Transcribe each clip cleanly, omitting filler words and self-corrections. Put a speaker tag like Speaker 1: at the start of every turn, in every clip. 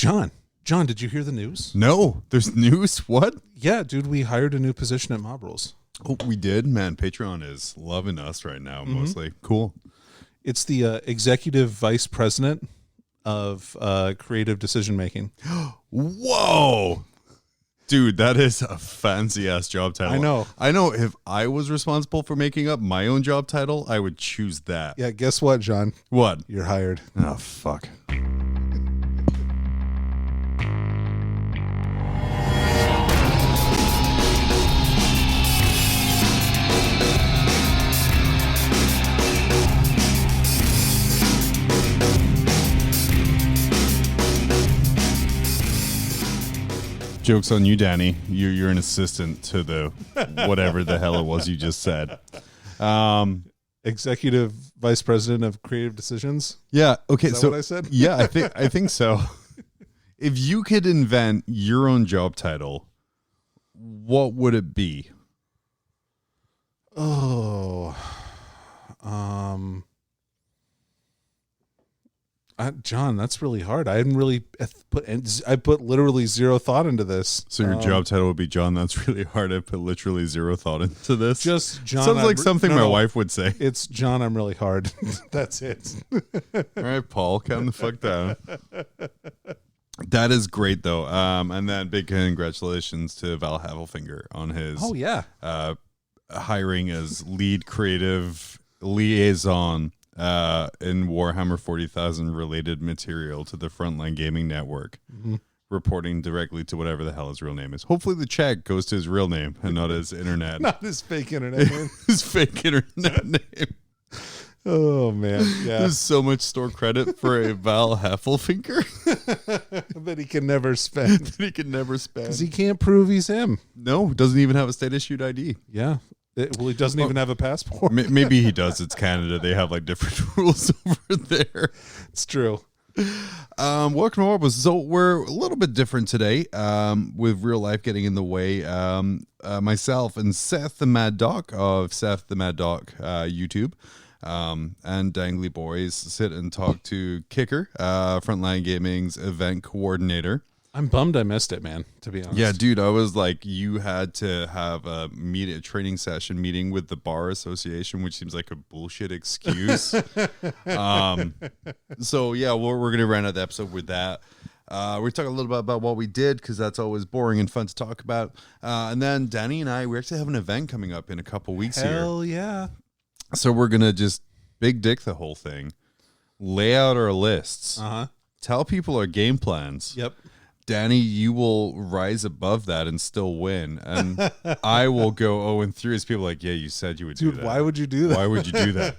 Speaker 1: John, did you hear the news?
Speaker 2: No, there's news. What?
Speaker 1: Yeah, dude, we hired a new position at Mob Rules.
Speaker 2: Oh, we did, man. Patreon is loving us right now. Mostly cool.
Speaker 1: It's the executive vice president of creative decision making.
Speaker 2: Whoa, dude, that is a fancy ass job title. I know. If I was responsible for making up my own job title, I would choose that.
Speaker 1: Yeah, guess what, John?
Speaker 2: What?
Speaker 1: You're hired.
Speaker 2: Oh, fuck. Joke's on you, Danny. You're an assistant to the whatever the hell it was you just said.
Speaker 1: Executive vice president of creative decisions.
Speaker 2: Yeah. Okay.
Speaker 1: Is that
Speaker 2: so
Speaker 1: what I said?
Speaker 2: Yeah, I think so. If you could invent your own job title, what would it be?
Speaker 1: Oh, John, that's really hard. I hadn't really put literally zero thought into this.
Speaker 2: So your job title would be John. That's really hard. I put literally zero thought into this.
Speaker 1: Just John.
Speaker 2: Sounds like something my wife would say.
Speaker 1: It's John. I'm really hard. That's it.
Speaker 2: All right, Paul, calm the fuck down. That is great though. And then big congratulations to Val Havelfinger on his hiring as lead creative liaison in Warhammer 40,000 related material to the Frontline Gaming Network, reporting directly to whatever the hell his real name is. Hopefully the check goes to his real name and not his internet.
Speaker 1: Not his fake internet name.
Speaker 2: His fake internet name.
Speaker 1: Oh, man. Yeah.
Speaker 2: There's so much store credit for a Val Havelfinger
Speaker 1: that he can never spend.
Speaker 2: Because
Speaker 1: he can't prove he's him.
Speaker 2: No, doesn't even have a state-issued ID.
Speaker 1: Yeah. He doesn't even have a passport.
Speaker 2: Maybe he does. It's Canada. They have like different rules over there.
Speaker 1: It's true.
Speaker 2: Welcome to Orbis. So we're a little bit different today, with real life getting in the way. Myself and Seth the Mad Doc of Seth the Mad Doc YouTube, and Dangly Boys sit and talk to Kicker, Frontline Gaming's event coordinator.
Speaker 1: I'm bummed I missed it, man, to be honest.
Speaker 2: Yeah, dude, I was like, you had to have a training session meeting with the Bar Association, which seems like a bullshit excuse. So, yeah, we're going to round out the episode with that. We're talking a little bit about what we did, because that's always boring and fun to talk about. And then Danny and I, we actually have an event coming up in a couple weeks here.
Speaker 1: Hell yeah.
Speaker 2: So we're going to just big dick the whole thing, lay out our lists, tell people our game plans.
Speaker 1: Yep.
Speaker 2: Danny, you will rise above that and still win, and I will go 0-3 as people are like, yeah, you said you would do that.
Speaker 1: Dude, why would you do that?
Speaker 2: Why would you do that?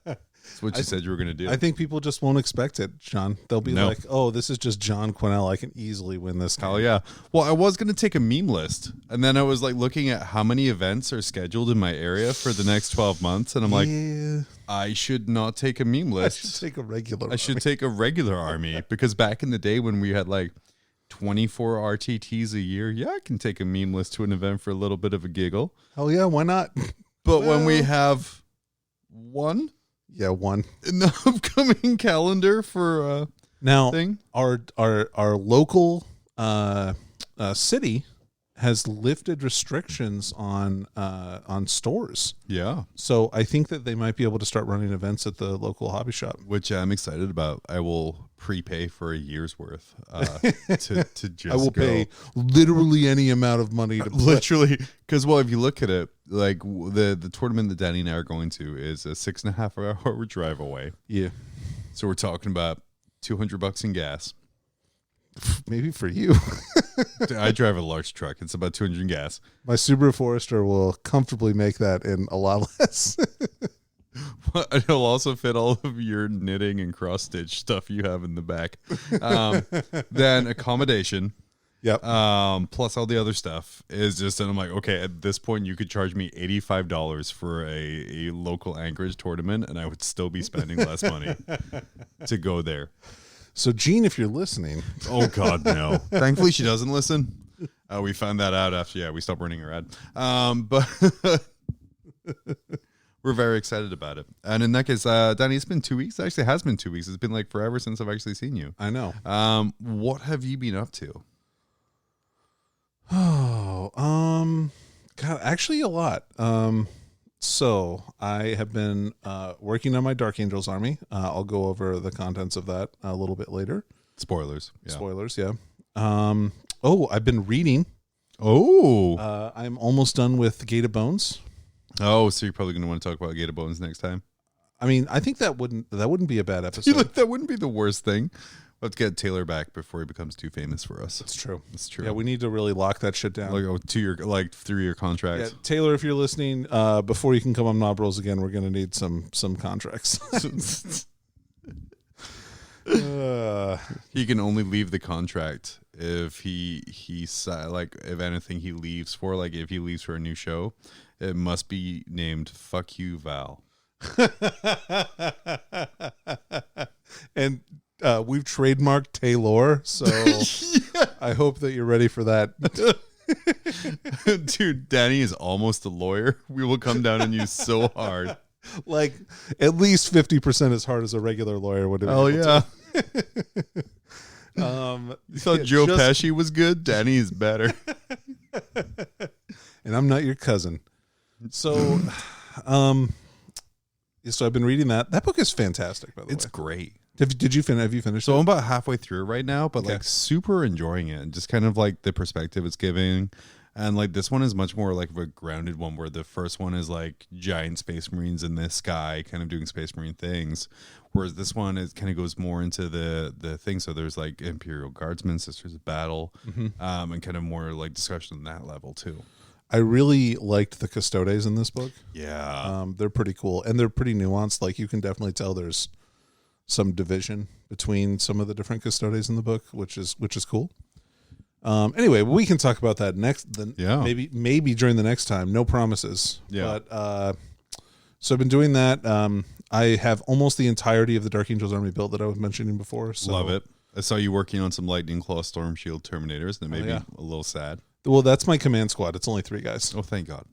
Speaker 2: That's what you said you were going to do.
Speaker 1: I think people just won't expect it, John. They'll be like, oh, this is just John Quinnell. I can easily win this game.
Speaker 2: Hell yeah. Well, I was going to take a meme list, and then I was like looking at how many events are scheduled in my area for the next 12 months, and I'm like, I should not take a meme list.
Speaker 1: I should take a regular
Speaker 2: I should take a regular army, because back in the day when we had like 24 RTTs a year, yeah, I can take a meme list to an event for a little bit of a giggle.
Speaker 1: Hell yeah, why not?
Speaker 2: But when we have one,
Speaker 1: one
Speaker 2: in the upcoming calendar for
Speaker 1: now
Speaker 2: thing,
Speaker 1: our local city has lifted restrictions on stores.
Speaker 2: Yeah.
Speaker 1: So I think that they might be able to start running events at the local hobby shop,
Speaker 2: which I'm excited about. I will prepay for a year's worth to just
Speaker 1: I will pay literally any amount of money to
Speaker 2: literally, because if you look at it, like the tournament that Danny and I are going to is a 6.5 hour drive away.
Speaker 1: Yeah.
Speaker 2: So we're talking about $200 in gas.
Speaker 1: Maybe for you.
Speaker 2: I drive a large truck. It's about 200 in gas.
Speaker 1: My Subaru Forester will comfortably make that in a lot less.
Speaker 2: It'll also fit all of your knitting and cross-stitch stuff you have in the back. Then accommodation.
Speaker 1: Yep.
Speaker 2: Plus all the other stuff is just, and I'm like, okay, at this point you could charge me $85 for a local Anchorage tournament, and I would still be spending less money to go there.
Speaker 1: So, Jean, if you're listening.
Speaker 2: Oh, God, no. Thankfully, she doesn't listen. We found that out after, we stopped running her ad. But We're very excited about it. And in that case, Danny, it's been 2 weeks. It actually has been 2 weeks. It's been like forever since I've actually seen you.
Speaker 1: I know.
Speaker 2: What have you been up to?
Speaker 1: Oh, God, actually a lot. So I have been working on my Dark Angels army. I'll go over the contents of that a little bit later.
Speaker 2: Spoilers. Yeah.
Speaker 1: Spoilers, yeah. I've been reading. I'm almost done with Gate of Bones.
Speaker 2: Oh, so you're probably going to want to talk about Gate of Bones next time.
Speaker 1: I mean, I think that wouldn't be a bad episode.
Speaker 2: That wouldn't be the worst thing. Let's get Taylor back before he becomes too famous for us.
Speaker 1: That's true.
Speaker 2: That's true.
Speaker 1: Yeah, we need to really lock that shit down.
Speaker 2: Like a 3-year contract.
Speaker 1: Yeah, Taylor, if you're listening, before you can come on Knob Rolls again, we're going to need some contracts.
Speaker 2: He can only leave the contract if if anything he leaves for, like if he leaves for a new show, it must be named "Fuck You, Val."
Speaker 1: And we've trademarked Taylor, so yeah. I hope that you're ready for that.
Speaker 2: Dude, Danny is almost a lawyer. We will come down on you so hard.
Speaker 1: Like at least 50% as hard as a regular lawyer would have.
Speaker 2: Oh yeah.
Speaker 1: You
Speaker 2: thought Joe Pesci was good? Danny is better.
Speaker 1: And I'm not your cousin. So, so I've been reading that. That book is fantastic, by the way.
Speaker 2: It's great.
Speaker 1: Have you finished
Speaker 2: So
Speaker 1: it?
Speaker 2: I'm about halfway through right now, but
Speaker 1: Okay.
Speaker 2: like super enjoying it, and just kind of like the perspective it's giving. And like this one is much more like a grounded one, where the first one is like giant space marines in the sky kind of doing space marine things, whereas this one is kind of goes more into the thing. So there's like Imperial Guardsmen, Sisters of Battle, and kind of more like discussion on that level too.
Speaker 1: I really liked the Custodes in this book.
Speaker 2: Yeah.
Speaker 1: They're pretty cool, and they're pretty nuanced. Like you can definitely tell there's some division between some of the different Custodes in the book, which is cool. Anyway, we can talk about that maybe during the next time. No promises.
Speaker 2: Yeah.
Speaker 1: But so I've been doing that. I have almost the entirety of the Dark Angels army built that I was mentioning before. So.
Speaker 2: Love it. I saw you working on some Lightning Claw Storm Shield Terminators, and it made me a little sad.
Speaker 1: Well, that's my command squad. It's only 3 guys.
Speaker 2: Oh, thank God.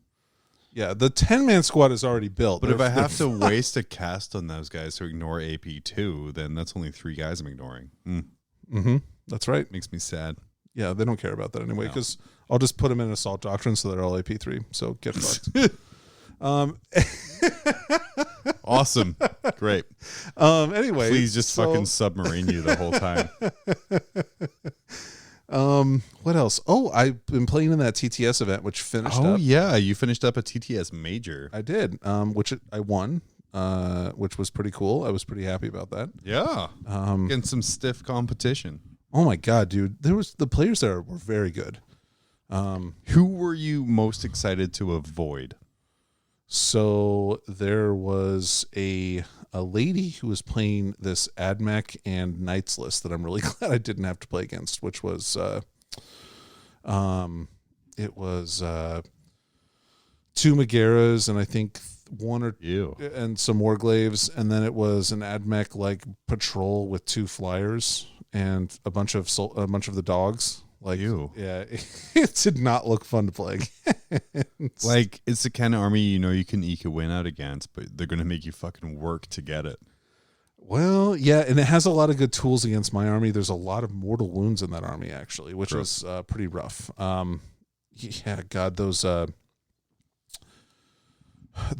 Speaker 1: Yeah, the 10-man squad is already built.
Speaker 2: But if I have to waste a cast on those guys to ignore AP2, then that's only 3 guys I'm ignoring.
Speaker 1: Mm-hmm. That's right.
Speaker 2: Makes me sad.
Speaker 1: Yeah, they don't care about that anyway, because I'll just put them in Assault Doctrine so they're all AP3. So get fucked.
Speaker 2: Awesome. Great.
Speaker 1: Anyway.
Speaker 2: Please just fucking submarine you the whole time.
Speaker 1: What else? Oh, I've been playing in that TTS event, which finished up.
Speaker 2: Oh, yeah. You finished up a TTS Major.
Speaker 1: I did, which I won, which was pretty cool. I was pretty happy about that.
Speaker 2: Yeah. Getting some stiff competition.
Speaker 1: Oh, my God, dude. The players there were very good.
Speaker 2: Who were you most excited to avoid?
Speaker 1: So there was a lady who was playing this AdMech and Knights list that I'm really glad I didn't have to play against, which was it was 2 Megaras and I think and some Warglaves, and then it was an AdMech like patrol with 2 flyers and a bunch of the dogs. Like yeah, it did not look fun to play against.
Speaker 2: Like it's the kind of army you can eke a win out against, but they're gonna make you fucking work to get it.
Speaker 1: Well, yeah, and it has a lot of good tools against my army. There's a lot of mortal wounds in that army actually, which was pretty rough. Yeah, God, those the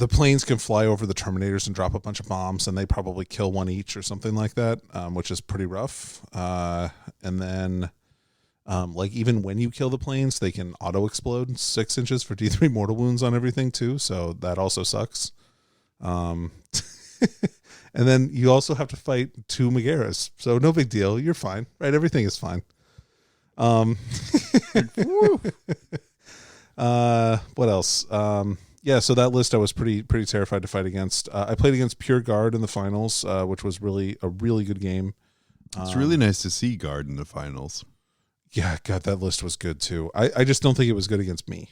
Speaker 1: planes can fly over the Terminators and drop a bunch of bombs, and they probably kill 1 each or something like that, which is pretty rough. And then. Like even when you kill the planes, they can auto explode 6 inches for D3 mortal wounds on everything too. So that also sucks. And then you also have to fight 2 Megaras. So no big deal. You're fine, right? Everything is fine. What else? Yeah, so that list I was pretty terrified to fight against. I played against Pure Guard in the finals, which was really a really good game.
Speaker 2: It's really nice to see Guard in the finals.
Speaker 1: Yeah, God, that list was good too. I just don't think it was good against me.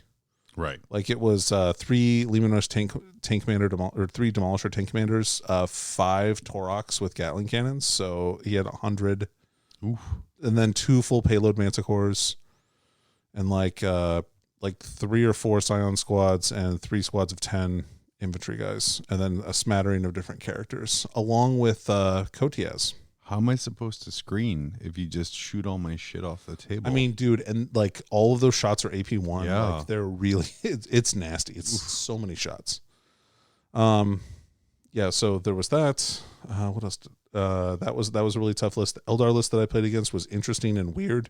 Speaker 2: Right.
Speaker 1: Like it was 3 Lehman Rush tank commander or 3 Demolisher tank commanders, 5 Toroks with Gatling cannons. So he had 100.
Speaker 2: Oof.
Speaker 1: And then 2 full payload Manticores, and like 3 or 4 Scion squads and 3 squads of 10 infantry guys, and then a smattering of different characters, along with Kotias.
Speaker 2: How am I supposed to screen if you just shoot all my shit off the table?
Speaker 1: I mean, dude, and like all of those shots are AP1.
Speaker 2: Yeah.
Speaker 1: Like they're really, it's nasty. It's so many shots. Yeah. So there was that. What else? That was a really tough list. The Eldar list that I played against was interesting and weird.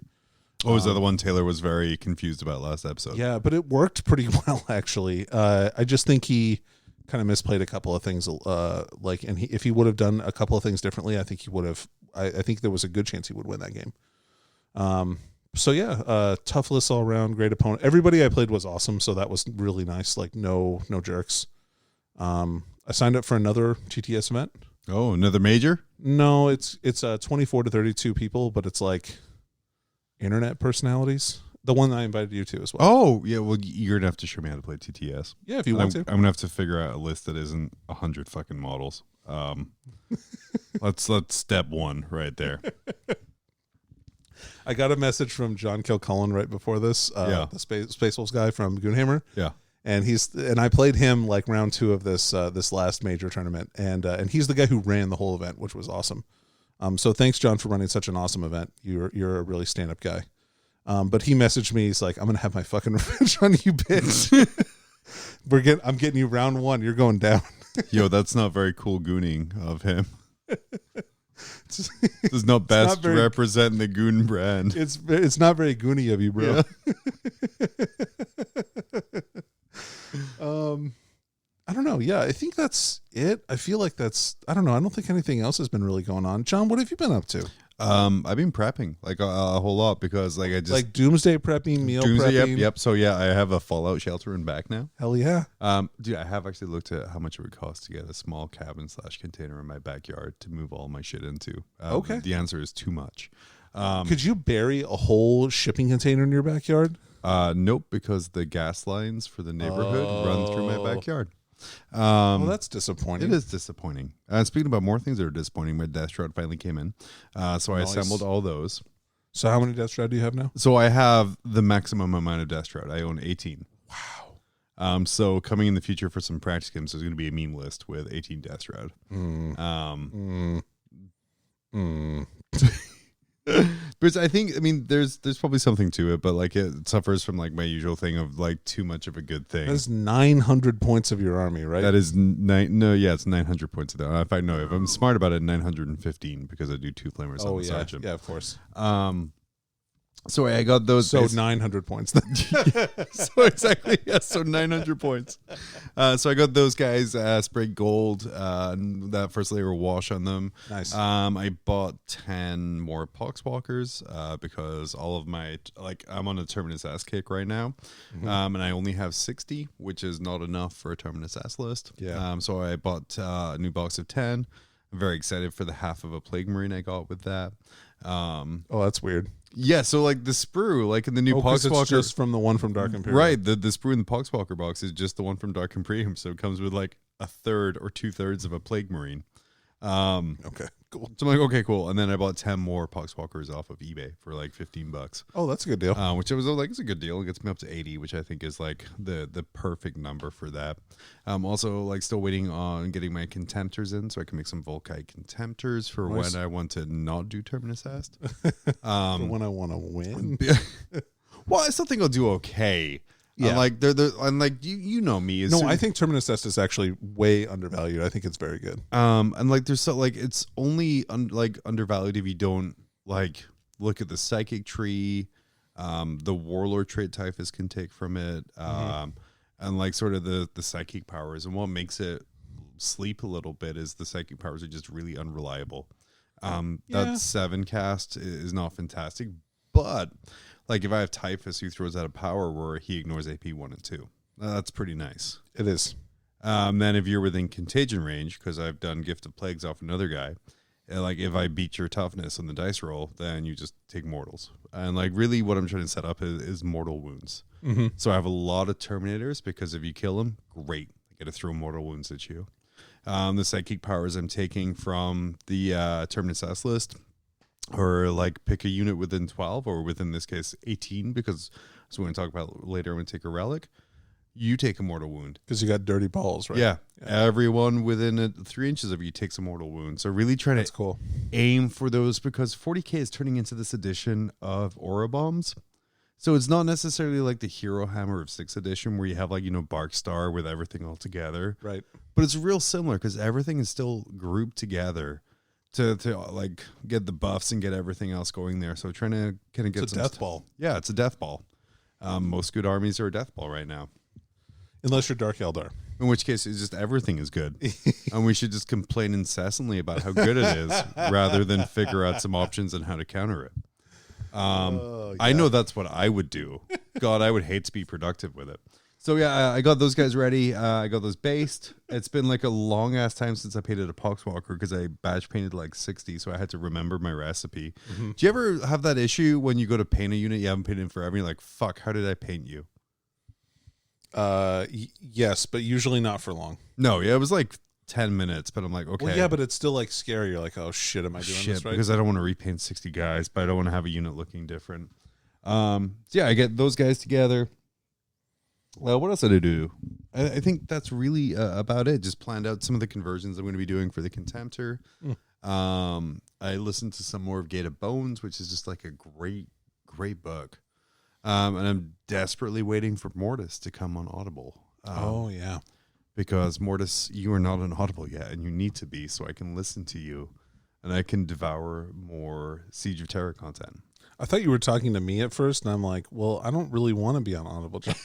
Speaker 2: Oh, was that the one Taylor was very confused about last episode?
Speaker 1: Yeah, but it worked pretty well actually. I just think he kind of misplayed a couple of things. If he would have done a couple of things differently, I think he would have. I think there was a good chance he would win that game. So yeah, tough list all around. Great opponent. Everybody I played was awesome, so that was really nice. Like no jerks. I signed up for another TTS event.
Speaker 2: Oh, another major?
Speaker 1: No, it's 24 to 32 people, but it's like internet personalities. The one I invited you to as well.
Speaker 2: Oh, yeah. Well, you're gonna have to show me how to play TTS.
Speaker 1: Yeah, if you want to.
Speaker 2: I'm gonna have to figure out a list that isn't 100 fucking models. Let's step one right there.
Speaker 1: I got a message from John Kilcullen right before this. The Space Wolves guy from Goonhammer.
Speaker 2: Yeah.
Speaker 1: And I played him like round 2 of this last major tournament, and he's the guy who ran the whole event, which was awesome. So thanks, John, for running such an awesome event. You're a really stand up guy. But he messaged me. He's like, "I'm gonna have my fucking revenge on you, bitch. I'm getting you round 1. You're going down."
Speaker 2: Yo, that's not very cool gooning of him. This is not best representing the goon brand.
Speaker 1: It's not very goony of you, bro. Yeah. I don't know. Yeah, I think that's it. I feel like I don't know. I don't think anything else has been really going on. John, what have you been up to?
Speaker 2: I've been prepping like a whole lot because like I just
Speaker 1: like doomsday prepping, meal prepping.
Speaker 2: Yep. So yeah, I have a Fallout shelter in back now.
Speaker 1: Hell yeah.
Speaker 2: Dude, I have actually looked at how much it would cost to get a small cabin / container in my backyard to move all my shit into.
Speaker 1: Okay.
Speaker 2: The answer is too much.
Speaker 1: Could you bury a whole shipping container in your backyard?
Speaker 2: Nope, because the gas lines for the neighborhood run through my backyard.
Speaker 1: Well, that's disappointing.
Speaker 2: It is disappointing. Speaking about more things that are disappointing, my Death Shroud finally came in. So I assembled all those.
Speaker 1: So how many Death Shroud do you have now?
Speaker 2: So I have the maximum amount of Death Shroud. I own 18.
Speaker 1: Wow.
Speaker 2: So coming in the future for some practice games, there's going to be a meme list with 18 Death Shroud. But I think, there's probably something to it, but like it suffers from like my usual thing of like too much of a good thing.
Speaker 1: That's 900 points of your army, right?
Speaker 2: That is it's 900 points of that. If I'm smart about it, 915 because I do 2 flamers on the sergeant.
Speaker 1: Yeah, of course.
Speaker 2: So I got those.
Speaker 1: So 900 points then.
Speaker 2: So exactly, yes. So 900 points. So I got those guys sprayed gold. That first layer of wash on them.
Speaker 1: Nice.
Speaker 2: I bought 10 more Poxwalkers because all of my I'm on a Terminus S kick right now, and I only have 60, which is not enough for a Terminus S list.
Speaker 1: Yeah.
Speaker 2: So I bought a new box of 10. I'm very excited for the half of a Plague Marine I got with that.
Speaker 1: Oh, that's weird.
Speaker 2: Yeah, so like the sprue, like in the new Poxwalker,
Speaker 1: it's just from the one from Dark Imperium,
Speaker 2: right? The sprue in the Poxwalker box is just the one from Dark Imperium, so it comes with like a third or 2/3 of a Plague Marine.
Speaker 1: Okay, cool.
Speaker 2: So I'm like, okay, cool. And then I bought 10 more Poxwalkers off of eBay for like $15.
Speaker 1: Oh, that's a good deal.
Speaker 2: Which I was like, it's a good deal. It gets me up to 80, which I think is like the perfect number for that. Also like still waiting on getting my Contemptors in so I can make some Volkite Contemptors for when I want to not do Terminus Est.
Speaker 1: For when I want to win.
Speaker 2: Well, I still think I'll do okay.
Speaker 1: Yeah.
Speaker 2: Like you know me.
Speaker 1: I think Terminus Est is actually way undervalued. I think it's very good.
Speaker 2: And like there's so like it's only undervalued if you don't like look at the psychic tree, the warlord trait Typhus can take from it, and like sort of the psychic powers. And what makes it sleep a little bit is the psychic powers are just really unreliable. That 7 cast is not fantastic, but like if I have Typhus who throws out a power where he ignores AP 1 and 2, that's pretty nice.
Speaker 1: It is.
Speaker 2: Then if you're within contagion range, because I've done Gift of Plagues off another guy, like if I beat your toughness on the dice roll, then you just take mortals. And like really what I'm trying to set up is mortal wounds. So I have a lot of Terminators because if you kill them, great. I get to throw mortal wounds at you. The psychic powers I'm taking from the Terminus S list, or like pick a unit within 12 or within this case 18, because as we're going to talk about later, I'm going to take a relic. you take a mortal wound.
Speaker 1: Because you got dirty balls, right?
Speaker 2: Yeah. Everyone within 3 inches of you takes a mortal wound. So really try
Speaker 1: That's
Speaker 2: to
Speaker 1: cool.
Speaker 2: aim for those, because 40k is turning into this edition of aura bombs. So it's not necessarily like the Hero Hammer of 6th edition where you have like, Bark Star with everything all together.
Speaker 1: Right.
Speaker 2: But it's real similar because everything is still grouped together to like get the buffs and get everything else going there. So trying to kind of get
Speaker 1: It's a death ball.
Speaker 2: Yeah, it's a death ball. Most good armies are a death ball right now.
Speaker 1: Unless you're Dark Eldar.
Speaker 2: In which case, it's just everything is good. And we should just complain incessantly about how good it is rather than figure out some options on how to counter it. I know that's what I would do. God, I would hate to be productive with it. So yeah, I got those guys ready. I got those based. It's been like a long ass time since I painted a Poxwalker because I batch painted like 60, so I had to remember my recipe. Mm-hmm. Do you ever have that issue when you go to paint a unit you haven't painted in forever? You're like, fuck, how did I paint you?
Speaker 1: Yes, but usually not for long.
Speaker 2: No, yeah, it was like 10 minutes, but I'm like, okay.
Speaker 1: Well, yeah, but it's still like scary. You're like, oh shit, am I doing this right?
Speaker 2: Because I don't want to repaint 60 guys, but I don't want to have a unit looking different. So yeah, I get those guys together. Well, what else did I do? I think that's really about it. Just planned out some of the conversions I'm going to be doing for the Contemptor. I listened to some more of Gate of Bones, which is just like a great book. And I'm desperately waiting for Mortis to come on Audible.
Speaker 1: Oh, yeah.
Speaker 2: Because Mortis, you are not on Audible yet, and you need to be, so I can listen to you, and I can devour more Siege of Terror content.
Speaker 1: I thought you were talking to me at first, and I'm like, well, I don't really want to be on Audible, John.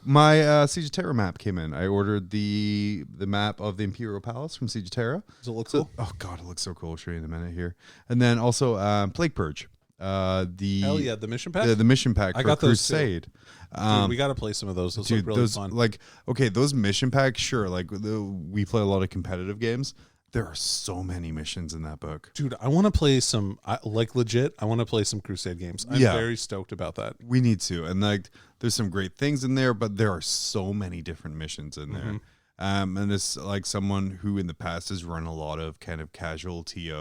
Speaker 2: My Siege of Terror map came in. I ordered the map of the Imperial Palace from Siege of Terror.
Speaker 1: Does it look cool?
Speaker 2: Oh, God, it looks so cool. I'll show you in a minute here. And then also Plague Purge.
Speaker 1: Hell yeah, the mission pack?
Speaker 2: The mission pack for Crusade.
Speaker 1: Dude, we got to play some of those. Those look really fun.
Speaker 2: Like, okay, those mission packs, sure. Like, we play a lot of competitive games. There are so many missions in that book.
Speaker 1: Dude, I want to play some, legit, I want to play some Crusade games. I'm very stoked about that.
Speaker 2: We need to. And, like, there's some great things in there, but there are so many different missions in there. And it's like someone who in the past has run a lot of kind of casualty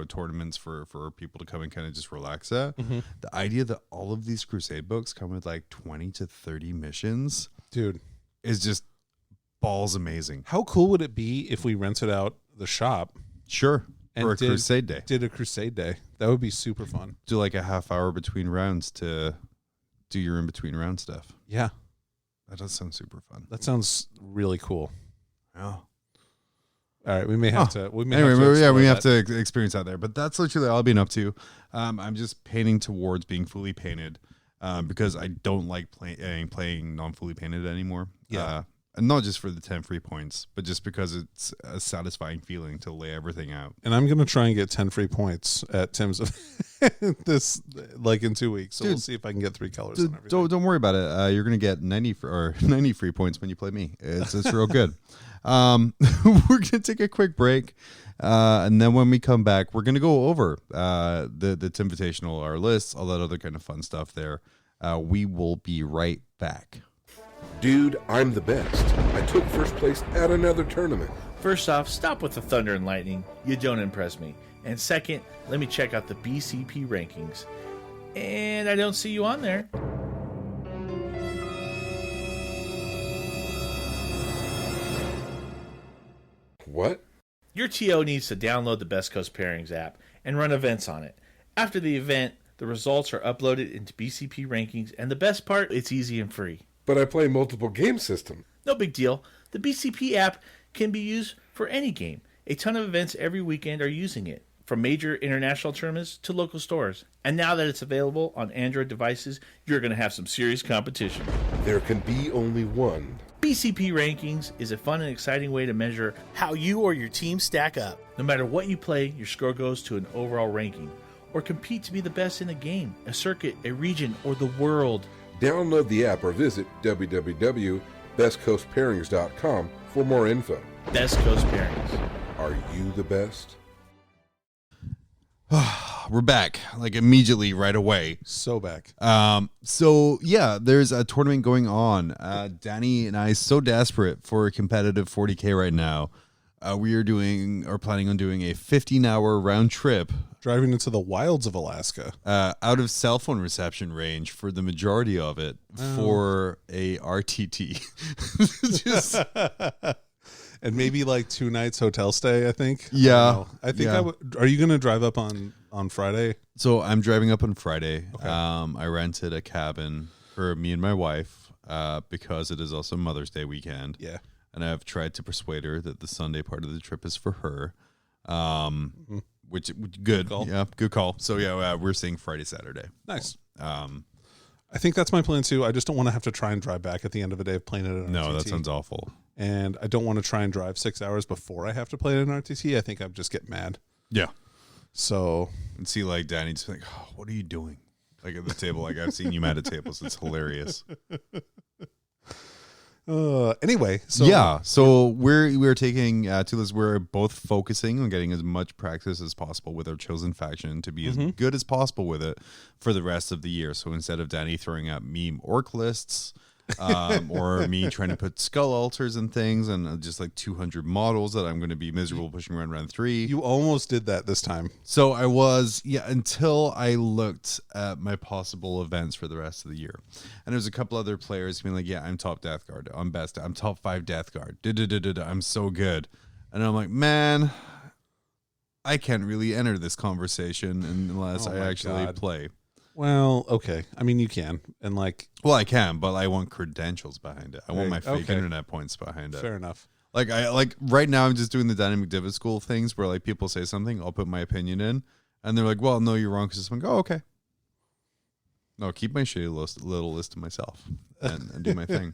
Speaker 2: tournaments for people to come and kind of just relax at. The idea that all of these Crusade books come with like 20 to 30 missions,
Speaker 1: dude,
Speaker 2: is just balls amazing.
Speaker 1: How cool would it be if we rented out the shop?
Speaker 2: Sure.
Speaker 1: And
Speaker 2: for a Crusade day.
Speaker 1: Did a Crusade day. That would be super fun.
Speaker 2: Do like a half hour between rounds to do your in-between round stuff.
Speaker 1: Yeah.
Speaker 2: That does sound super fun.
Speaker 1: That sounds really cool.
Speaker 2: Yeah.
Speaker 1: All right, we may have to. We
Speaker 2: have to experience out there. But that's literally all I've been up to. I'm just painting towards being fully painted because I don't like playing non-fully painted anymore.
Speaker 1: Yeah.
Speaker 2: And not just for the 10 free points, but just because it's a satisfying feeling to lay everything out.
Speaker 1: And I'm going to try and get 10 free points at Tim's this like in 2 weeks. So we'll see if I can get 3 colors and everything.
Speaker 2: Don't worry about it. You're going to get 90 free points when you play me. It's real good. We're going to take a quick break. And then when we come back, we're going to go over the Invitational, our lists, all that other kind of fun stuff there. We will be right back.
Speaker 3: Dude, I'm the best. I took first place at another tournament.
Speaker 4: First off, stop with the thunder and lightning. You don't impress me. And second, let me check out the BCP rankings. And I don't see you on there.
Speaker 3: What?
Speaker 4: Your TO needs to download the Best Coast Pairings app and run events on it. After the event, the results are uploaded into BCP rankings, and the best part, it's easy and free.
Speaker 3: But I play multiple game systems.
Speaker 4: No big deal. The BCP app can be used for any game. A ton of events every weekend are using it, from major international tournaments to local stores. And now that it's available on Android devices, you're going to have some serious competition.
Speaker 3: There can be only one.
Speaker 4: BCP Rankings is a fun and exciting way to measure how you or your team stack up. No matter what you play, your score goes to an overall ranking, or compete to be the best in a game, a circuit, a region, or the world.
Speaker 3: Download the app or visit www.bestcoastpairings.com for more info.
Speaker 4: Best Coast Pairings.
Speaker 3: Are you the best?
Speaker 2: We're back, like immediately right away.
Speaker 1: So back.
Speaker 2: So yeah, there's a tournament going on. Danny and I so desperate for a competitive 40K right now. We are planning on doing a 15-hour round trip
Speaker 1: Driving into the wilds of Alaska.
Speaker 2: Out of cell phone reception range for the majority of it for a RTT. Just...
Speaker 1: And maybe like 2 nights hotel stay, I think.
Speaker 2: Yeah.
Speaker 1: I think I would. Are you going to drive up on Friday?
Speaker 2: So I'm driving up on Friday.
Speaker 1: Okay.
Speaker 2: I rented a cabin for me and my wife because it is also Mother's Day weekend.
Speaker 1: Yeah.
Speaker 2: And I've tried to persuade her that the Sunday part of the trip is for her. Which good call. Yeah, good call. So yeah, we're seeing Friday, Saturday.
Speaker 1: Nice. I think that's my plan too. I just don't want to have to try and drive back at the end of a day of playing it at an
Speaker 2: No,
Speaker 1: RTT.
Speaker 2: that sounds awful.
Speaker 1: And I don't want to try and drive 6 hours before I have to play it at an RTT. I think I'd just get mad.
Speaker 2: Yeah.
Speaker 1: So
Speaker 2: and see like Danny just like, oh, what are you doing? Like at the table, like I've seen you mad at tables. It's hilarious.
Speaker 1: Anyway,
Speaker 2: so we're taking to this. We're both focusing on getting as much practice as possible with our chosen faction to be as good as possible with it for the rest of the year. So instead of Danny throwing out meme orc lists, or me trying to put skull altars and things and just like 200 models that I'm going to be miserable pushing around round 3.
Speaker 1: you almost did that this time.
Speaker 2: So I was, until I looked at my possible events for the rest of the year. And there's a couple other players being like, I'm top Death Guard. I'm best. I'm top 5 Death Guard. I'm so good. And I'm like, man, I can't really enter this conversation unless I actually play.
Speaker 1: Well, okay. I mean, you can. And like...
Speaker 2: Well, I can, but I want credentials behind it. I want my fake internet points behind it.
Speaker 1: Fair enough.
Speaker 2: Like right now I'm just doing the dynamic divot school things where like people say something, I'll put my opinion in, and they're like, well, no, you're wrong, because I'm like, oh, okay. No, keep my shitty little list to myself and do my thing.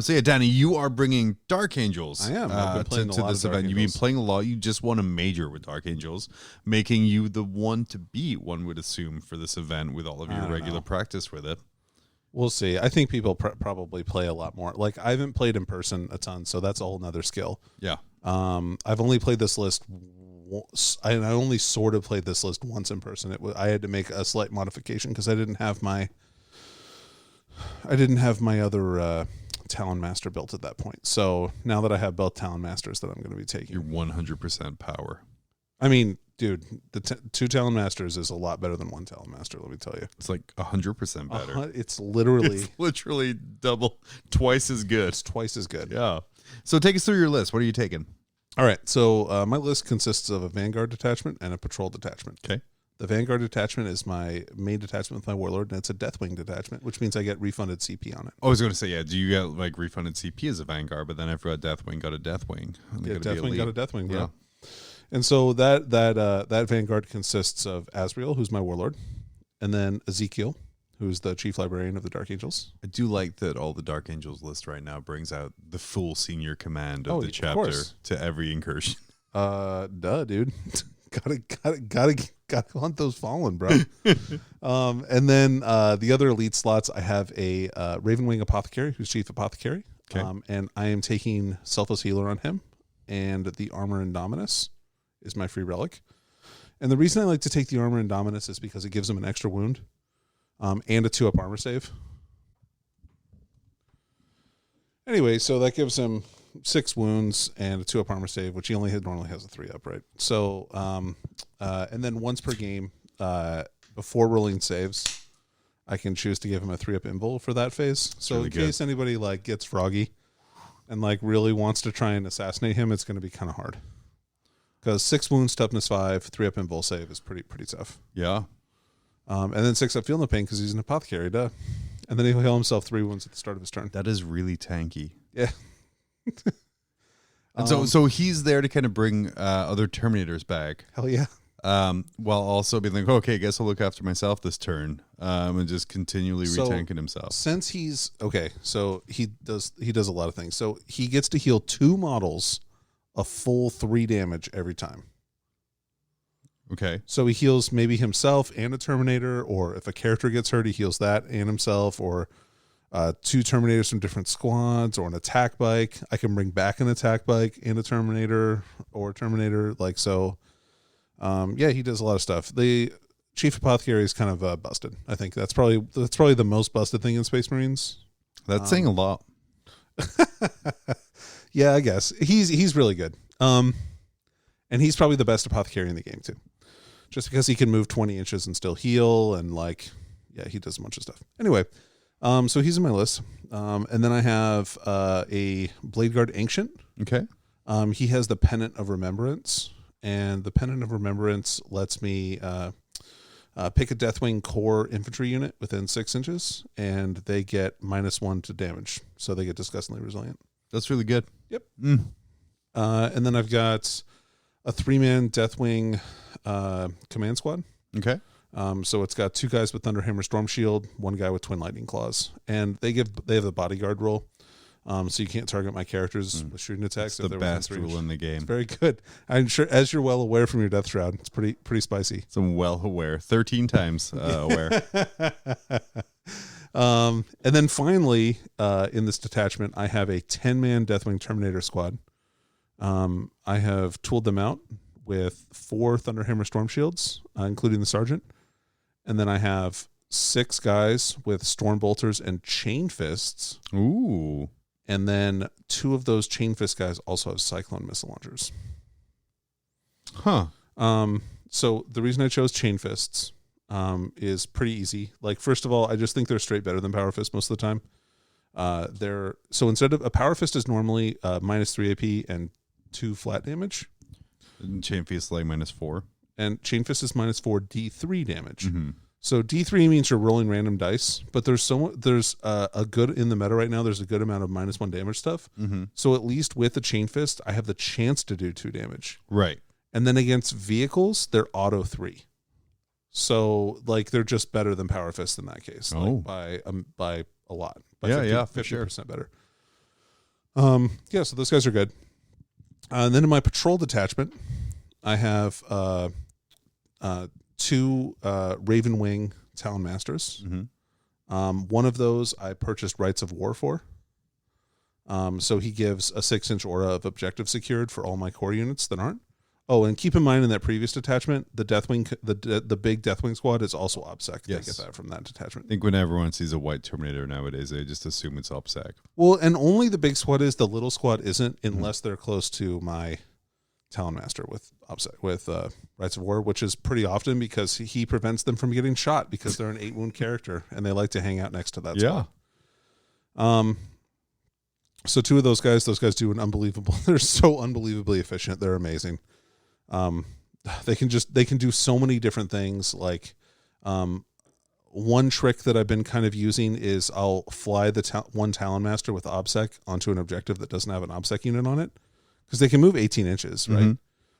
Speaker 2: So yeah, Danny, you are bringing Dark Angels.
Speaker 1: I am. I've been playing
Speaker 2: to this event. You've been playing a lot. You just won a major with Dark Angels, making you the one to beat, one would assume, for this event with all of your regular practice with it.
Speaker 1: We'll see. I think people probably play a lot more. Like, I haven't played in person a ton, so that's a whole nother skill.
Speaker 2: Yeah.
Speaker 1: I've only played this list. I only sort of played this list once in person. I had to make a slight modification because I didn't have my other Talon Master built at that point. So now that I have both Talon Masters that I'm going to be taking,
Speaker 2: you're 100% power.
Speaker 1: I mean, dude, the 2 Talon Masters is a lot better than 1 Talon Master. Let me tell you,
Speaker 2: it's like 100% better.
Speaker 1: It's literally
Speaker 2: double, twice as good.
Speaker 1: It's twice as good.
Speaker 2: Yeah. So take us through your list. What are you taking?
Speaker 1: All right, so my list consists of a Vanguard detachment and a Patrol detachment.
Speaker 2: Okay.
Speaker 1: The Vanguard detachment is my main detachment with my Warlord, and it's a Deathwing detachment, which means I get refunded CP on it.
Speaker 2: I was going to say, do you get like refunded CP as a Vanguard, but then after a Deathwing, got a Deathwing.
Speaker 1: Yeah, Deathwing got a Deathwing, bro. Yeah. And so that Vanguard consists of Asriel, who's my Warlord, and then Ezekiel, who's the Chief Librarian of the Dark Angels.
Speaker 2: I do like that all the Dark Angels list right now brings out the full senior command of the chapter to every incursion.
Speaker 1: Dude. gotta hunt those fallen, bro. And then the other elite slots, I have a Ravenwing Apothecary, who's Chief Apothecary.
Speaker 2: Okay.
Speaker 1: And I am taking Selfless Healer on him, and the Armor Indominus is my free relic. And the reason I like to take the Armor Indominus is because it gives him an extra wound. And a 2-up armor save. Anyway, so that gives him 6 wounds and a 2-up armor save, which he normally has a 3-up, right? So, and then once per game, before rolling saves, I can choose to give him a 3-up invul for that phase. So really in case anybody like gets froggy and like really wants to try and assassinate him, it's going to be kind of hard. Because 6 wounds, toughness 5, 3-up invul save is pretty tough.
Speaker 2: Yeah.
Speaker 1: And then 6-up feel no pain because he's an apothecary, duh. And then he'll heal himself 3 wounds at the start of his turn.
Speaker 2: That is really tanky.
Speaker 1: Yeah.
Speaker 2: And so he's there to kind of bring other Terminators back.
Speaker 1: Hell yeah.
Speaker 2: While also being like, okay, I guess I'll look after myself this turn, and just continually retanking himself.
Speaker 1: Since he's so he does a lot of things. So he gets to heal 2 models a full 3 damage every time.
Speaker 2: Okay.
Speaker 1: So he heals maybe himself and a Terminator, or if a character gets hurt, he heals that and himself, or 2 Terminators from different squads, or an attack bike. I can bring back an attack bike and a Terminator, or Terminator. Like, so, he does a lot of stuff. The Chief Apothecary is kind of busted. I think that's probably the most busted thing in Space Marines.
Speaker 2: That's saying a lot.
Speaker 1: Yeah, I guess he's really good. And he's probably the best apothecary in the game too. just because he can move 20 inches and still heal, and like, yeah, he does a bunch of stuff. Anyway, so he's in my list. And then I have a Blade Guard Ancient.
Speaker 2: Okay.
Speaker 1: He has the Pennant of Remembrance, and the Pennant of Remembrance lets me pick a Deathwing core infantry unit within 6 inches, and they get -1 to damage, so they get disgustingly resilient.
Speaker 2: That's really good.
Speaker 1: Yep. And then I've got a 3-man Deathwing command squad.
Speaker 2: Okay.
Speaker 1: So it's got 2 guys with Thunderhammer Storm Shield, 1 guy with Twin Lightning Claws, and they have the bodyguard role. So you can't target my characters with shooting attacks.
Speaker 2: It's the best rule in the game.
Speaker 1: It's very good. I'm sure, as you're well aware from your Death Shroud, it's pretty spicy.
Speaker 2: So I'm well aware. 13 times aware.
Speaker 1: And then finally, in this detachment, I have a 10-man Deathwing Terminator squad. I have tooled them out with 4 Thunderhammer Storm Shields, including the Sergeant. And then I have 6 guys with Storm Bolters and Chain Fists.
Speaker 2: Ooh.
Speaker 1: And then 2 of those Chain Fist guys also have Cyclone Missile Launchers.
Speaker 2: Huh.
Speaker 1: So the reason I chose Chain Fists is pretty easy. Like, first of all, I just think they're straight better than Power Fist most of the time. So instead of a Power Fist is normally -3 AP and 2 flat damage.
Speaker 2: And Chain Fist like -4.
Speaker 1: And Chain Fist is -4 D3 damage. Mm-hmm. So D3 means you're rolling random dice, but there's a good in the meta right now. There's a good amount of -1 damage stuff.
Speaker 2: Mm-hmm.
Speaker 1: So at least with the Chain Fist, I have the chance to do 2 damage.
Speaker 2: Right.
Speaker 1: And then against vehicles, they're auto 3. So like they're just better than Power Fist in that case, like by a lot. By 50% better. So those guys are good. And then in my patrol detachment, I have 2 Raven Wing Talon Masters.
Speaker 2: Mm-hmm.
Speaker 1: One of those I purchased Rights of War for. So he gives a 6-inch aura of objective secured for all my core units that aren't. Oh, and keep in mind in that previous detachment, the Deathwing, the big Deathwing squad is also OBSEC.
Speaker 2: Yes.
Speaker 1: They get that from that detachment.
Speaker 2: I think when everyone sees a white Terminator nowadays, they just assume it's OBSEC.
Speaker 1: Well, and only the big squad is. The little squad isn't, unless they're close to my Talon Master with OBSEC, with Rights of War, which is pretty often because he prevents them from getting shot because they're an 8-wound character and they like to hang out next to that squad. So 2 of those guys do an unbelievable. They're so unbelievably efficient. They're amazing. They can do so many different things. Like, one trick that I've been kind of using is I'll fly the one Talon Master with OBSEC onto an objective that doesn't have an OBSEC unit on it, because they can move 18 inches, right? Mm-hmm.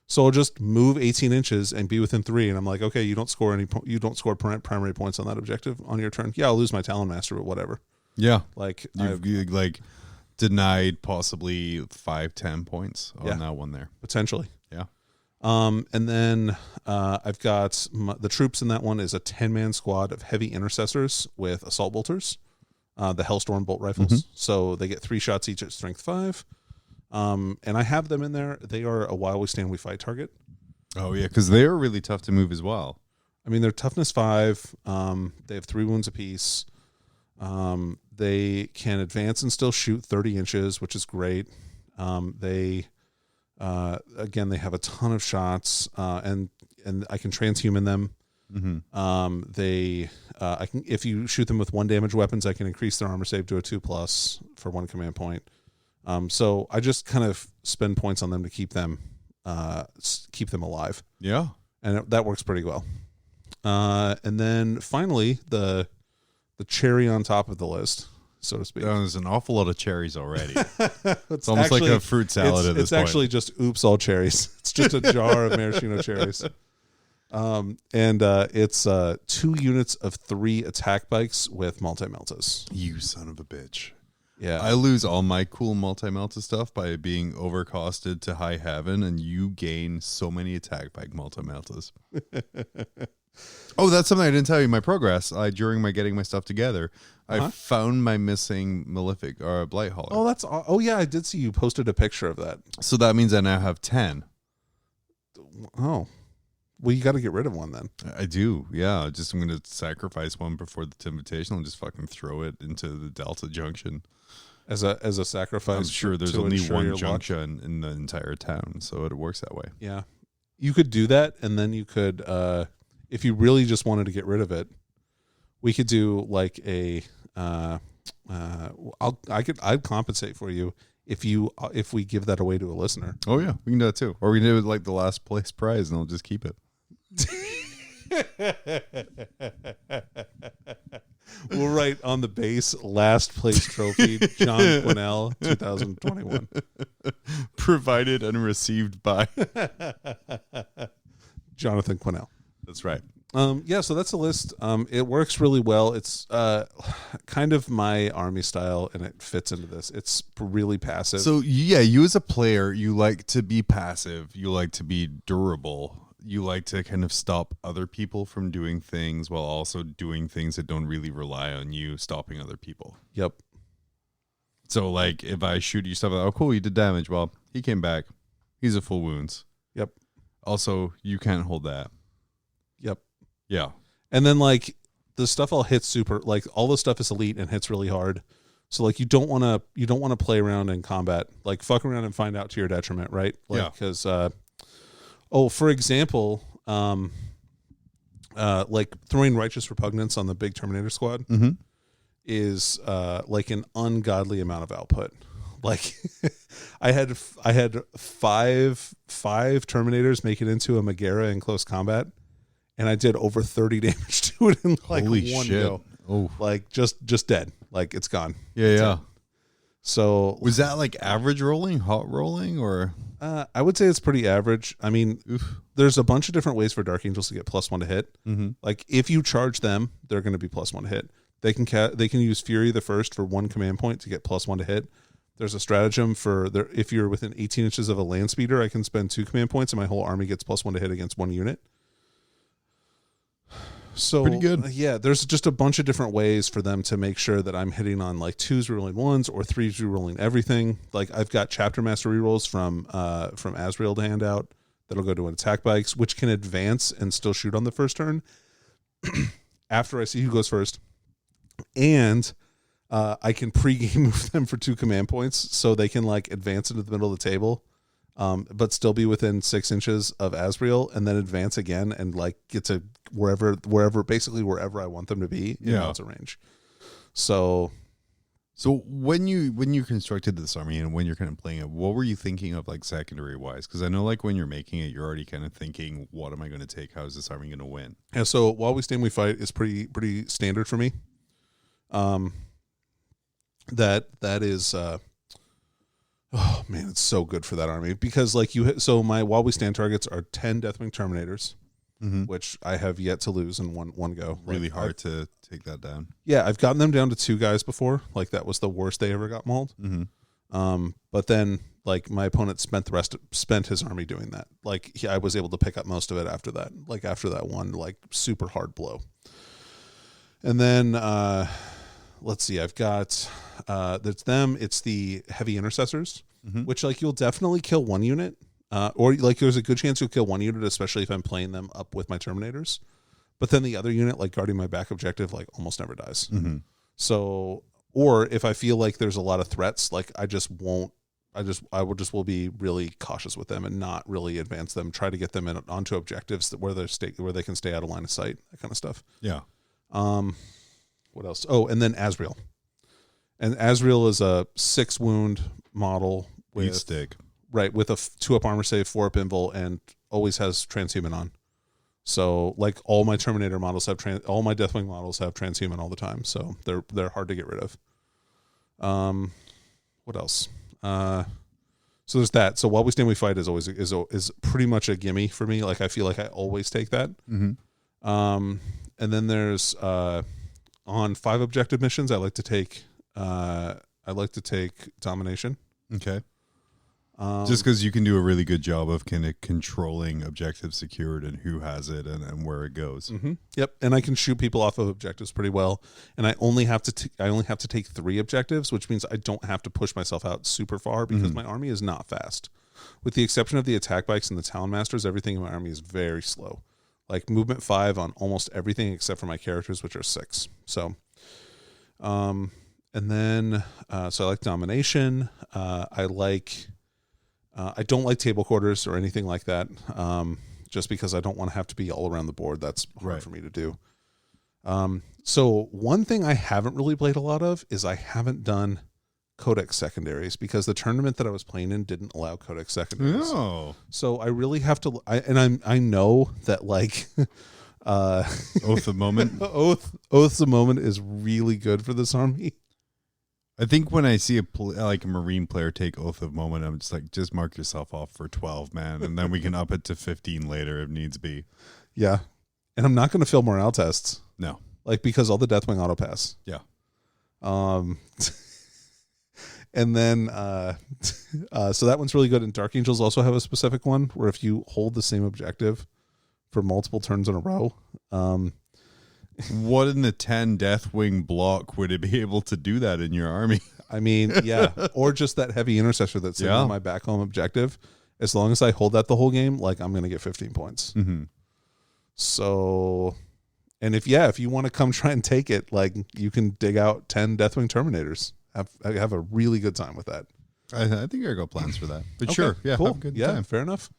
Speaker 1: So I'll just move 18 inches and be within 3, and I'm like, okay, you don't score primary points on that objective on your turn. Yeah, I'll lose my Talon Master, but whatever.
Speaker 2: Yeah,
Speaker 1: like
Speaker 2: you like denied possibly 5-10 points on that one there
Speaker 1: potentially.
Speaker 2: Yeah.
Speaker 1: And then I've got the troops in that one is a 10-man squad of heavy intercessors with assault bolters, the Hellstorm bolt rifles. Mm-hmm. So they get 3 shots each at strength 5. And I have them in there. They are a while we stand, we fight target.
Speaker 2: Oh yeah, because they are really tough to move as well.
Speaker 1: I mean, they're toughness 5. They have 3 wounds apiece. They can advance and still shoot 30 inches, which is great. They have a ton of shots, and I can transhuman them. Mm-hmm. I can, if you shoot them with 1 damage weapons, I can increase their armor save to a 2+ for 1 command point. So I just kind of spend points on them to keep them alive.
Speaker 2: Yeah,
Speaker 1: and that works pretty well. And then finally the cherry on top of the list, so to speak.
Speaker 2: There's an awful lot of cherries already. It's almost like a fruit salad at this point.
Speaker 1: It's actually just oops all cherries. It's just a jar of maraschino cherries. It's 2 units of 3 attack bikes with multi-meltas.
Speaker 2: You son of a bitch.
Speaker 1: Yeah.
Speaker 2: I lose all my cool multi-melta stuff by being overcosted to high heaven, and you gain so many attack bike multi-meltas. Oh, that's something I didn't tell you. My progress during my getting my stuff together, I found my missing Malefic or Blight Hauler.
Speaker 1: Oh yeah, I did see you posted a picture of that.
Speaker 2: So that means I now have 10.
Speaker 1: Oh, well, you got to get rid of one then.
Speaker 2: I do, yeah. I'm going to sacrifice one before the Invitational and just fucking throw it into the Delta Junction
Speaker 1: as a sacrifice.
Speaker 2: I'm sure there's only one junction in the entire town, so it works that way.
Speaker 1: Yeah. you could do that, and then you could, if you really just wanted to get rid of it, we could do like a. I'd compensate for you if we give that away to a listener.
Speaker 2: Oh yeah, we can do that too. Or we can do it like the last place prize, and they'll just keep it.
Speaker 1: We'll write on the base last place trophy, John Quinnell, 2021.
Speaker 2: Provided and received by
Speaker 1: Jonathan Quinnell.
Speaker 2: That's right.
Speaker 1: Yeah, so that's the list. It works really well. It's kind of my army style, and it fits into this. It's really passive.
Speaker 2: So yeah, you as a player, you like to be passive. You like to be durable. You like to kind of stop other people from doing things while also doing things that don't really rely on you stopping other people.
Speaker 1: Yep.
Speaker 2: So like if I shoot you stuff, oh cool, you did damage. Well, he came back. He's at full wounds.
Speaker 1: Yep.
Speaker 2: Also, you can't hold that.
Speaker 1: Yep.
Speaker 2: Yeah.
Speaker 1: And then like the stuff all hits super, like all the stuff is elite and hits really hard. So like you don't want to play around in combat. Like fuck around and find out to your detriment, right? Like,
Speaker 2: yeah.
Speaker 1: Because for example, like throwing righteous repugnance on the big Terminator squad is like an ungodly amount of output. Like I had 5 Terminators make it into a Megara in close combat, and I did over 30 damage to it in like
Speaker 2: Holy
Speaker 1: one
Speaker 2: shit.
Speaker 1: go.
Speaker 2: Oh,
Speaker 1: Like just dead. Like it's gone.
Speaker 2: yeah,
Speaker 1: It's
Speaker 2: yeah.
Speaker 1: dead. So
Speaker 2: Was that like average rolling, hot rolling, or?
Speaker 1: I would say it's pretty average. I mean, there's a bunch of different ways for Dark Angels to get +1 to hit.
Speaker 2: Mm-hmm.
Speaker 1: Like if you charge them, they're going to be +1 to hit. They can use Fury the First for 1 command point to get +1 to hit. There's a stratagem for if you're within 18 inches of a land speeder, I can spend 2 command points and my whole army gets +1 to hit against 1 unit. So
Speaker 2: Pretty good.
Speaker 1: Yeah, there's just a bunch of different ways for them to make sure that I'm hitting on like 2s rerolling 1s or 3s rerolling everything. Like I've got Chapter Master rerolls from Azrael to hand out that'll go to an attack bikes, which can advance and still shoot on the first turn after I see who goes first. And I can pre-game move them for 2 command points so they can like advance into the middle of the table, but still be within 6 inches of Azrael, and then advance again and like get to wherever I want them to be in Mount's range. So
Speaker 2: when you constructed this army and when you're kind of playing it, what were you thinking of like secondary wise? Because I know like when you're making it, you're already kind of thinking, what am I going to take? How is this army going to win?
Speaker 1: Yeah. So While We Stand We Fight is pretty standard for me. That is oh man, it's so good for that army because like my While We Stand targets are 10 Deathwing Terminators, which I have yet to lose in one go.
Speaker 2: Really
Speaker 1: like,
Speaker 2: hard to take that down.
Speaker 1: Yeah, I've gotten them down to 2 guys before. Like that was the worst they ever got mauled. But then like my opponent spent his army doing that. Like I was able to pick up most of it after that. Like after that one like super hard blow. And then let's see, I've got that's them. It's the Heavy Intercessors, which like you'll definitely kill 1 unit. Or like there's a good chance you'll kill 1 unit, especially if I'm playing them up with my Terminators. But then the other unit, like guarding my back objective, like almost never dies. So, or if I feel like there's a lot of threats, like I will be really cautious with them and not really advance them. Try to get them onto objectives where they can stay out of line of sight, that kind of stuff.
Speaker 2: Yeah.
Speaker 1: What else? Oh, and then Azrael. And Azrael is a 6 wound model with
Speaker 2: stick.
Speaker 1: Right, with a 2-up armor save, 4-up invul, and always has transhuman on. So, like all my Terminator models all my Deathwing models have transhuman all the time. So they're hard to get rid of. What else? So there's that. So While We Stand We Fight is always is pretty much a gimme for me. Like I feel like I always take that. And then there's on 5 objective missions, I like to take domination.
Speaker 2: Okay. Just because you can do a really good job of kind of controlling objectives secured and who has it and where it goes.
Speaker 1: Yep, and I can shoot people off of objectives pretty well. And I only have to take 3 objectives, which means I don't have to push myself out super far because my army is not fast. With the exception of the attack bikes and the Talon Masters, everything in my army is very slow. Like movement 5 on almost everything except for my characters, which are 6. So, and then so I like domination. I don't like table quarters or anything like that. just because I don't want to have to be all around the board. That's hard
Speaker 2: Right.
Speaker 1: for me to do. So one thing I haven't really played a lot of is I haven't done codex secondaries because the tournament that I was playing in didn't allow codex secondaries.
Speaker 2: Oh,
Speaker 1: So I really have to. I know that like
Speaker 2: Oath of Moment.
Speaker 1: Oath's a Moment is really good for this army.
Speaker 2: I think when I see a Marine player take Oath of Moment, I'm just like, just mark yourself off for 12, man, and then we can up it to 15 later if needs be.
Speaker 1: Yeah, and I'm not going to fill morale tests.
Speaker 2: No,
Speaker 1: Like because all the Deathwing auto pass.
Speaker 2: yeah,
Speaker 1: And then so that one's really good. And Dark Angels also have a specific one where if you hold the same objective for multiple turns in a row,
Speaker 2: what in the 10 Deathwing block would it be able to do that in your army?
Speaker 1: I mean, yeah, or just that heavy intercessor that's sitting on my back home objective. As long as I hold that the whole game, like I'm going to get 15 points.
Speaker 2: Mm-hmm.
Speaker 1: So, and if you want to come try and take it, like you can dig out 10 Deathwing Terminators. Have a really good time with that.
Speaker 2: I think I got plans for that. But
Speaker 1: Okay,
Speaker 2: sure, yeah,
Speaker 1: cool.
Speaker 2: have a good
Speaker 1: Yeah,
Speaker 2: time.
Speaker 1: fair enough.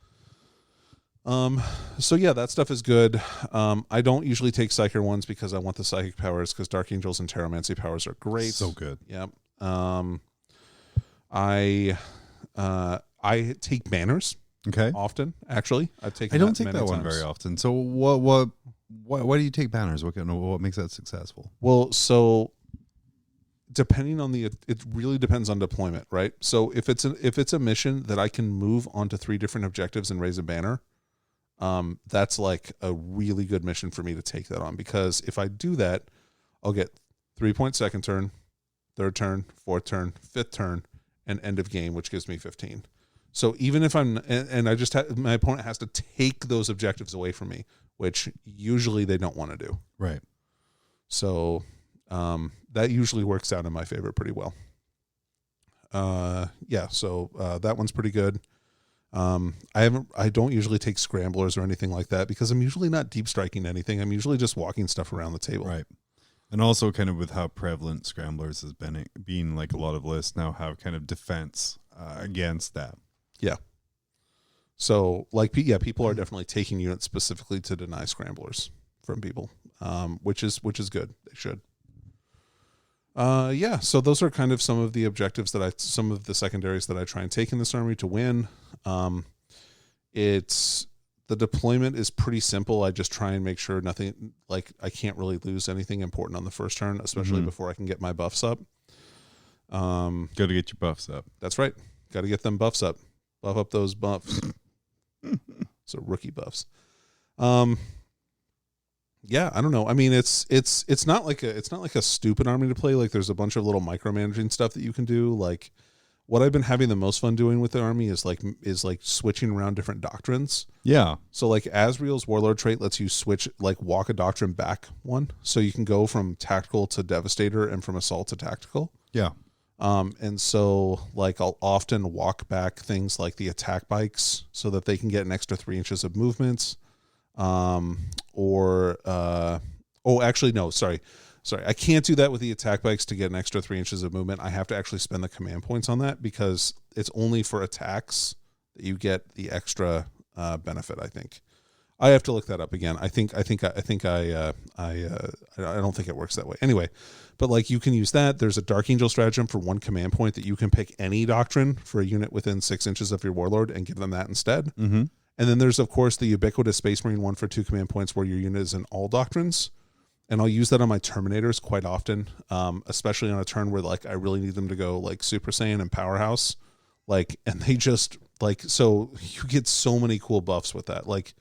Speaker 1: So yeah, that stuff is good. I don't usually take Psyker ones because I want the psychic powers because Dark Angels and Terramancy powers are great.
Speaker 2: So good.
Speaker 1: Yep. I take banners
Speaker 2: Okay.
Speaker 1: often. Actually, I've taken.
Speaker 2: I don't take
Speaker 1: many
Speaker 2: that one
Speaker 1: times.
Speaker 2: very often. So what why do you take banners? What makes that successful?
Speaker 1: Well, so depending on it really depends on deployment, right? So if it's a mission that I can move onto 3 different objectives and raise a banner, that's like a really good mission for me to take that on because if I do that, I'll get 3-point second turn, third turn, fourth turn, fifth turn, and end of game, which gives me 15. So even if I'm and I just my opponent has to take those objectives away from me, which usually they don't want to do.
Speaker 2: Right.
Speaker 1: So that usually works out in my favor pretty well. So that one's pretty good. I don't usually take scramblers or anything like that because I'm usually not deep striking anything. I'm usually just walking stuff around the table.
Speaker 2: Right. And also kind of with how prevalent scramblers has been being like a lot of lists now have kind of defense against that.
Speaker 1: Yeah. So people are definitely taking units specifically to deny scramblers from people, which is good. They should. So those are kind of some of the objectives some of the secondaries that I try and take in this army to win. The deployment is pretty simple. I just try and make sure nothing, like I can't really lose anything important on the first turn, especially before I can get my buffs up.
Speaker 2: Got to get your buffs up.
Speaker 1: That's right. Got to get them buffs up. Buff up those buffs. So rookie buffs. Yeah, I don't know. I mean, it's not like a stupid army to play. Like there's a bunch of little micromanaging stuff that you can do. Like what I've been having the most fun doing with the army is like switching around different doctrines.
Speaker 2: Yeah.
Speaker 1: So like Asriel's Warlord trait lets you switch, like walk a doctrine back one. So you can go from tactical to devastator and from assault to tactical.
Speaker 2: Yeah.
Speaker 1: And so like I'll often walk back things like the attack bikes so that they can get an extra 3 inches of movements. Sorry. I can't do that with the attack bikes to get an extra 3 inches of movement. I have to actually spend the command points on that because it's only for attacks that you get the extra benefit. I think I have to look that up again. I don't think it works that way. Anyway, but like you can use that. There's a Dark Angel stratagem for 1 command point that you can pick any doctrine for a unit within 6 inches of your Warlord and give them that instead.
Speaker 2: Mm-hmm.
Speaker 1: And then there's, of course, the ubiquitous Space Marine one for 2 command points where your unit is in all doctrines. And I'll use that on my Terminators quite often, especially on a turn where like I really need them to go like Super Saiyan and Powerhouse. Like, and they just like, so you get so many cool buffs with that. Like,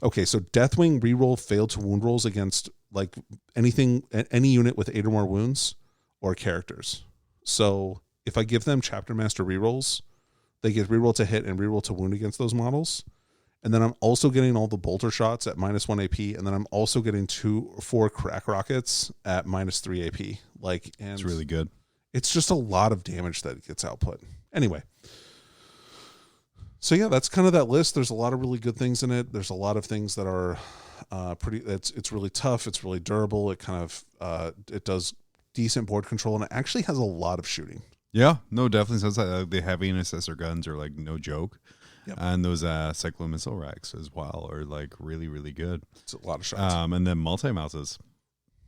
Speaker 1: okay, so Deathwing reroll failed to wound rolls against like any unit with 8 or more wounds or characters. So if I give them Chapter Master rerolls, they get reroll to hit and reroll to wound against those models. And then I'm also getting all the bolter shots at -1 AP. And then I'm also getting 2 or 4 crack rockets at -3 AP. Like, and
Speaker 2: It's really good.
Speaker 1: it's just a lot of damage that gets output. Anyway. So yeah, that's kind of that list. There's a lot of really good things in it. There's a lot of things that are it's really tough. It's really durable. It kind of, it does decent board control and it actually has a lot of shooting.
Speaker 2: Yeah, no, definitely sounds like the heavy intercessor guns are like no joke.
Speaker 1: Yep.
Speaker 2: And those cyclo missile racks as well are like really, really good.
Speaker 1: It's a lot of shots.
Speaker 2: And then multi-mouses,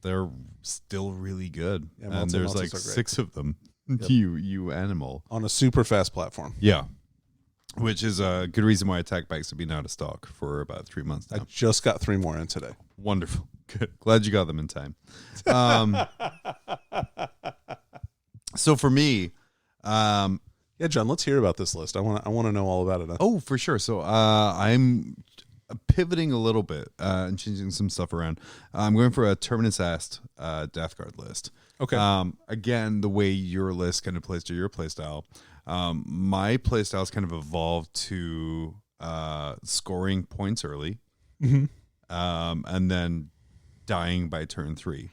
Speaker 2: they're still really good.
Speaker 1: Yeah,
Speaker 2: and there's like
Speaker 1: multi-mouses are great.
Speaker 2: 6 of them.
Speaker 1: Yep.
Speaker 2: You animal.
Speaker 1: On a super fast platform.
Speaker 2: Yeah. Which is a good reason why attack bikes have been out of stock for about 3 months now.
Speaker 1: I just got 3 more in today.
Speaker 2: Wonderful. Good. Glad you got them in time. So for me,
Speaker 1: yeah, John, let's hear about this list. I want to know all about it.
Speaker 2: oh, for sure. So I'm pivoting a little bit and changing some stuff around. I'm going for a Terminus-Ast Death Guard list.
Speaker 1: Okay.
Speaker 2: Again, the way your list kind of plays to your playstyle. My playstyle's kind of evolved to scoring points early, and then dying by turn 3.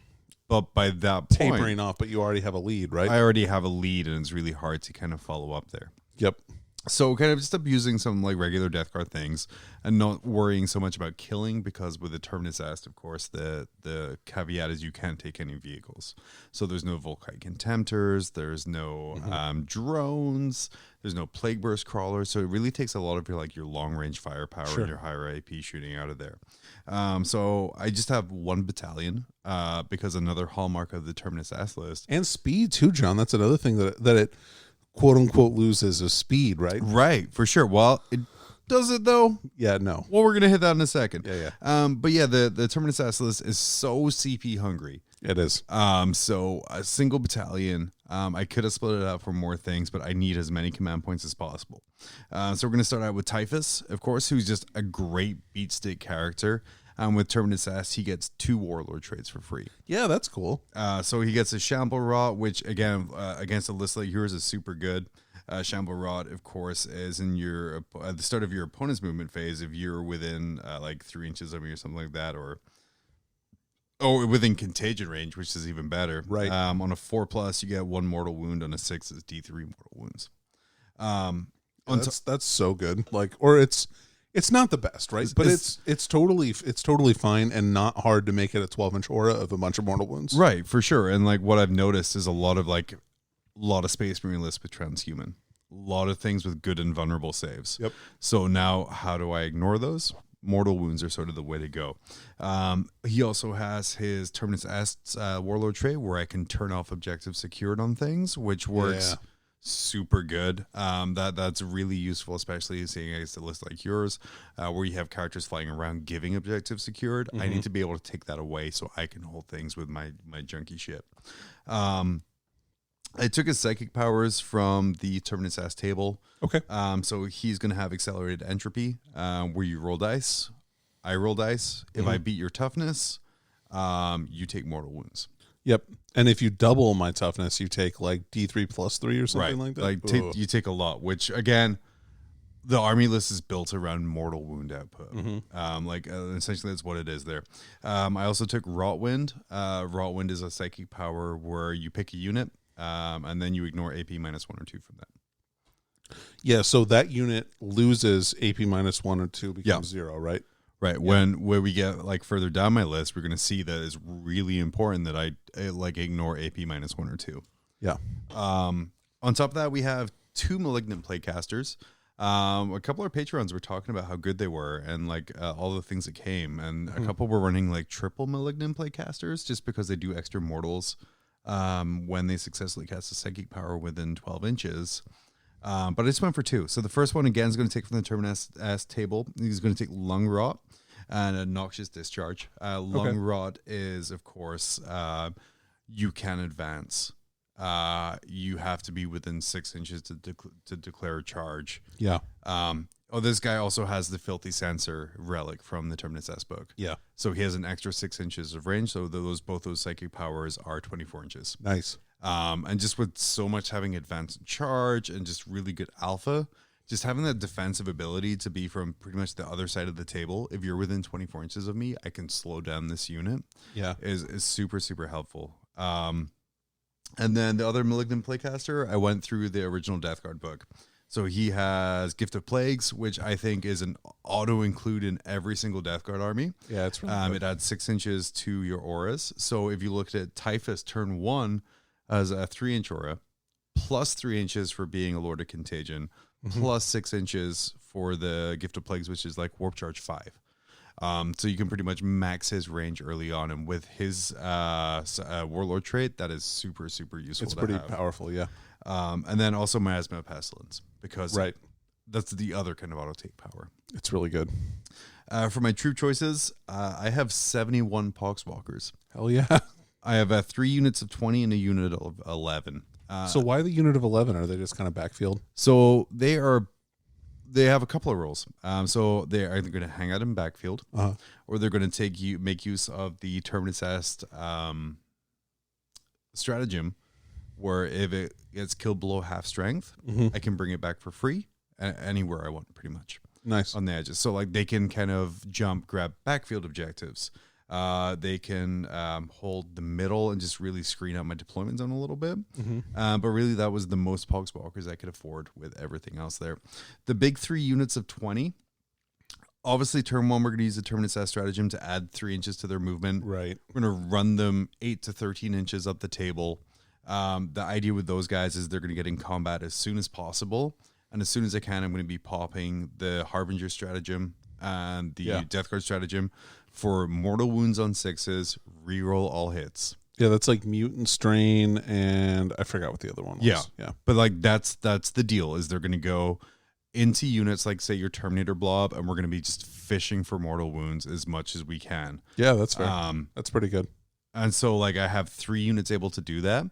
Speaker 2: But by that point,
Speaker 1: tapering off, but you already have a lead, right?
Speaker 2: I already have a lead, and it's really hard to kind of follow up there.
Speaker 1: Yep.
Speaker 2: So kind of just abusing some like regular Death Guard things and not worrying so much about killing, because with the Terminus-Ast, of course, the caveat is you can't take any vehicles. So there's no Volkite Contemptors, there's no drones, there's no Plague Burst Crawlers. So it really takes a lot of your long range firepower and your higher AP shooting out of there. So I just have 1 battalion because another hallmark of the Terminus-Ast list.
Speaker 1: And speed too, John. That's another thing that it quote unquote loses is speed, right?
Speaker 2: Right, for sure. Well, does it though?
Speaker 1: Yeah, no.
Speaker 2: Well, we're gonna hit that in a second.
Speaker 1: Yeah.
Speaker 2: But yeah, the Terminus-Ast list is so CP hungry.
Speaker 1: It is.
Speaker 2: So a single battalion. I could have split it up for more things, but I need as many command points as possible. So we're gonna start out with Typhus, of course, who's just a great beat stick character. With Terminus-Ast, he gets 2 Warlord traits for free.
Speaker 1: Yeah, that's cool.
Speaker 2: So he gets a Shamble Rot, which again, against a list like yours is super good. Shamble Rot, of course, is in your at the start of your opponent's movement phase. If you're within like 3 inches of me or something like that, or within contagion range, which is even better.
Speaker 1: Right.
Speaker 2: On a 4+, you get 1 mortal wound. On a 6, it's D3 mortal wounds.
Speaker 1: That's so good. Like, or it's not the best, right? But it's totally fine and not hard to make it a 12-inch aura of a bunch of mortal wounds.
Speaker 2: Right, for sure. And like what I've noticed is a lot of Space Marine lists with transhuman, a lot of things with good and vulnerable saves.
Speaker 1: Yep.
Speaker 2: So now, how do I ignore those? Mortal wounds are sort of the way to go. He also has his Terminus-Ast Warlord trait where I can turn off objective secured on things, which works.
Speaker 1: Yeah.
Speaker 2: Super good. That's really useful, especially seeing against a list like yours, where you have characters flying around giving objective secured. I need to be able to take that away so I can hold things with my junky ship. I took his psychic powers from the Terminus-Ast table.
Speaker 1: Okay.
Speaker 2: So he's going to have accelerated entropy, where you roll dice. I roll dice. If I beat your toughness, you take mortal wounds.
Speaker 1: Yep. And if you double my toughness, you take like D3 plus 3 or something like that.
Speaker 2: Like you take a lot, which again, the army list is built around mortal wound output. Essentially that's what it is there. I also took Rotwind. Rotwind is a psychic power where you pick a unit, and then you ignore AP -1 or 2 from that.
Speaker 1: Yeah, so that unit loses AP -1 or 2, becomes 0, right?
Speaker 2: Right. Yeah. When we get like further down my list, we're going to see that it's really important that I like ignore AP -1 or 2.
Speaker 1: Yeah.
Speaker 2: On top of that, we have 2 malignant playcasters. A couple of Patreons were talking about how good they were and like all the things that came, and a couple were running like triple malignant playcasters just because they do extra mortals when they successfully cast a psychic power within 12 inches. But I just went for 2. So the first one again is going to take from the Terminus-Ast table. He's going to take Lung Rot and a Noxious Discharge. Lung Rot is, of course, you can advance. You have to be within 6 inches to declare a charge.
Speaker 1: Yeah.
Speaker 2: This guy also has the Filthy Censor relic from the Terminus-Ast book.
Speaker 1: Yeah.
Speaker 2: So he has an extra 6 inches of range. So both those psychic powers are 24 inches.
Speaker 1: Nice.
Speaker 2: And just with so much having advanced charge and just really good alpha, just having that defensive ability to be from pretty much the other side of the table. If you're within 24 inches of me, I can slow down this unit.
Speaker 1: Yeah.
Speaker 2: Is super, super helpful. And then the other malignant playcaster, I went through the original Death Guard book. So he has Gift of Plagues, which I think is an auto include in every single Death Guard army.
Speaker 1: Yeah, it's really good.
Speaker 2: It adds 6 inches to your auras. So if you looked at Typhus turn 1 as a 3-inch aura, plus 3 inches for being a Lord of Contagion, plus 6 inches for the Gift of Plagues, which is like Warp Charge 5. So you can pretty much max his range early on, and with his Warlord trait, that is super, super useful.
Speaker 1: It's pretty powerful, yeah.
Speaker 2: And then also Miasma of Pestilence, because that's the other kind of auto take power.
Speaker 1: It's really good.
Speaker 2: For my troop choices, I have 71 Poxwalkers.
Speaker 1: Hell yeah.
Speaker 2: I have 3 units of 20 and a unit of 11.
Speaker 1: So why the unit of 11? Are they just kind of backfield?
Speaker 2: So they have a couple of roles. So they are either going to hang out in backfield, or they're going to make use of the Terminus Est stratagem, where if it gets killed below half strength, I can bring it back for free anywhere I want, pretty much.
Speaker 1: Nice.
Speaker 2: On the edges. So like they can kind of jump, grab backfield objectives. They can hold the middle and just really screen out my deployment zone a little bit. But really, that was the most Poxwalkers I could afford with everything else there. The big 3 units of 20. Obviously, turn 1, we're going to use the Terminus Est stratagem to add 3 inches to their movement.
Speaker 1: Right.
Speaker 2: We're going to run them 8 to 13 inches up the table. The idea with those guys is they're going to get in combat as soon as possible. And as soon as I can, I'm going to be popping the Harbinger stratagem and the Death Guard stratagem for mortal wounds on 6s, reroll all hits.
Speaker 1: Yeah, that's like Mutant Strain, and I forgot what the other one was.
Speaker 2: Yeah. But like that's the deal, is they're going to go into units like, say, your Terminator blob, and we're going to be just fishing for mortal wounds as much as we can.
Speaker 1: Yeah, that's fair. That's pretty good.
Speaker 2: And so like I have 3 units able to do that.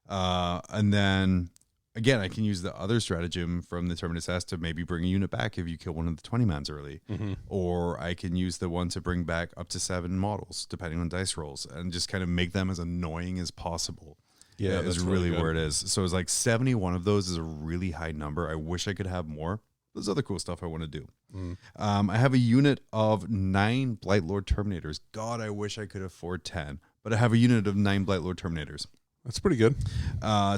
Speaker 2: And then again, I can use the other stratagem from the Terminus Est to maybe bring a unit back if you kill one of the 20 mans early. Or I can use the one to bring back up to 7 models, depending on dice rolls, and just kind of make them as annoying as possible. Yeah, that's really where it is. So it's like 71 of those is a really high number. I wish I could have more. There's other cool stuff I want to do. I have a unit of 9 Blightlord Terminators. God, I wish I could afford 10. But I have a unit of 9 Blightlord Terminators.
Speaker 1: That's pretty good.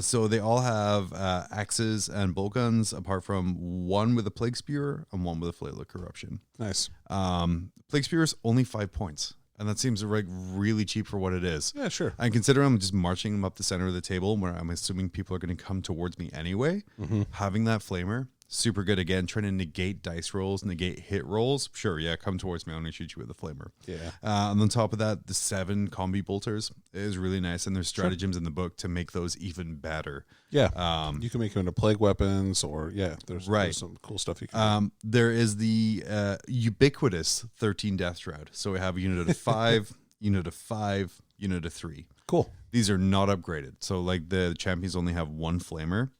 Speaker 2: So they all have axes and bolt guns, apart from one with a Plague Spear and one with a Flail of Corruption.
Speaker 1: Nice.
Speaker 2: Plague Spear is only 5 points, and that seems like really cheap for what it is.
Speaker 1: Yeah, sure.
Speaker 2: I consider I'm just marching them up the center of the table, where I'm assuming people are going to come towards me anyway. Having that Flamer, super good. Again, trying to negate dice rolls, negate hit rolls. Sure, yeah, come towards me. I'm going to shoot you with a Flamer.
Speaker 1: Yeah.
Speaker 2: And on top of that, the 7 combi bolters is really nice, and there's stratagems in the book to make those even better.
Speaker 1: Yeah. You can make them into plague weapons, or there's some cool stuff you can do.
Speaker 2: There is the ubiquitous 13 Death Shroud. So we have a unit of 5, unit of 5, unit of 3.
Speaker 1: Cool.
Speaker 2: These are not upgraded. So like the champions only have 1 Flamer.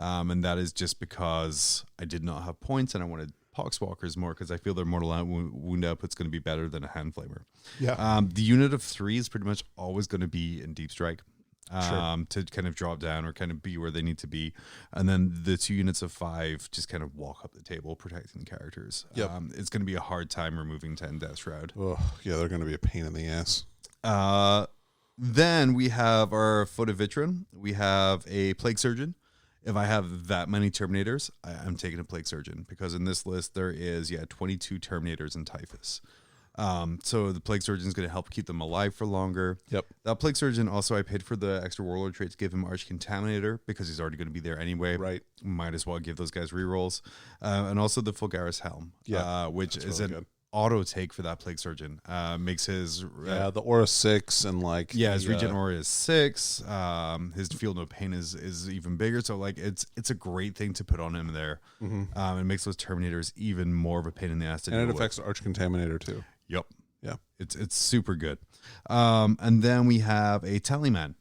Speaker 2: And that is just because I did not have points, and I wanted Poxwalkers more because I feel their mortal wound output's going to be better than a Hand Flamer.
Speaker 1: Yeah.
Speaker 2: The unit of 3 is pretty much always going to be in Deep Strike to kind of drop down or kind of be where they need to be. And then the 2 units of 5 just kind of walk up the table protecting the characters.
Speaker 1: Yep.
Speaker 2: It's going to be a hard time removing 10 Death Shroud.
Speaker 1: Oh, yeah, they're going to be a pain in the ass.
Speaker 2: Then we have our Foot of Vitron. We have a Plague Surgeon. If I have that many Terminators, I'm taking a Plague Surgeon, because in this list there is 22 Terminators and Typhus. So the Plague Surgeon is going to help keep them alive for longer.
Speaker 1: Yep.
Speaker 2: That Plague Surgeon, also I paid for the extra Warlord trait to give him Arch Contaminator, because he's already going to be there anyway.
Speaker 1: Right.
Speaker 2: Might as well give those guys rerolls. And also the Fulgaris Helm, which is really an auto take for that Plague Surgeon. Makes his
Speaker 1: the aura 6 and like
Speaker 2: his regen aura is 6. His field no pain is even bigger. So like it's a great thing to put on him there. It makes those Terminators even more of a pain in the ass to deal with.
Speaker 1: And it affects Arch Contaminator too.
Speaker 2: Yep.
Speaker 1: Yeah.
Speaker 2: It's super good. And then we have a Tallyman.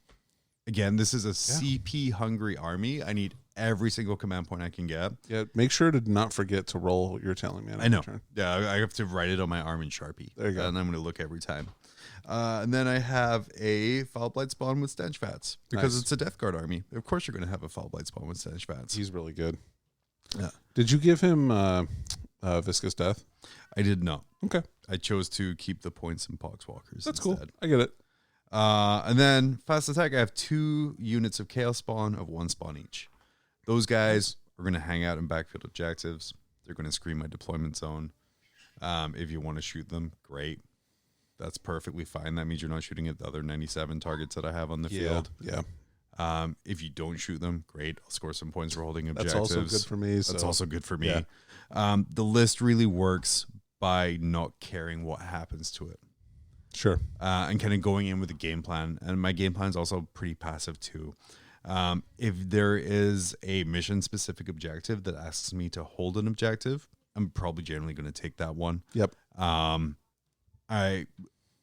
Speaker 2: Again, this is a CP hungry army. I need every single command point I can get. Yeah,
Speaker 1: make sure to not forget to roll your Tallyman.
Speaker 2: I know. Yeah, I have to write it on my arm in Sharpie.
Speaker 1: There you go.
Speaker 2: And I'm going to look every time. And then I have a Foul Blight Spawn with Stench Vats, because it's a Death Guard army. Of course you're going to have a Foul Blight Spawn with Stench Vats.
Speaker 1: He's really good. Yeah. Did you give him Viscous Death?
Speaker 2: I did not.
Speaker 1: Okay.
Speaker 2: I chose to keep the points in Poxwalkers.
Speaker 1: That's
Speaker 2: instead.
Speaker 1: cool. I get it.
Speaker 2: And then Fast Attack, I have 2 units of Chaos Spawn of 1 spawn each. Those guys are going to hang out in backfield objectives. They're going to screen my deployment zone. If you want to shoot them, great. That's perfectly fine. That means you're not shooting at the other 97 targets that I have on the field.
Speaker 1: Yeah.
Speaker 2: If you don't shoot them, great. I'll score some points for holding objectives.
Speaker 1: That's also good for me.
Speaker 2: That's also good for me.
Speaker 1: Yeah.
Speaker 2: The list really works by not caring what happens to it.
Speaker 1: Sure.
Speaker 2: And kind of going in with a game plan. And my game plan is also pretty passive too. If there is a mission-specific objective that asks me to hold an objective, I'm probably generally going to take that one.
Speaker 1: Yep.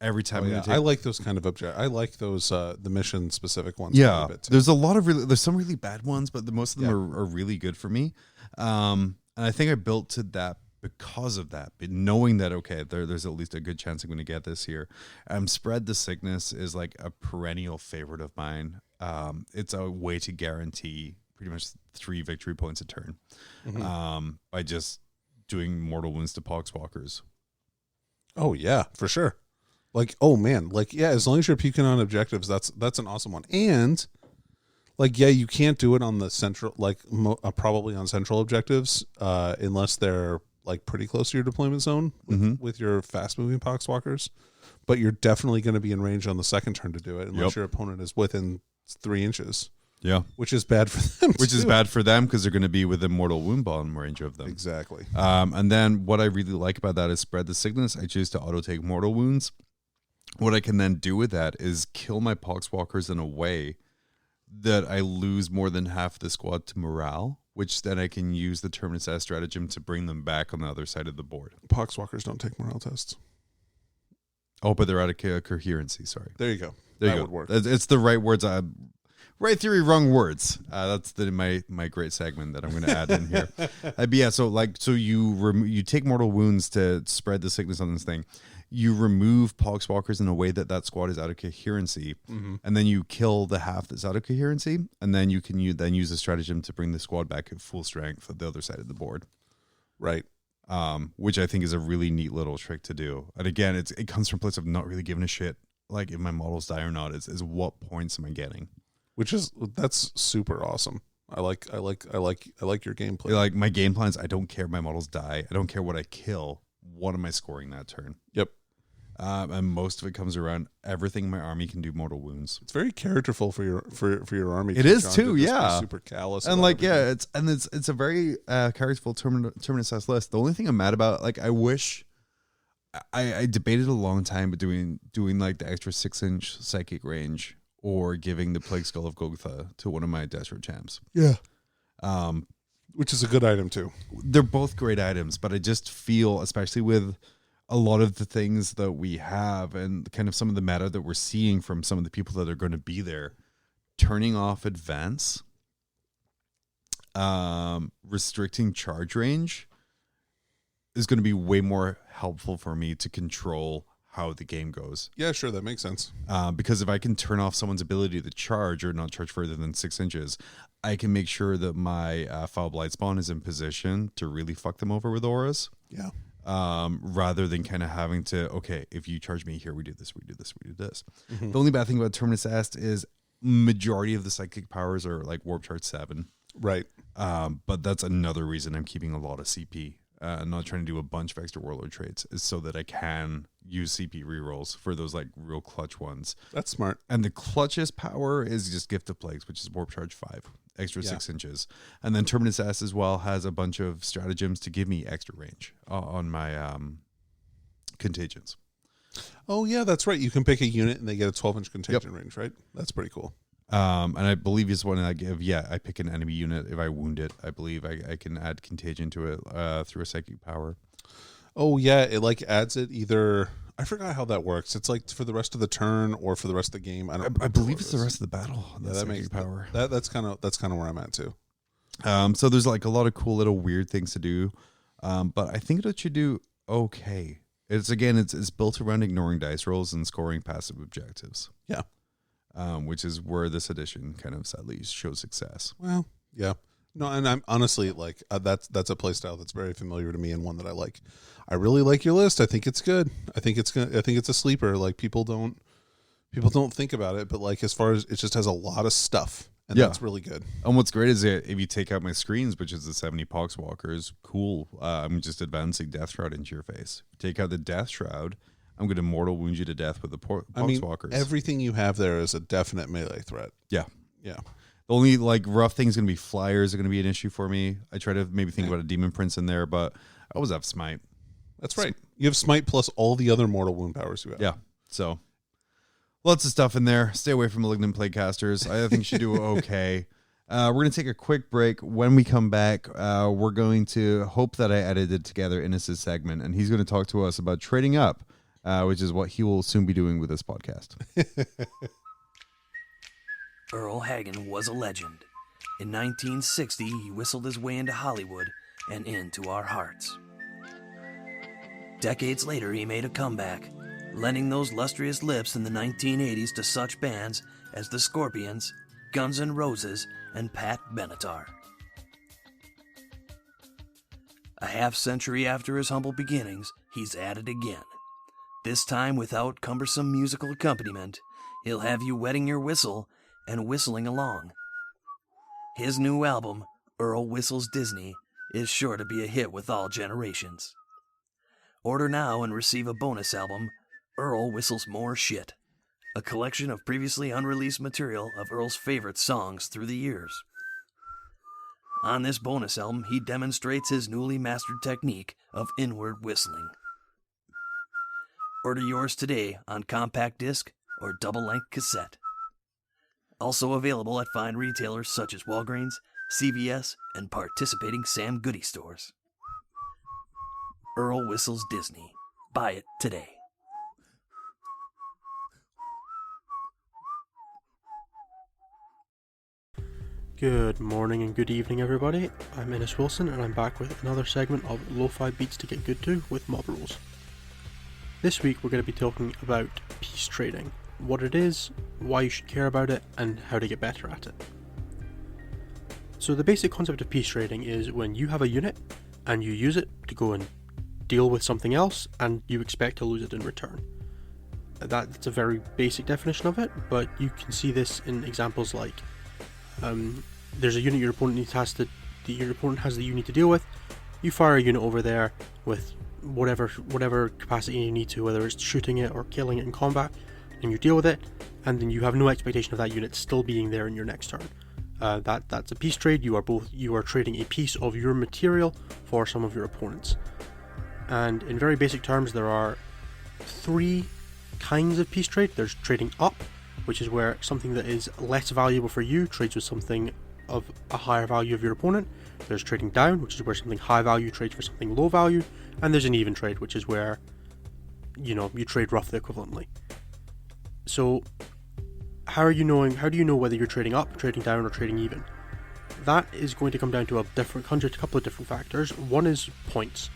Speaker 2: Every time
Speaker 1: I like those kind of I like those the mission-specific ones.
Speaker 2: Yeah,
Speaker 1: a bit too.
Speaker 2: there's a lot of there's some really bad ones, but most of them are really good for me. And I think I built to that because of that, but knowing that, okay, there's at least a good chance I'm going to get this here. Spread the Sickness is like a perennial favorite of mine. It's a way to guarantee pretty much 3 victory points a turn by just doing mortal wounds to poxwalkers.
Speaker 1: Oh yeah, for sure. Like, oh man, like, yeah, as long as you're puking on objectives, that's an awesome one. And like, yeah, you can't do it on the central, like probably on central objectives, unless they're like pretty close to your deployment zone with your fast moving poxwalkers. But you're definitely going to be in range on the second turn to do it, unless your opponent is within 3 inches. Yeah, which is bad for them.
Speaker 2: Which is bad for them because they're going to be within mortal wound bomb range of them.
Speaker 1: Exactly.
Speaker 2: And then what I really like about that is Spread the Sickness. I choose to auto take mortal wounds. What I can then do with that is kill my poxwalkers in a way that I lose more than half the squad to morale, which then I can use the Terminus S stratagem to bring them back on the other side of the board.
Speaker 1: Poxwalkers don't take morale tests.
Speaker 2: Oh, but they're out of coherency. Sorry.
Speaker 1: There you go.
Speaker 2: That would work. It's the right words. Right theory, wrong words. That's my great segment that I'm going to add in here. But yeah, so you take mortal wounds to spread the sickness on this thing. You remove poxwalkers in a way that squad is out of coherency, and then you kill the half that's out of coherency, and then you can use a stratagem to bring the squad back at full strength at the other side of the board.
Speaker 1: Right.
Speaker 2: Which I think is a really neat little trick to do. And again, it comes from a place of not really giving a shit, like if my models die or not. Is what points am I getting?
Speaker 1: That's super awesome. I like your gameplay.
Speaker 2: Like my game plans, I don't care if my models die. I don't care what I kill. What am I scoring that turn?
Speaker 1: Yep.
Speaker 2: And most of it comes around everything in my army can do mortal wounds.
Speaker 1: It's very characterful for your army.
Speaker 2: It is too, yeah.
Speaker 1: Super callous.
Speaker 2: And like, everything. it's a very characterful Terminus S list. The only thing I'm mad about, like, I wish I debated a long time between doing like the extra 6-inch psychic range or giving the Plague Skull of Gogtha to one of my Destro champs.
Speaker 1: Yeah. Which is a good item too.
Speaker 2: They're both great items, but I just feel, especially with a lot of the things that we have and kind of some of the meta that we're seeing from some of the people that are going to be there, turning off advance, restricting charge range is going to be way more helpful for me to control how the game goes.
Speaker 1: Yeah, sure, that makes sense.
Speaker 2: Because if I can turn off someone's ability to charge or not charge further than 6 inches, I can make sure that my Foul Blight Spawn is in position to really fuck them over with auras.
Speaker 1: Yeah.
Speaker 2: Rather than kind of having to, okay, if you charge me here, we do this, we do this, we do this. The only bad thing about Terminus Est is majority of the psychic powers are like Warp Charge 7.
Speaker 1: Right.
Speaker 2: But that's another reason I'm keeping a lot of CP. I'm not trying to do a bunch of extra Warlord traits, is so that I can use CP rerolls for those like real clutch ones.
Speaker 1: That's smart.
Speaker 2: And the clutchest power is just Gift of Plagues, which is Warp Charge 5, extra 6 inches. And then Terminus S as well has a bunch of stratagems to give me extra range on my contagions.
Speaker 1: Oh yeah, that's right. You can pick a unit and they get a 12-inch contagion range, right? That's pretty cool.
Speaker 2: And I believe is when I give, I pick an enemy unit. If I wound it, I believe I can add contagion to it through a psychic power.
Speaker 1: Oh yeah, it like adds it either. I forgot how that works. It's like for the rest of the turn or for the rest of the game. I
Speaker 2: believe it's the rest of the battle.
Speaker 1: Yeah, that makes power. That's kind of where I'm at too.
Speaker 2: So there's like a lot of cool little weird things to do, but I think it should do okay. It's built around ignoring dice rolls and scoring passive objectives.
Speaker 1: Yeah.
Speaker 2: Which is where this edition kind of sadly shows success.
Speaker 1: Well, yeah. No, and I'm honestly like that's a play style that's very familiar to me and one that I like. I really like your list. I think it's good. I think it's a sleeper. Like people don't think about it, but like as far as it just has a lot of stuff, and that's really good.
Speaker 2: And what's great is that if you take out my screens, which is the 70 Poxwalkers, cool. I'm just advancing Death Shroud into your face. Take out the Death Shroud, I'm going to mortal wound you to death with the Poxwalkers.
Speaker 1: Everything you have there is a definite melee threat.
Speaker 2: Yeah.
Speaker 1: Yeah.
Speaker 2: The only like rough thing's gonna be flyers are gonna be an issue for me. I try to maybe think about a demon prince in there, but I always have smite.
Speaker 1: That's right. You have smite plus all the other mortal wound powers you have.
Speaker 2: Yeah. So lots of stuff in there. Stay away from malignant plaguecasters. I think you should do okay. We're going to take a quick break. When we come back, we're going to hope that I edited together Innes' segment, and he's going to talk to us about trading up, which is what he will soon be doing with this podcast.
Speaker 5: Earl Hagen was a legend. In 1960, he whistled his way into Hollywood and into our hearts. Decades later, he made a comeback, lending those lustrous lips in the 1980s to such bands as the Scorpions, Guns N' Roses, and Pat Benatar. A half-century after his humble beginnings, he's at it again. This time without cumbersome musical accompaniment, he'll have you wetting your whistle and whistling along. His new album, Earl Whistles Disney, is sure to be a hit with all generations. Order now and receive a bonus album, Earl Whistles More Shit, a collection of previously unreleased material of Earl's favorite songs through the years. On this bonus album, he demonstrates his newly mastered technique of inward whistling. Order yours today on compact disc or double-length cassette. Also available at fine retailers such as Walgreens, CVS, and participating Sam Goody stores. Earl Whistles Disney. Buy it today.
Speaker 6: Good morning and good evening, everybody. I'm Innes Wilson, and I'm back with another segment of Lo-Fi Beats to Get Good To with Mob Rules. This week we're going to be talking about piece trading, what it is, why you should care about it, and how to get better at it. So the basic concept of piece trading is when you have a unit and you use it to go and deal with something else and you expect to lose it in return. That's a very basic definition of it, but you can see this in examples like there's a unit your opponent has the you need to deal with. You fire a unit over there with whatever capacity you need to, whether it's shooting it or killing it in combat, and you deal with it, and then you have no expectation of that unit still being there in your next turn. That's a piece trade. You are trading a piece of your material for some of your opponents. And in very basic terms, there are three kinds of piece trade. There's trading up, which is where something that is less valuable for you trades with something of a higher value of your opponent. There's trading down, which is where something high value trades for something low value. And there's an even trade, which is where you trade roughly equivalently. So how do you know whether you're trading up, trading down, or trading even? That is going to come down to a couple of different factors. One is points,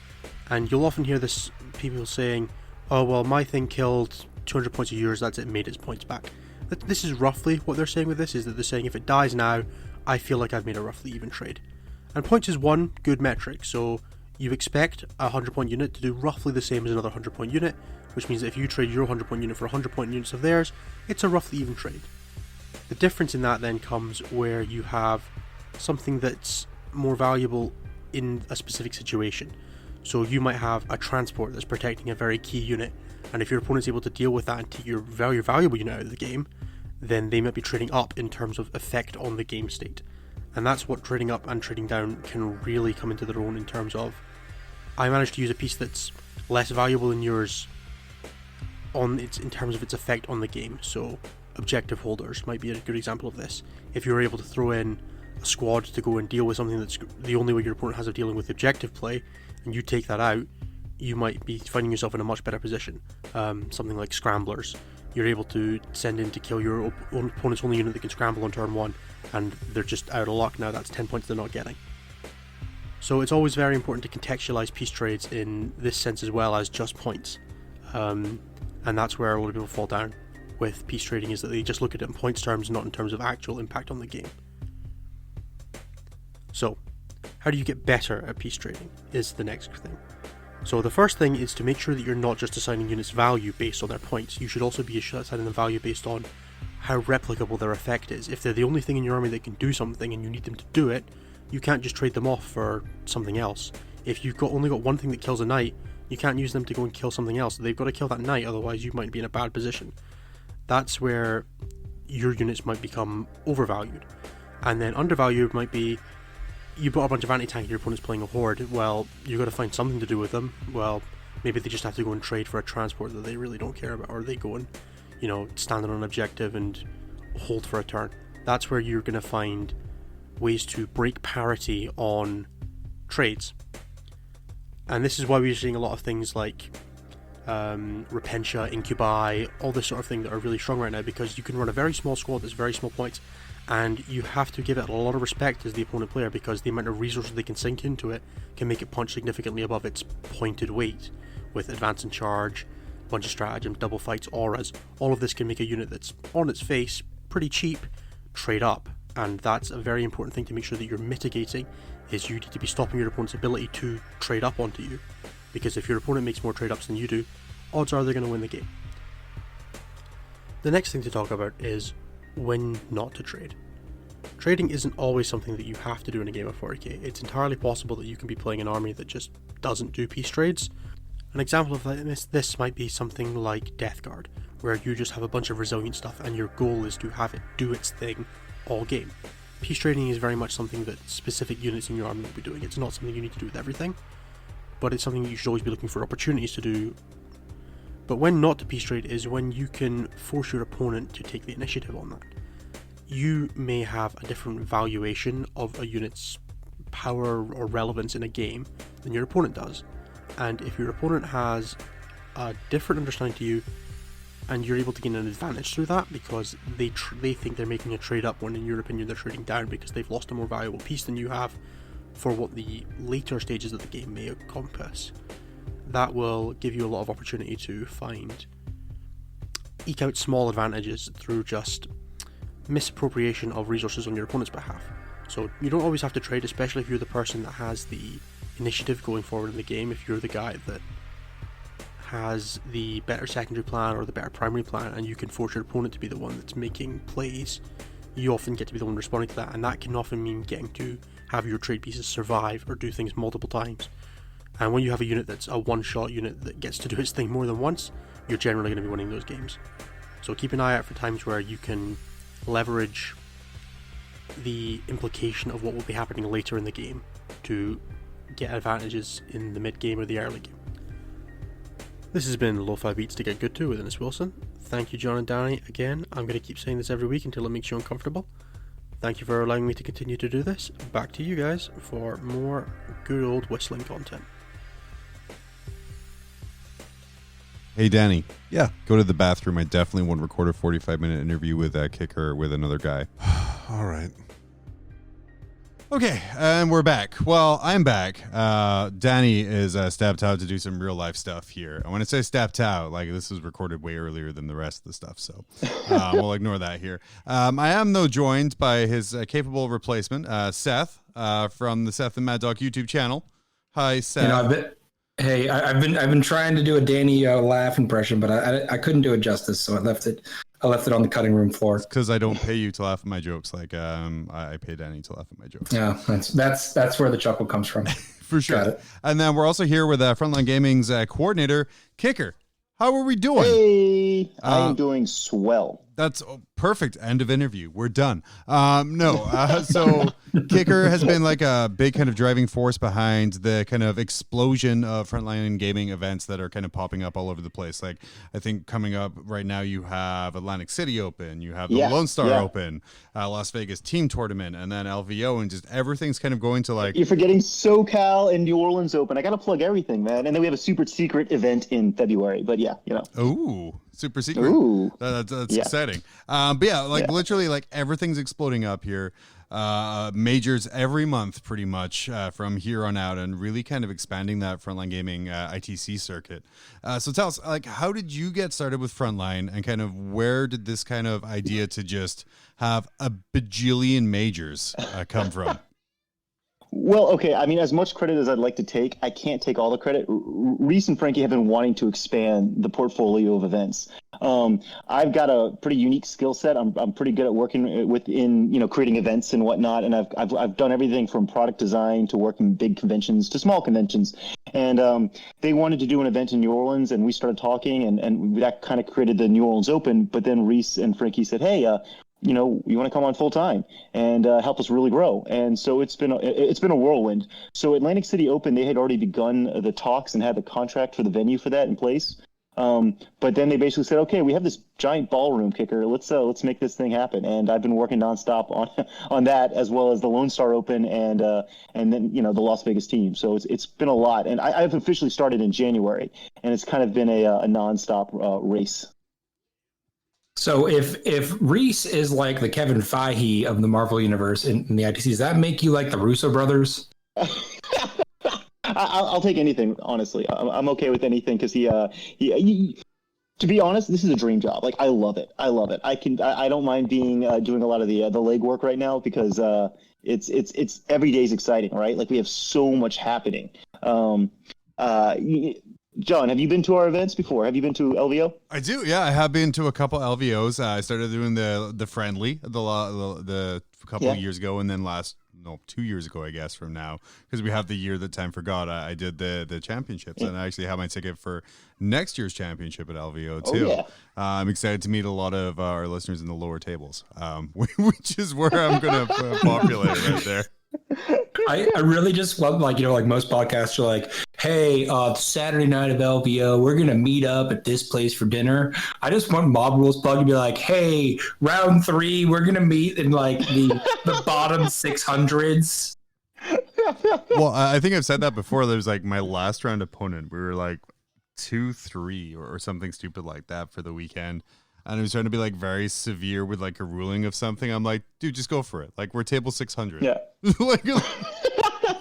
Speaker 6: and you'll often hear this people saying, "Oh well, my thing killed 200 points of yours. That's it, made its points back." This is roughly what they're saying with this. Is that they're saying if it dies now, I feel like I've made a roughly even trade. And points is one good metric. So you expect a 100-point unit to do roughly the same as another 100-point unit, which means that if you trade your 100-point unit for 100-point units of theirs, it's a roughly even trade. The difference in that then comes where you have something that's more valuable in a specific situation. So you might have a transport that's protecting a very key unit, and if your opponent's able to deal with that and take your very valuable unit out of the game, then they might be trading up in terms of effect on the game state. And that's what trading up and trading down can really come into their own in terms of, I managed to use a piece that's less valuable than yours in terms of its effect on the game. So objective holders might be a good example of this. If you're able to throw in a squad to go and deal with something that's the only way your opponent has of dealing with objective play, and you take that out, you might be finding yourself in a much better position. Something like scramblers. You're able to send in to kill your opponent's only unit that can scramble on turn 1, and they're just out of luck now. That's 10 points they're not getting. So it's always very important to contextualize piece trades in this sense as well as just points. And that's where a lot of people fall down with piece trading, is that they just look at it in points terms, not in terms of actual impact on the game. So, how do you get better at piece trading is the next thing. So the first thing is to make sure that you're not just assigning units value based on their points. You should also be assigning them value based on how replicable their effect is. If they're the only thing in your army that can do something and you need them to do it, you can't just trade them off for something else. If you've only got one thing that kills a knight, you can't use them to go and kill something else. They've got to kill that knight, otherwise you might be in a bad position. That's where your units might become overvalued. And then undervalued might be, you bought a bunch of anti-tank and your opponent's playing a horde. Well, you've got to find something to do with them. Well, maybe they just have to go and trade for a transport that they really don't care about, or they go and, stand on an objective and hold for a turn. That's where you're going to find ways to break parity on trades. And this is why we're seeing a lot of things like Repentia, Incubi, all this sort of thing that are really strong right now, because you can run a very small squad that's very small points, and you have to give it a lot of respect as the opponent player, because the amount of resources they can sink into it can make it punch significantly above its pointed weight, with advance and charge, a bunch of stratagems, double fights, auras. All of this can make a unit that's on its face pretty cheap trade up, and that's a very important thing to make sure that you're mitigating, is you need to be stopping your opponent's ability to trade up onto you, because if your opponent makes more trade ups than you do, odds are they're going to win the game. The next thing to talk about is when not to trade. Trading isn't always something that you have to do in a game of 40k. It's entirely possible that you can be playing an army that just doesn't do peace trades. An example of this might be something like Death Guard, where you just have a bunch of resilient stuff and your goal is to have it do its thing all game. Peace trading is very much something that specific units in your army will be doing. It's not something you need to do with everything, but it's something that you should always be looking for opportunities to do. But when not to peace trade is when you can force your opponent to take the initiative on that. You may have a different valuation of a unit's power or relevance in a game than your opponent does, and if your opponent has a different understanding to you, and you're able to gain an advantage through that because they think they're making a trade up, when in your opinion they're trading down because they've lost a more valuable piece than you have for what the later stages of the game may encompass, that will give you a lot of opportunity to eke out small advantages through just misappropriation of resources on your opponent's behalf. So you don't always have to trade, especially if you're the person that has the initiative going forward in the game. If you're the guy that has the better secondary plan or the better primary plan, and you can force your opponent to be the one that's making plays, you often get to be the one responding to that, and that can often mean getting to have your trade pieces survive or do things multiple times. And when you have a unit that's a one-shot unit that gets to do its thing more than once, you're generally going to be winning those games. So keep an eye out for times where you can leverage the implication of what will be happening later in the game to get advantages in the mid-game or the early game. This has been Lo-Fi Beats to Get Good To with Innes Wilson. Thank you, John and Danny. Again, I'm going to keep saying this every week until it makes you uncomfortable. Thank you for allowing me to continue to do this. Back to you guys for more good old whistling content.
Speaker 2: Hey, Danny.
Speaker 1: Yeah.
Speaker 2: Go to the bathroom. I definitely won't record a 45-minute interview with that kicker with another guy.
Speaker 1: All right.
Speaker 2: Okay, and we're back. Well, I'm back. Danny is stepped out to do some real life stuff here. And when I say stepped out, like, this was recorded way earlier than the rest of the stuff, so we'll ignore that here. I am, though, joined by his capable replacement, Seth, from the Seth and Mad Dog YouTube channel. Hi, Seth.
Speaker 7: I've been trying to do a Danny laugh impression, but I couldn't do it justice, so I left it on the cutting room floor.
Speaker 2: Because I don't pay you to laugh at my jokes. Like, I pay Danny to laugh at my jokes.
Speaker 7: Yeah, that's where the chuckle comes from.
Speaker 2: For sure. And then we're also here with Frontline Gaming's coordinator, Kicker. How are we doing?
Speaker 8: Hey, I am doing swell.
Speaker 2: That's perfect. End of interview. We're done. So Kicker has been like a big kind of driving force behind the kind of explosion of Frontline Gaming events that are kind of popping up all over the place. Like, I think coming up right now, you have Atlantic City Open, you have the Lone Star Open, Las Vegas Team Tournament, and then LVO, and just everything's kind of going to like...
Speaker 8: You're forgetting SoCal and New Orleans Open. I got to plug everything, man. And then we have a super secret event in February. But yeah, you know.
Speaker 2: Ooh. Super secret.
Speaker 8: Ooh.
Speaker 2: That's exciting. But yeah, literally, like, everything's exploding up here. Majors every month, pretty much, from here on out, and really kind of expanding that Frontline Gaming ITC circuit. So tell us, like, how did you get started with Frontline, and kind of where did this kind of idea to just have a bajillion majors come from?
Speaker 8: Well, okay. I mean, as much credit as I'd like to take, I can't take all the credit. Reese and Frankie have been wanting to expand the portfolio of events. I've got a pretty unique skill set. I'm pretty good at working within, creating events and whatnot. And I've done everything from product design to working big conventions to small conventions. And they wanted to do an event in New Orleans, and we started talking, and that kind of created the New Orleans Open. But then Reese and Frankie said, hey, you want to come on full time and help us really grow. And so it's been a whirlwind. So Atlantic City Open, they had already begun the talks and had the contract for the venue for that in place. But then they basically said, okay, we have this giant ballroom kicker. Let's make this thing happen. And I've been working nonstop on that, as well as the Lone Star Open and then the Las Vegas team. So it's been a lot. And I've officially started in January, and it's kind of been a nonstop race.
Speaker 7: So if Reese is like the Kevin Feige of the Marvel Universe in the ITC, does that make you like the Russo brothers?
Speaker 8: I'll take anything, honestly. I'm okay with anything because he, to be honest, this is a dream job. Like, I love it. I don't mind being doing a lot of the legwork right now because it's every day's exciting, right? Like, we have so much happening. John, have you been to our events before? Have you been to LVO?
Speaker 2: I do, yeah. I have been to a couple LVOs. I started doing the friendly the couple of years ago, and then 2 years ago, I guess, from now, because we have the year that time forgot. I did the championships, and I actually have my ticket for next year's championship at LVO too. Oh, yeah. I'm excited to meet a lot of our listeners in the lower tables, which is where I'm going to populate right there.
Speaker 7: I really just love, like most podcasts are like, hey, Saturday night of LVO, we're going to meet up at this place for dinner. I just want Mob Rules Plug to be like, hey, round 3, we're going to meet in like the bottom 600s.
Speaker 2: Well, I think I've said that before. There's like my last round opponent. We were like 2-3 or something stupid like that for the weekend. And it was trying to be like very severe with like a ruling of something. I'm like, dude, just go for it. Like, we're table 600.
Speaker 8: Yeah.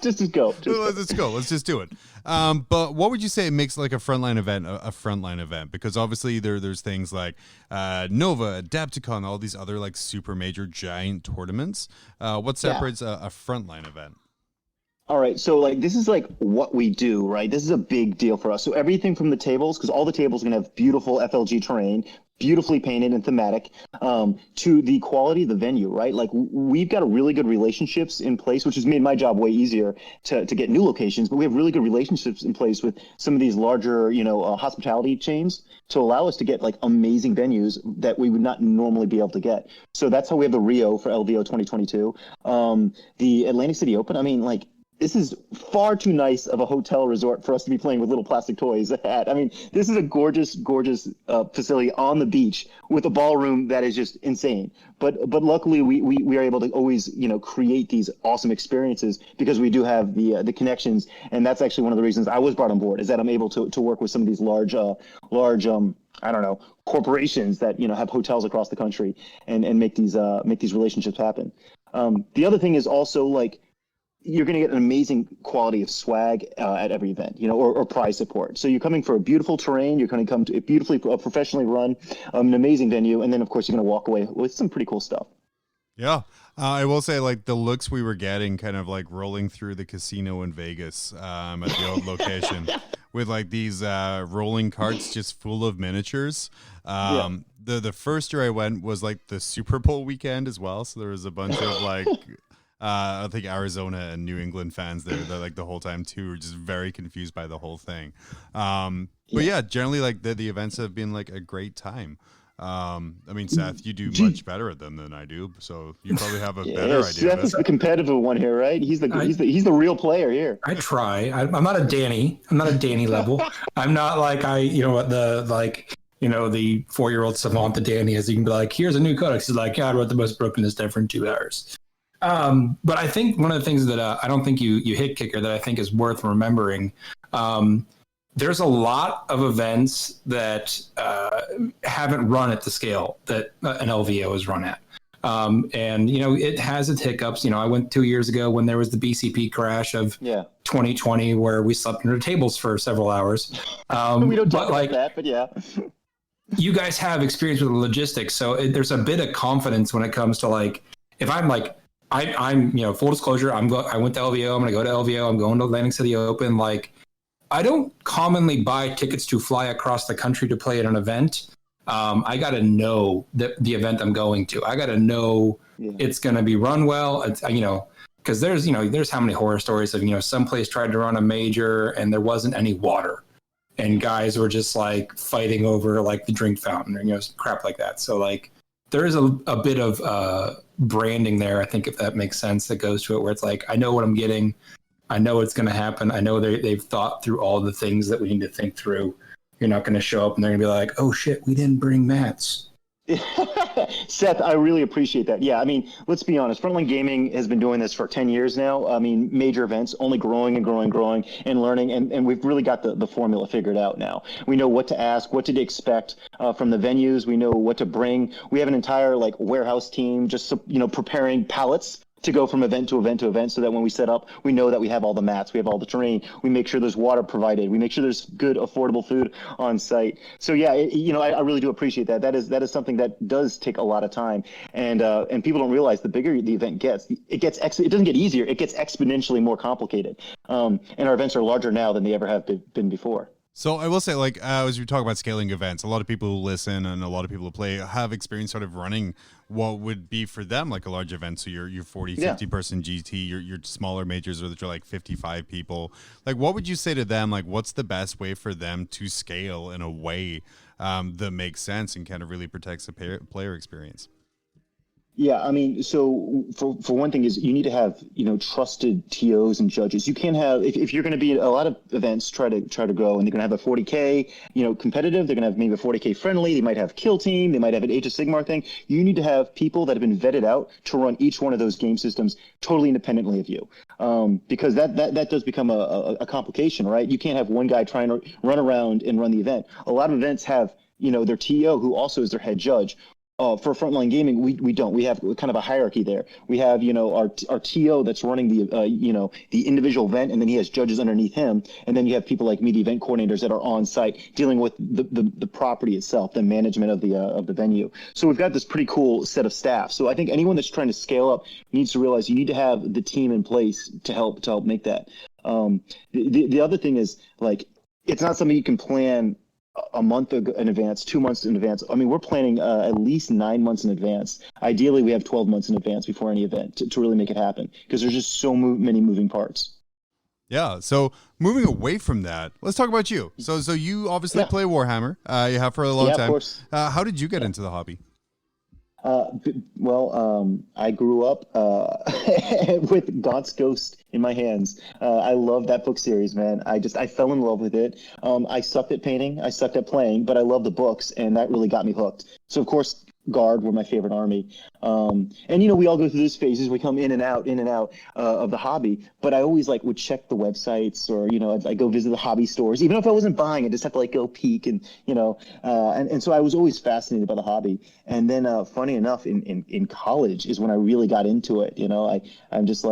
Speaker 8: Just go.
Speaker 2: Let's go. Let's just do it. But what would you say makes like a frontline event a frontline event? Because obviously there's things like Nova, Adepticon, all these other like super major giant tournaments. What separates a frontline event?
Speaker 8: All right, so like this is like what we do, right? This is a big deal for us. So everything from the tables, because all the tables are gonna have beautiful FLG terrain, beautifully painted and thematic, to the quality of the venue, right? Like we've got a really good relationships in place, which has made my job way easier to get new locations. But we have really good relationships in place with some of these larger, hospitality chains to allow us to get like amazing venues that we would not normally be able to get. So that's how we have the Rio for LVO 2022, the Atlantic City Open. I mean, like, this is far too nice of a hotel resort for us to be playing with little plastic toys at. I mean, this is a gorgeous, gorgeous facility on the beach with a ballroom that is just insane. But luckily, we are able to always, create these awesome experiences because we do have the connections. And that's actually one of the reasons I was brought on board, is that I'm able to work with some of these large corporations that, have hotels across the country and make these relationships happen. The other thing is also, like, you're going to get an amazing quality of swag at every event, or prize support. So you're coming for a beautiful terrain. You're going to come to a beautifully, professionally run, an amazing venue. And then, of course, you're going to walk away with some pretty cool stuff.
Speaker 2: Yeah. I will say, like, the looks we were getting kind of like rolling through the casino in Vegas at the old location with like these rolling carts just full of miniatures. The first year I went was like the Super Bowl weekend as well. So there was a bunch of like... I think Arizona and New England fans there, that like the whole time too, were just very confused by the whole thing. But yeah, generally like the events have been like a great time. I mean, Seth, you do much better at them than I do, so you probably have a better idea.
Speaker 8: Seth is the competitive one here, right? He's the real player here.
Speaker 7: I try. I'm not a Danny. I'm not a Danny level. I'm not like the 4-year-old savant that Danny is. You can be like, here's a new codex. He's like, yeah, I wrote the most broken stuff in 2 hours. But I think one of the things that I don't think you hit, Kicker, that I think is worth remembering, there's a lot of events that haven't run at the scale that an LVO is run at. And, it has its hiccups. I went 2 years ago when there was the BCP crash of 2020 where we slept under tables for several hours.
Speaker 8: We don't talk about that, but yeah.
Speaker 7: You guys have experience with the logistics. So there's a bit of confidence when it comes to like, if I'm like, I'm full disclosure, I went to LVO, I'm going to go to LVO, I'm going to Atlantic City Open. Like, I don't commonly buy tickets to fly across the country to play at an event. I got to know the event I'm going to. I got to know it's going to be run well. It's, because there's how many horror stories of, some place tried to run a major and there wasn't any water and guys were just like fighting over like the drink fountain or, crap like that. So like there is a bit of branding there, I think, if that makes sense, that goes to it, where it's like, I know what I'm getting. I know it's going to happen. I know they've thought through all the things that we need to think through. You're not going to show up and they're going to be like, oh shit, we didn't bring mats.
Speaker 8: Seth, I really appreciate that. Yeah, I mean, let's be honest. Frontline Gaming has been doing this for 10 years now. I mean, major events, only growing and growing and learning. And we've really got the formula figured out now. We know what to ask, what to expect from the venues. We know what to bring. We have an entire warehouse team just, preparing pallets to go from event to event to event, so that when we set up, we know that we have all the mats, we have all the terrain, we make sure there's water provided, we make sure there's good, affordable food on site. So yeah, I really do appreciate that. That is something that does take a lot of time, and people don't realize the bigger the event gets, it doesn't get easier, it gets exponentially more complicated. And our events are larger now than they ever have been before.
Speaker 2: So I will say, as we talk about scaling events, a lot of people who listen and a lot of people who play have experience sort of running what would be for them like a large event. So your 40, 50 person GT, your smaller majors that are like 55 people. Like, what would you say to them? Like, what's the best way for them to scale in a way that makes sense and kind of really protects the player experience?
Speaker 8: Yeah, I mean, so for one thing is you need to have, trusted TOs and judges. You can't have, if you're going to be at a lot of events, try to go, and they're going to have a 40K, competitive, they're going to have maybe a 40K friendly, they might have kill team, they might have an Age of Sigmar thing. You need to have people that have been vetted out to run each one of those game systems totally independently of you. Because that does become a complication, right? You can't have one guy trying to run around and run the event. A lot of events have, their TO who also is their head judge. For Frontline Gaming, we don't. We have kind of a hierarchy there. We have, our TO that's running the individual event, and then he has judges underneath him. And then you have people like me, the event coordinators that are on site dealing with the property itself, the management of the venue. So we've got this pretty cool set of staff. So I think anyone that's trying to scale up needs to realize you need to have the team in place to help make that. The other thing is, it's not something you can plan a month in advance, 2 months in advance. I mean, we're planning at least 9 months in advance. Ideally, we have 12 months in advance before any event to really make it happen, because there's just so many moving parts.
Speaker 2: Yeah. So moving away from that, let's talk about you. So you obviously play Warhammer. You have for a long time. Of course. How did you get into the hobby?
Speaker 8: I grew up with Gaunt's Ghost in my hands. I love that book series, man. I fell in love with it. I sucked at painting, I sucked at playing, but I love the books, and that really got me hooked. So of course, Guard were my favorite army. And we all go through those phases. We come in and out of the hobby. But I always would check the websites, or I go visit the hobby stores, even if I wasn't buying it. Just have to go peek and and so I was always fascinated by the hobby. And then funny enough, in college is when I really got into it. I'm just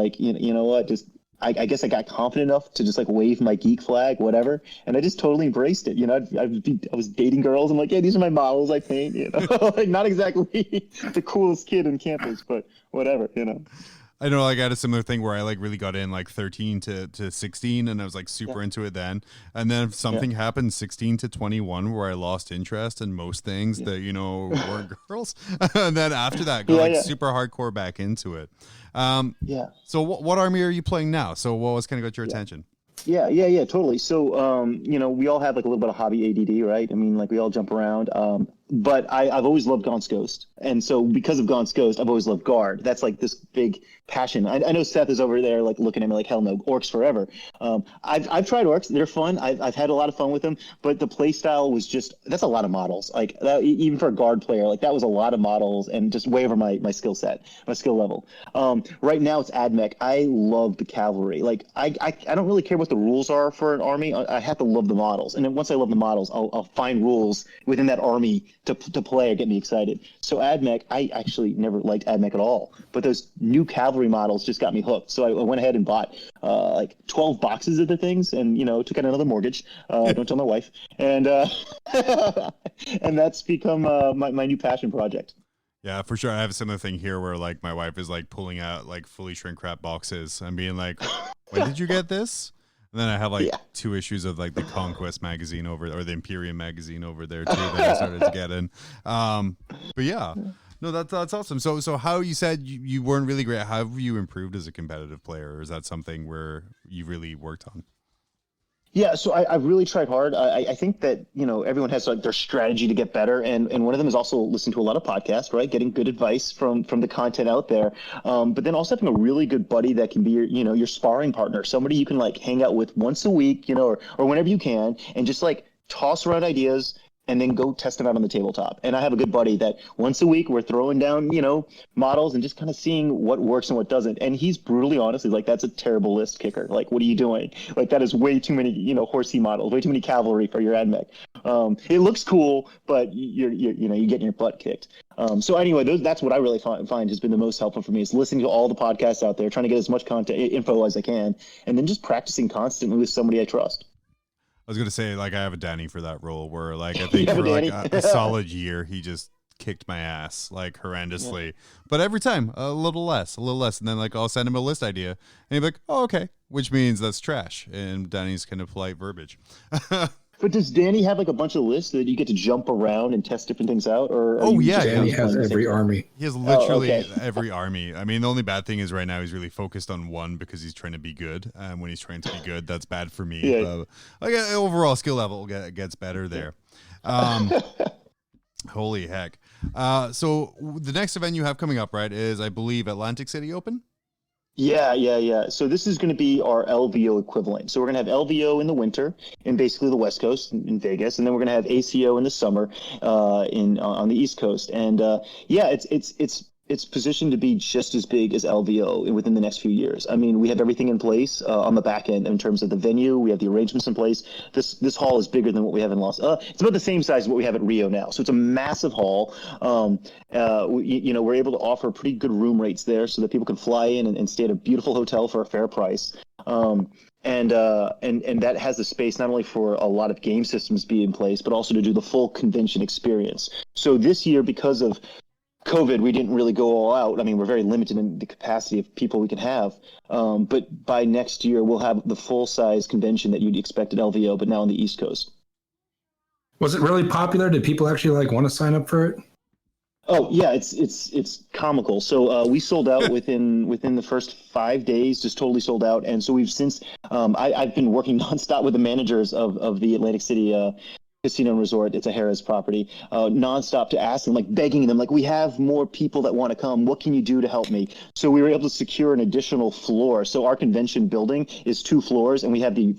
Speaker 8: I guess I got confident enough to just wave my geek flag, whatever, and I just totally embraced it. I was dating girls. I'm like, yeah, these are my models I paint. Not exactly the coolest kid in campus, but whatever.
Speaker 2: I know, I had a similar thing where I really got in 13 to 16, and I was super into it then. And then something happened 16 to 21 where I lost interest in most things that, were girls. And then after that, got super hardcore back into it. So what army are you playing now? So what was kind of got your attention?
Speaker 8: Yeah, totally. So, we all have a little bit of hobby ADD, right? I mean, we all jump around. But I've always loved Gaunt's Ghost. And so because of Gaunt's Ghost, I've always loved Guard. That's this big passion. I know Seth is over there looking at me hell no, Orcs forever. I've tried Orcs. They're fun. I've had a lot of fun with them, but the play style was that's a lot of models. That, even for a Guard player, that was a lot of models and just way over my skill set, my skill level. Right now it's AdMech. I love the cavalry. I don't really care what the rules are for an army. I have to love the models. And then once I love the models, I'll find rules within that army to play or get me excited. So AdMech, I actually never liked AdMech at all, but those new cavalry models just got me hooked. So I went ahead and bought 12 boxes of the things, and took out another mortgage. Don't tell my wife, and and that's become my new passion project.
Speaker 2: Yeah, for sure. I have a similar thing here where my wife is fulling out fully shrink wrap boxes and being like, "When did you get this?" And then I have 2 issues of the Conquest magazine or the Imperium magazine over there too that I started to get in. But yeah, No, that's awesome. So how you said you weren't really great. How have you improved as a competitive player? Or is that something where you really worked on?
Speaker 8: Yeah, so I've really tried hard. I think that, everyone has like their strategy to get better. And one of them is also listen to a lot of podcasts, right? Getting good advice from the content out there. But then also having a really good buddy that can be your sparring partner, somebody you can like hang out with once a week, or whenever you can, and just like toss around ideas and then go test them out on the tabletop. And I have a good buddy that once a week we're throwing down, models and just kind of seeing what works and what doesn't. And he's brutally honest. He's like, that's a terrible list, Kicker. Like, what are you doing? Like, that is way too many, horsey models, way too many cavalry for your admech. It looks cool, but you're getting your butt kicked. So anyway, that's what I really find has been the most helpful for me, is listening to all the podcasts out there, trying to get as much content info as I can, and then just practicing constantly with somebody I trust.
Speaker 2: I was going to say, like, I have a Danny for that role where, like, I think for like a solid year, he just kicked my ass, like, horrendously. Yeah. But every time, a little less. And then, like, I'll send him a list idea, and he'll be like, oh, okay, which means that's trash. And Danny's kind of polite verbiage.
Speaker 8: But does Danny have like a bunch of lists that you get to jump around and test different things out? Or
Speaker 7: Danny has every army.
Speaker 2: He has literally every army. I mean, the only bad thing is right now he's really focused on one because he's trying to be good. And when he's trying to be good, that's bad for me. Yeah. Like overall skill level gets better there. Holy heck. So the next event you have coming up, right, is I believe Atlantic City Open?
Speaker 8: Yeah. So this is going to be our LVO equivalent. So we're going to have LVO in the winter in basically the West Coast in Vegas, and then we're going to have ACO in the summer on the East Coast. And it's positioned to be just as big as LVO within the next few years. I mean, we have everything in place on the back end in terms of the venue. We have the arrangements in place. This hall is bigger than what we have in it's about the same size as what we have at Rio now. So it's a massive hall. We're able to offer pretty good room rates there so that people can fly in and stay at a beautiful hotel for a fair price. And that has the space not only for a lot of game systems to be in place, but also to do the full convention experience. So this year, because of COVID, we didn't really go all out. I mean, we're very limited in the capacity of people we can have. But by next year, we'll have the full-size convention that you'd expect at LVO, but now on the East Coast.
Speaker 7: Was it really popular? Did people actually want to sign up for it?
Speaker 8: Oh yeah, it's comical. So we sold out within the first 5 days, just totally sold out. And so we've since I've been working nonstop with the managers of the Atlantic City Casino and Resort. It's a Harrah's property, nonstop to ask them, like begging them, like, we have more people that want to come. What can you do to help me? So we were able to secure an additional floor. So our convention building is 2 floors, and we have the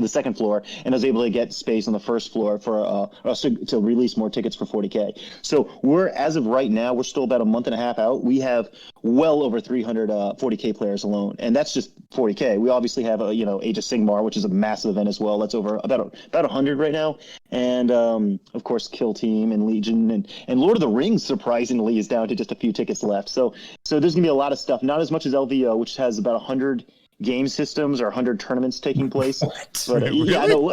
Speaker 8: second floor, and I was able to get space on the first floor for us to release more tickets for 40K. So as of right now, we're still about a month and a half out. We have well over 300 40K players alone, and that's just 40K. We obviously have Age of Sigmar, which is a massive event as well. That's over about 100 right now. And of course, Kill Team and Legion and Lord of the Rings, surprisingly, is down to just a few tickets left. So there's gonna be a lot of stuff. Not as much as LVO, which has about 100 game systems or 100 tournaments taking place. But
Speaker 2: really?
Speaker 8: Yeah, I know.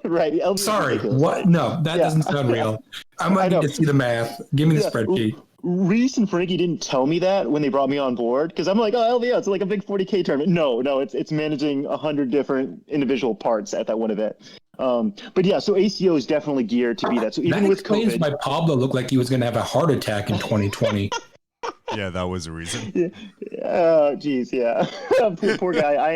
Speaker 8: Right. LVO
Speaker 7: Sorry, what? No, that doesn't sound real. I might need to see the math. Give me the spreadsheet.
Speaker 8: Reese and Frankie didn't tell me that when they brought me on board, because I'm like, oh, LVO, it's like a big 40K tournament. No, it's managing 100 different individual parts at that one event. But yeah, so ACO is definitely geared to be that. So even
Speaker 7: that
Speaker 8: with
Speaker 7: explains
Speaker 8: COVID,
Speaker 7: why Pablo looked like he was going to have a heart attack in 2020.
Speaker 2: Yeah, that was a reason.
Speaker 8: Geez, yeah. poor guy. I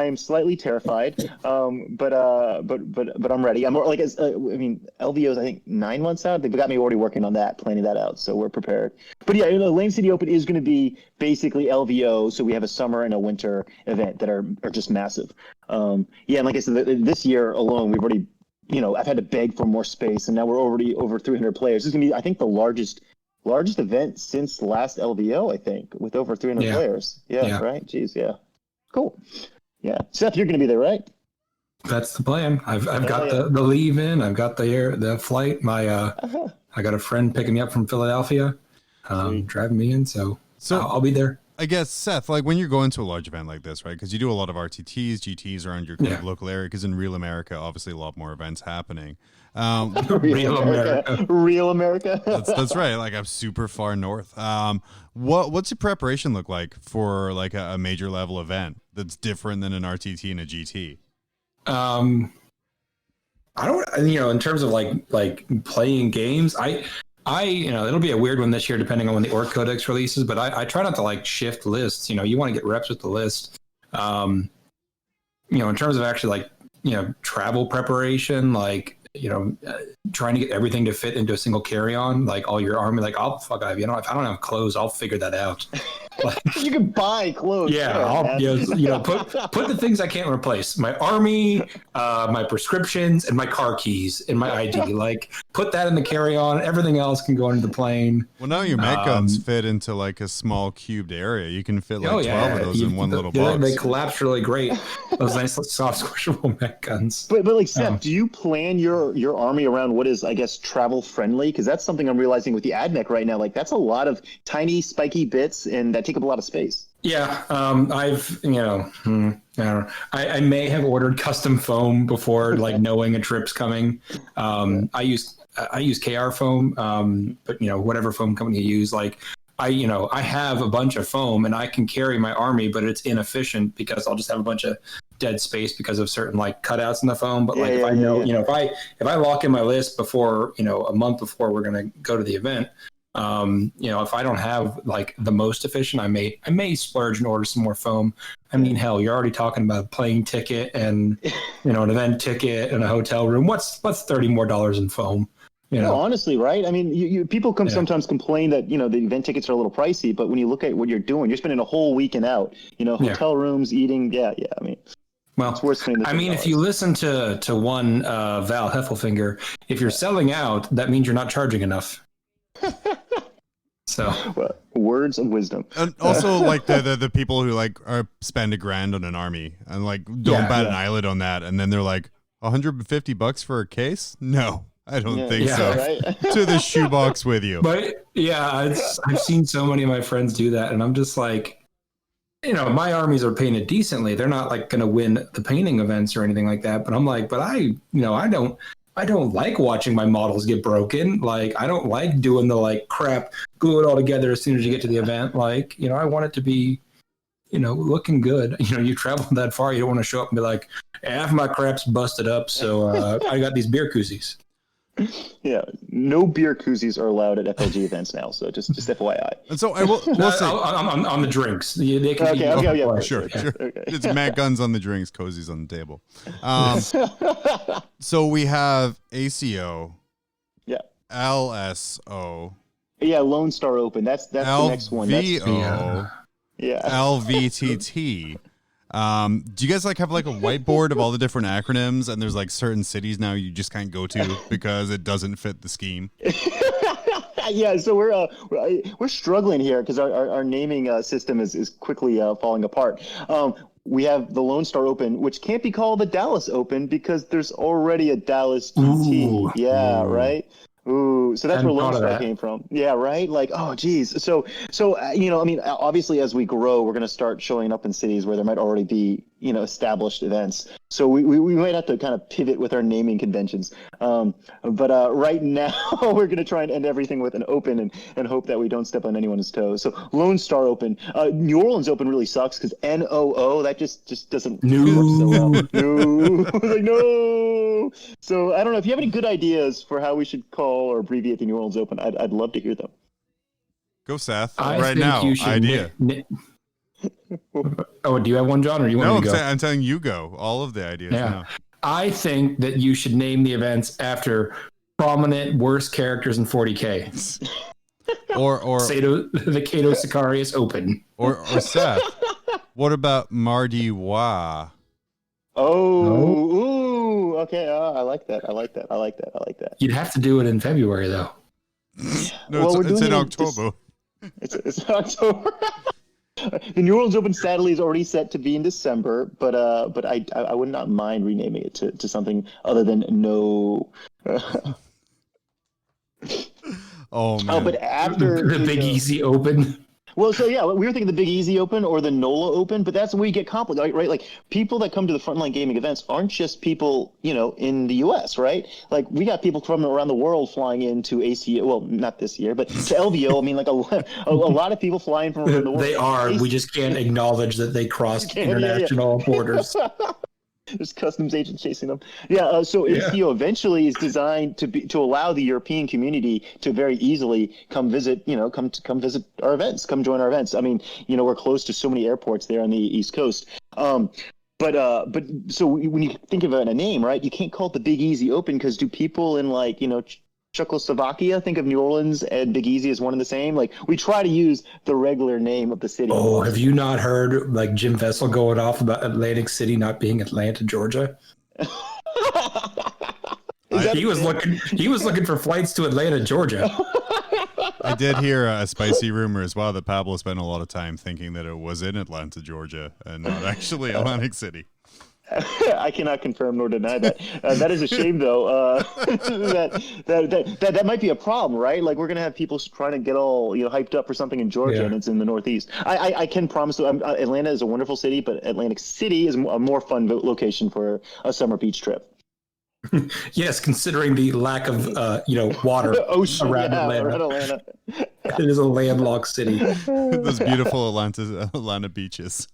Speaker 8: am slightly terrified. But I'm ready. I'm more like LVO is I think 9 months out. They've got me already working on that, planning that out. So we're prepared. But yeah, Lane City Open is going to be basically LVO. So we have a summer and a winter event that are just massive. And like I said, this year alone, we've already, I've had to beg for more space, and now we're already over 300 players. This is gonna be, I think, the largest event since last LVO, I think, with over 300 players. Yeah, right? Jeez, yeah. Cool. Yeah. Seth, you're going to be there, right?
Speaker 7: That's the plan. I've got the leave in. I've got the flight. I got a friend picking me up from Philadelphia, driving me in. So I'll be there.
Speaker 2: I guess, Seth, like when you're going to a large event like this, right? Because you do a lot of RTTs, GTs around your kind of local area. Because in real America, obviously a lot more events happening.
Speaker 8: Real America.
Speaker 2: That's right. Like I'm super far north. What's your preparation look like for like a major level event that's different than an RTT and a GT?
Speaker 7: I don't, in terms of like playing games, It'll be a weird one this year depending on when the Orc Codex releases, but I try not to like shift lists. You want to get reps with the list. In terms of actually like, travel preparation, like, trying to get everything to fit into a single carry-on, like all your army, like, if I don't have clothes, I'll figure that out. Like,
Speaker 8: you can buy clothes.
Speaker 7: Yeah, put the things I can't replace: my army, my prescriptions, and my car keys and my ID. Like, put that in the carry-on. Everything else can go into the plane.
Speaker 2: Well, now your med guns fit into like a small cubed area. You can fit like 12 of those in one little box.
Speaker 7: They collapse really great. Those nice, soft, squishable med guns.
Speaker 8: But like, Seth, do you plan your army around what is, I guess, travel friendly? Because that's something I'm realizing with the AdMech right now. Like, that's a lot of tiny, spiky bits, and that take up a lot of space.
Speaker 7: Yeah, I don't know. I may have ordered custom foam before, like, knowing a trip's coming. I use KR foam, but whatever foam company you use, like, I have a bunch of foam and I can carry my army, but it's inefficient because I'll just have a bunch of dead space because of certain like cutouts in the foam. But if I lock in my list before, a month before we're going to go to the event, if I don't have like the most efficient, I may splurge and order some more foam. I mean, hell, you're already talking about a plane ticket and, an event ticket and a hotel room. What's $30 more in foam?
Speaker 8: No, honestly, right? I mean, people sometimes complain that, the event tickets are a little pricey, but when you look at what you're doing, you're spending a whole weekend out, hotel rooms, eating. Yeah. I mean,
Speaker 7: well,
Speaker 8: it's worth spending
Speaker 7: if you listen to one Val Heffelfinger, if you're selling out, that means you're not charging enough. So,
Speaker 8: well, words of wisdom.
Speaker 2: And also, like the people who like spend $1,000 on an army and like don't bat an eyelid on that, and then they're like $150 for a case? No, I don't think so.
Speaker 8: Right?
Speaker 2: To the shoebox with you.
Speaker 7: But yeah, I've seen so many of my friends do that, and I'm just like, my armies are painted decently. They're not like going to win the painting events or anything like that. But I'm like, I don't like watching my models get broken. Like, I don't like doing the like crap, glue it all together as soon as you get to the event. Like, I want it to be, looking good. You travel that far, you don't want to show up and be like, half my crap's busted up, so I got these beer koozies.
Speaker 8: Yeah, no beer koozies are allowed at FLG events now. So just FYI.
Speaker 2: And so I will say
Speaker 7: on the drinks. They can
Speaker 8: okay,
Speaker 2: sure.
Speaker 8: Okay.
Speaker 2: It's Matt guns on the drinks, cozies on the table. So we have ACO.
Speaker 8: Yeah.
Speaker 2: LSO.
Speaker 8: Yeah, Lone Star Open. That's the next one.
Speaker 2: LVO.
Speaker 8: Yeah.
Speaker 2: LVTT. Do you guys like have like a whiteboard of all the different acronyms, and there's like certain cities now you just can't go to because it doesn't fit the scheme?
Speaker 8: Yeah, so we're struggling here because our naming system is quickly falling apart. We have the Lone Star Open, which can't be called the Dallas Open because there's already a Dallas GT. Yeah, right. Ooh, so that's where Lone Star came from. Yeah, right? Like, oh, geez. So obviously as we grow, we're going to start showing up in cities where there might already be, established events. So we might have to kind of pivot with our naming conventions. But right now, we're going to try and end everything with an open and hope that we don't step on anyone's toes. So Lone Star Open. New Orleans Open really sucks because NOO, that just doesn't work so well. No. Like, no. So I don't know if you have any good ideas for how we should call or abbreviate the New Orleans Open. I'd love to hear them.
Speaker 2: Go, Seth.
Speaker 7: Right
Speaker 2: now, idea.
Speaker 7: Oh, do you have one, John, or do you want me to go?
Speaker 2: I'm telling you go. All of the ideas now.
Speaker 7: I think that you should name the events after prominent worst characters in 40K.
Speaker 2: or
Speaker 7: the Cato Sicarius Open.
Speaker 2: Or Seth. What about Mardi Gras?
Speaker 8: Ooh, okay. I like that.
Speaker 7: You'd have to do it in February, though.
Speaker 2: No, it's in October.
Speaker 8: It's October. The New Orleans Open, sadly, is already set to be in December, but I would not mind renaming it to something other than No.
Speaker 2: Oh man!
Speaker 8: Oh, but after
Speaker 7: the Big Easy Open.
Speaker 8: Well, so yeah, we were thinking the Big Easy Open or the NOLA Open, but that's where you get complicated, right? Like, people that come to the Frontline gaming events aren't just people, in the U.S., right? Like, we got people from around the world flying into ACO. Well, not this year, but to LVO. I mean, like a lot of people flying from around the world.
Speaker 7: They are. We just can't acknowledge that they crossed international borders.
Speaker 8: There's customs agents chasing them. Yeah. So ACO eventually is designed to allow the European community to very easily come visit. Come visit our events. Come join our events. I mean, we're close to so many airports there on the East Coast. But so when you think of a name, right, you can't call it the Big Easy Open because do people in Czechoslovakia think of New Orleans and Big Easy as one and the same? Like, we try to use the regular name of the city.
Speaker 7: Oh, have you not heard like Jim Vessel going off about Atlantic City not being Atlanta, Georgia? He was looking for flights to Atlanta, Georgia.
Speaker 2: I did hear a spicy rumor as well that Pablo spent a lot of time thinking that it was in Atlanta, Georgia, and not actually Atlantic City.
Speaker 8: I cannot confirm nor deny that. That is a shame, though. That might be a problem, right? Like, we're gonna have people trying to get all hyped up for something in Georgia, and it's in the Northeast. I can promise you, Atlanta is a wonderful city, but Atlantic City is a more fun location for a summer beach trip.
Speaker 7: Yes, considering the lack of water
Speaker 8: ocean
Speaker 7: around Atlanta. It is a landlocked city.
Speaker 2: Those beautiful Atlanta beaches.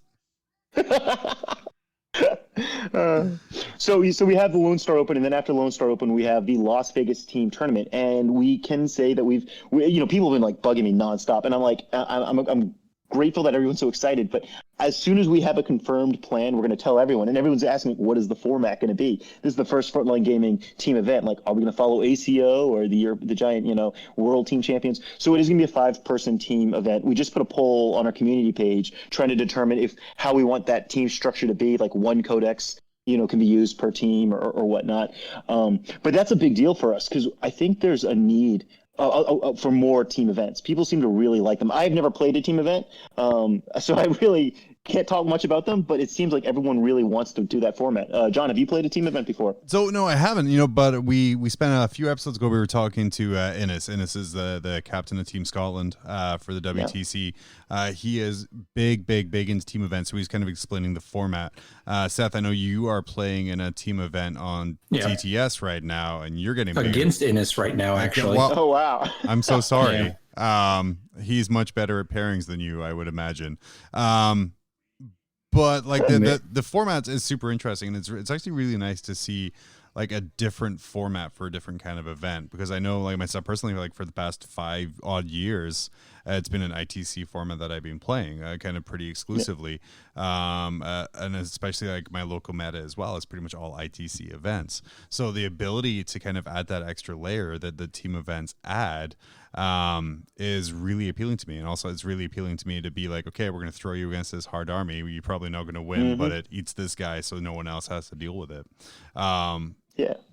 Speaker 8: So we have the Lone Star Open, and then after Lone Star Open, we have the Las Vegas Team Tournament, and we can say that people have been like bugging me nonstop, and I'm like, I'm grateful that everyone's so excited, but as soon as we have a confirmed plan, we're going to tell everyone, and everyone's asking, what is the format going to be? This is the first Frontline Gaming team event. Like, are we going to follow ACO or the giant, world team champions? So it is going to be a 5-person team event. We just put a poll on our community page trying to determine how we want that team structure to be, like one codex, can be used per team or whatnot. But that's a big deal for us because I think there's a need for more team events. People seem to really like them. I've never played a team event, so I really can't talk much about them, but it seems like everyone really wants to do that format. John, have you played a team event before?
Speaker 2: So no, I haven't, but we spent a few episodes ago, we were talking to Innes. Innes is the captain of Team Scotland for the WTC. He is big into team events, so he's kind of explaining the format. Seth, I know you are playing in a team event on TTS right now, and you're getting
Speaker 7: against Innes right now, actually.
Speaker 8: Well, oh, wow.
Speaker 2: I'm so sorry. He's much better at pairings than you, I would imagine. But like the format is super interesting, and it's actually really nice to see like a different format for a different kind of event, because I know like myself personally, like for the past 5 odd years, it's been an ITC format that I've been playing kind of pretty exclusively. And especially like my local meta as well is pretty much all ITC events. So the ability to kind of add that extra layer that the team events add is really appealing to me. And also it's really appealing to me to be like, okay, we're going to throw you against this hard army. You're probably not going to win, but it eats this guy, so no one else has to deal with it.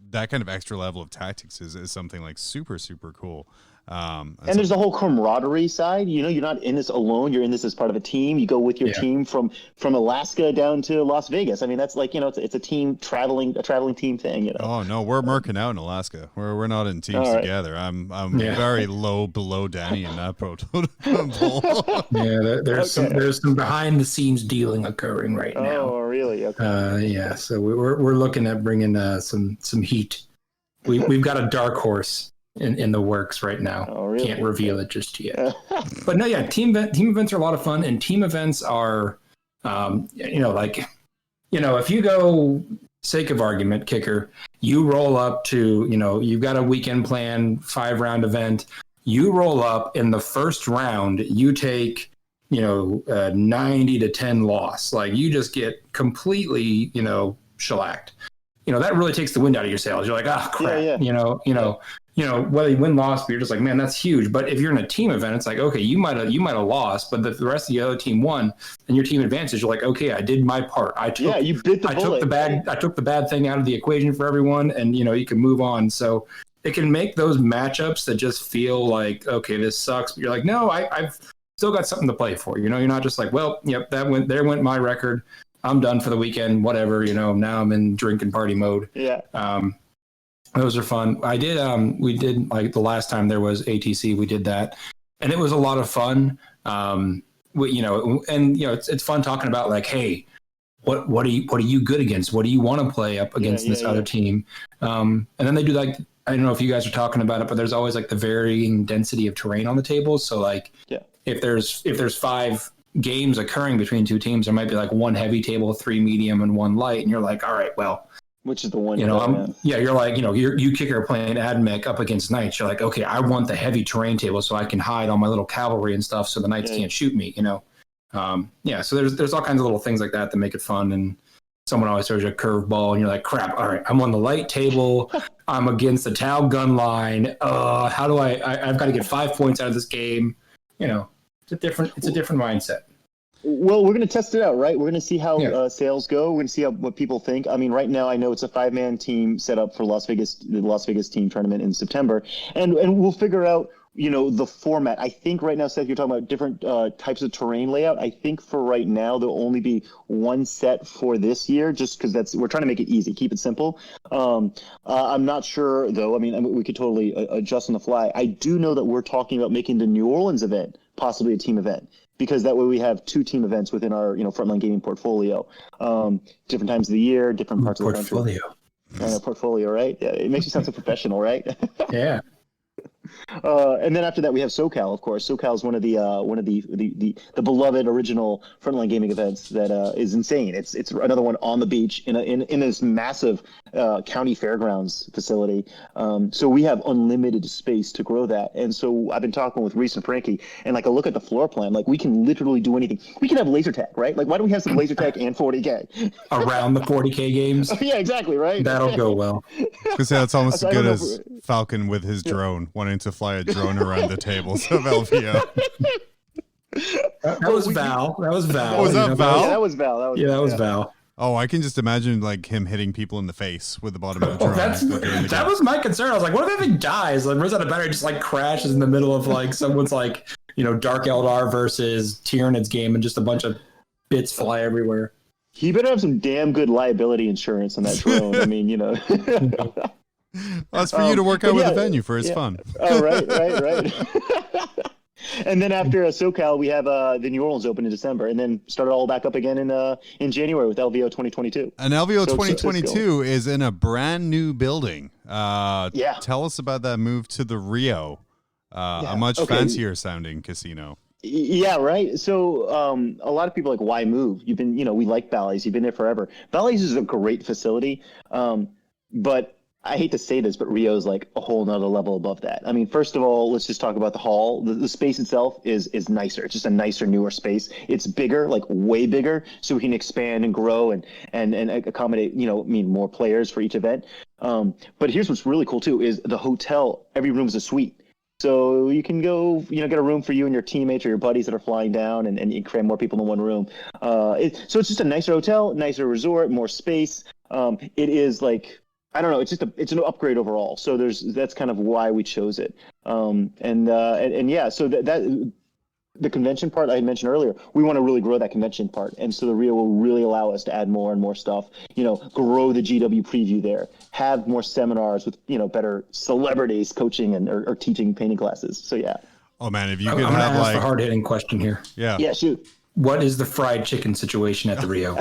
Speaker 2: That kind of extra level of tactics is something like super, super cool.
Speaker 8: And there's the whole camaraderie side. You're not in this alone. You're in this as part of a team. You go with your team from Alaska down to Las Vegas. I mean, that's like, it's a team traveling team thing.
Speaker 2: Oh no, we're merking out in Alaska. We're not in teams together. I'm very low below Danny in that protocol.
Speaker 7: There's some behind the scenes dealing occurring right now.
Speaker 8: Oh, really? Okay.
Speaker 7: So we're looking at bringing some heat. We've got a dark horse in the works right now.
Speaker 8: Oh, really?
Speaker 7: Can't reveal it just yet. But no, team events are a lot of fun, and team events are, if you go, sake of argument, kicker, you roll up to, you've got a weekend plan, 5-round event, you roll up in the first round, you take, 90-10 loss. Like, you just get completely, shellacked. That really takes the wind out of your sails. You're like, ah, crap. Whether you win, loss, but you're just like, man, that's huge. But if you're in a team event, it's like, okay, you might have lost, but the rest of the other team won, and your team advances. You're like, okay, I did my part.
Speaker 8: You bit the bullet.
Speaker 7: I took the bad thing out of the equation for everyone, and you can move on. So it can make those matchups that just feel like, okay, this sucks, but you're like, no, I've still got something to play for. You're not just like, well, yep, there went my record. I'm done for the weekend. Whatever. Now I'm in drinking party mode.
Speaker 8: Yeah.
Speaker 7: Those are fun. We did like the last time there was ATC, we did that, and it was a lot of fun. It's fun talking about like, hey, what are you good against? What do you want to play up against this other team? And then they do like, I don't know if you guys are talking about it, but there's always like the varying density of terrain on the table. So like, if there's 5 games occurring between two teams, there might be like one heavy table, 3 medium, and 1 light, and you're like, all right, well,
Speaker 8: which is the one?
Speaker 7: You're like, you kicker playing Admech up against Knights. You're like, okay, I want the heavy terrain table so I can hide all my little cavalry and stuff, so the Knights can't shoot me. So there's all kinds of little things like that make it fun. And someone always throws you a curveball, and you're like, crap, all right, I'm on the light table. I'm against the Tau gun line. How do I've got to get 5 points out of this game. It's a different mindset.
Speaker 8: Well, we're going to test it out, right? We're going to see how sales go. We're going to see what people think. I mean, right now, I know it's a 5-man team set up for the Las Vegas team tournament in September, and we'll figure out, the format. I think right now, Seth, you're talking about different types of terrain layout. I think for right now, there'll only be one set for this year, just because we're trying to make it easy, keep it simple. I'm not sure, though. I mean, we could totally adjust on the fly. I do know that we're talking about making the New Orleans event possibly a team event, because that way we have 2 team events within our Frontline Gaming portfolio. Different times of the year, different parts of the country. Portfolio, right? Yeah, it makes you sound so professional, right?
Speaker 7: Yeah.
Speaker 8: And then after that, we have SoCal. Of course, SoCal is one of the beloved original Frontline Gaming events that is insane. It's another one on the beach in this massive county fairgrounds facility. So we have unlimited space to grow that. And so I've been talking with Reese and Frankie, and like a look at the floor plan, like we can literally do anything. We can have laser tag, right? Like why don't we have some laser tag and 40K
Speaker 7: around the 40K games?
Speaker 8: Yeah, exactly, right.
Speaker 7: That'll go well.
Speaker 2: Because that's almost as good as Falcon with his drone, wanting to fly a drone around the tables of LVO.
Speaker 7: That was Val.
Speaker 2: Oh, was that
Speaker 8: Val? Yeah, that was Val. That was
Speaker 7: Val.
Speaker 2: Oh, I can just imagine like him hitting people in the face with the bottom of the drone.
Speaker 7: That was my concern. I was like, what if the guys like runs out of battery, just like crashes in the middle of like someone's like Dark Eldar versus Tyranids game, and just a bunch of bits fly everywhere.
Speaker 8: He better have some damn good liability insurance on that drone. I mean,
Speaker 2: Well, that's for you to work out with the venue for his fun.
Speaker 8: Oh, right. And then after SoCal, we have the New Orleans Open in December, and then start it all back up again in January with LVO 2022.
Speaker 2: And LVO 2022 is in a brand new building. Tell us about that move to the Rio, a much fancier sounding casino.
Speaker 8: Yeah, right. So a lot of people are like, why move? You've been, we like Bally's. You've been there forever. Bally's is a great facility, but I hate to say this, but Rio's like a whole nother level above that. I mean, first of all, let's just talk about the hall. The space itself is nicer. It's just a nicer, newer space. It's bigger, like way bigger, so we can expand and grow and accommodate, more players for each event. But here's what's really cool too, is the hotel, every room is a suite. So you can go, get a room for you and your teammates or your buddies that are flying down, and you can cram more people in one room. So it's just a nicer hotel, nicer resort, more space. It is like, I don't know. It's an upgrade overall. So that's kind of why we chose it. So that the convention part I had mentioned earlier, we want to really grow that convention part, and so the Rio will really allow us to add more and more stuff. Grow the GW preview there, have more seminars with better celebrities coaching or teaching painting classes. So yeah.
Speaker 2: Oh man, if you could
Speaker 7: have
Speaker 2: like
Speaker 7: a hard hitting question here.
Speaker 8: Yeah, shoot.
Speaker 7: What is the fried chicken situation at the Rio?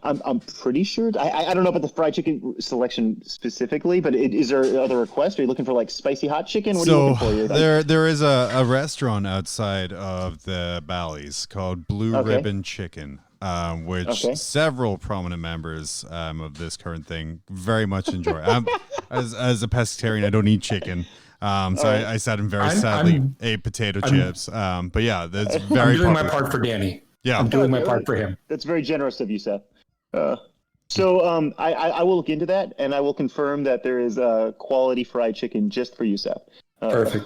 Speaker 8: I'm pretty sure. I don't know about the fried chicken selection specifically, but is there other requests? Are you looking for like spicy hot chicken? What are you looking for?
Speaker 2: There is a restaurant outside of the Bally's called Blue Ribbon Chicken, which several prominent members of this current thing very much enjoy. As a pescatarian, I don't eat chicken. I sat and sadly ate potato chips. But yeah, that's very
Speaker 7: I'm doing
Speaker 2: popular.
Speaker 7: my part for Danny.
Speaker 2: Yeah,
Speaker 7: I'm doing my part for him.
Speaker 8: That's very generous of you, Seth. So I will look into that, and I will confirm that there is quality fried chicken just for you, Seth.
Speaker 7: Perfect.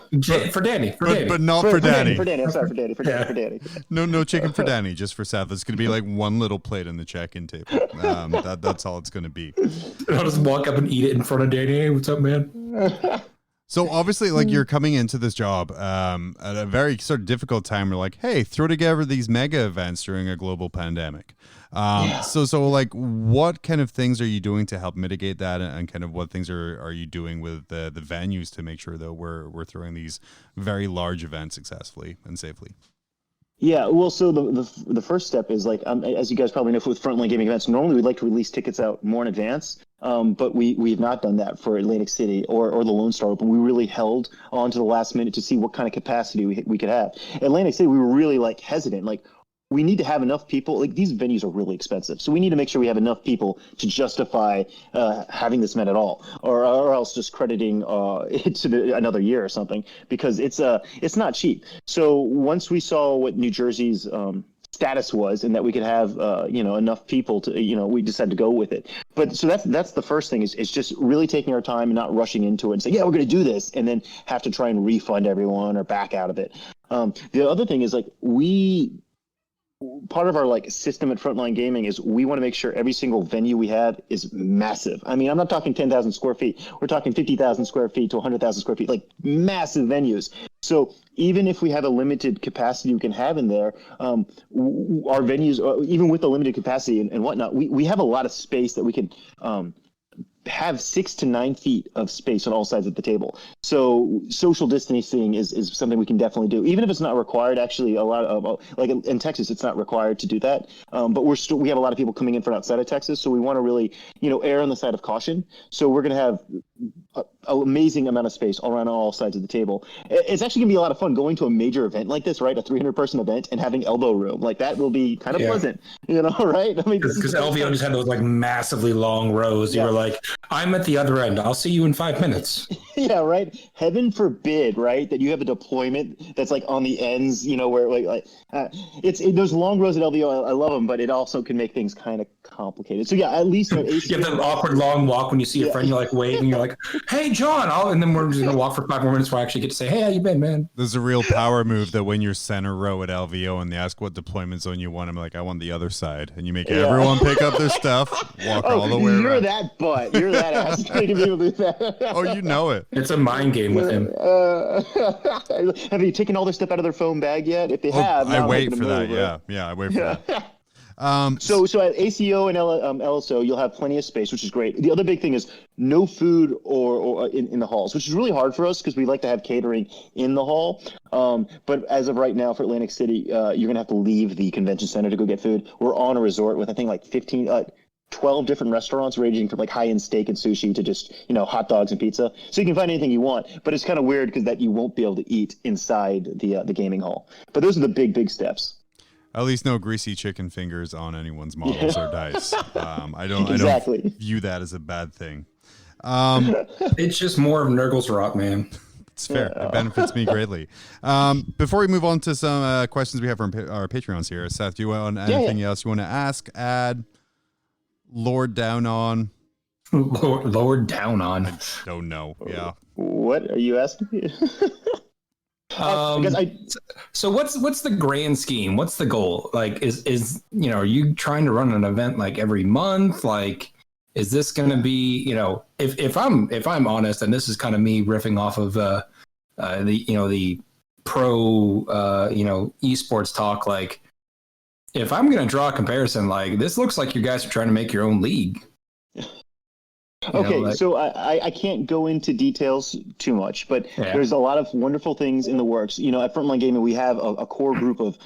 Speaker 7: For Danny.
Speaker 2: But not for Danny.
Speaker 8: For Danny. I'm sorry, for Danny. For Danny.
Speaker 2: No chicken for Danny, just for Seth. It's going to be like one little plate on the check-in table. That's all it's going to be.
Speaker 7: I'll just walk up and eat it in front of Danny. Hey, what's up, man?
Speaker 2: So obviously, like, you're coming into this job at a very sort of difficult time. We're like, hey, throw together these mega events during a global pandemic. So like, what kind of things are you doing to help mitigate that, and kind of what things are you doing with the venues to make sure that we're throwing these very large events successfully and safely?
Speaker 8: Yeah, well, so the first step is like, as you guys probably know, with Frontline Gaming events, normally we'd like to release tickets out more in advance. But we've not done that for Atlantic City or the Lone Star Open. We really held on to the last minute to see what kind of capacity we could have. Atlantic City, we were really like hesitant. Like, we need to have enough people. Like, these venues are really expensive, so we need to make sure we have enough people to justify having this event at all, or else just crediting it to another year or something, because it's not cheap. So once we saw what New Jersey's status was, and that we could have enough people to, we decided to go with it. But so that's the first thing, is just really taking our time and not rushing into it and saying, yeah, we're going to do this, and then have to try and refund everyone or back out of it. The other thing is, like, part of our like system at Frontline Gaming is we want to make sure every single venue we have is massive. I mean, I'm not talking 10,000 square feet. We're talking 50,000 square feet to 100,000 square feet, like massive venues. So even if we have a limited capacity we can have in there, our venues, even with the limited capacity and whatnot, we have a lot of space that we can have 6 to 9 feet of space on all sides of the table. So social distancing is something we can definitely do, even if it's not required. Actually, a lot of, like in Texas, it's not required to do that. But we have a lot of people coming in from outside of Texas, so we want to really, err on the side of caution. So we're going to have an amazing amount of space all around all sides of the table. It's actually going to be a lot of fun going to a major event like this, right? A 300-person event, and having elbow room. Like, that will be kind of pleasant, right? I mean,
Speaker 7: because LVO just had those like massively long rows. You were like, I'm at the other end. I'll see you in 5 minutes.
Speaker 8: Yeah, right. Heaven forbid, right, that you have a deployment that's like on the ends, where it's those long rows at LVO. I love them, but it also can make things kind of complicated. So yeah, at least at ACO,
Speaker 7: you have that awkward long walk when you see a friend. You're like waving. You're like, "Hey, John," and then we're just gonna walk for 5 more minutes before I actually get to say, "Hey, how you been, man?"
Speaker 2: There's a real power move that when you're center row at LVO and they ask what deployment zone you want, I'm like, I want the other side, and you make everyone pick up their stuff, walk all the way around.
Speaker 8: You're that butt. You're that ass to be able to do that.
Speaker 2: Oh, you know it.
Speaker 7: It's a mind game with him.
Speaker 8: Have you taken all their stuff out of their phone bag yet? If they have,
Speaker 2: I wait for that. Yeah, I wait for that.
Speaker 8: So at ACO and LSO, you'll have plenty of space, which is great. The other big thing is no food or in the halls, which is really hard for us because we like to have catering in the hall. But as of right now for Atlantic City, you're going to have to leave the convention center to go get food. We're on a resort with, I think, like 12 different restaurants ranging from like high-end steak and sushi to just, hot dogs and pizza. So you can find anything you want, but it's kind of weird because that you won't be able to eat inside the gaming hall. But those are the big steps.
Speaker 2: At least no greasy chicken fingers on anyone's models or dice. I don't view that as a bad thing.
Speaker 7: It's just more of Nurgle's rot, man.
Speaker 2: It's fair. It benefits me greatly. Before we move on to some questions we have from our Patreons here, Seth, do you want anything else you want to ask, add, lord down on?
Speaker 7: Lord down on?
Speaker 2: I don't know. Yeah.
Speaker 8: What are you asking me?
Speaker 7: So what's the grand scheme? What's the goal? Like, is are you trying to run an event like every month? Like, is this going to be, if I'm honest, and this is kind of me riffing off of the pro esports talk, like, if I'm going to draw a comparison, like, this looks like you guys are trying to make your own league.
Speaker 8: Okay, so I can't go into details too much, but there's a lot of wonderful things in the works. At Frontline Gaming, we have a core group of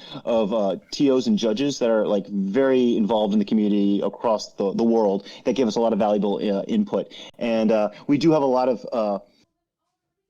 Speaker 8: TOs and judges that are like very involved in the community across the world that give us a lot of valuable input. And we do have a lot of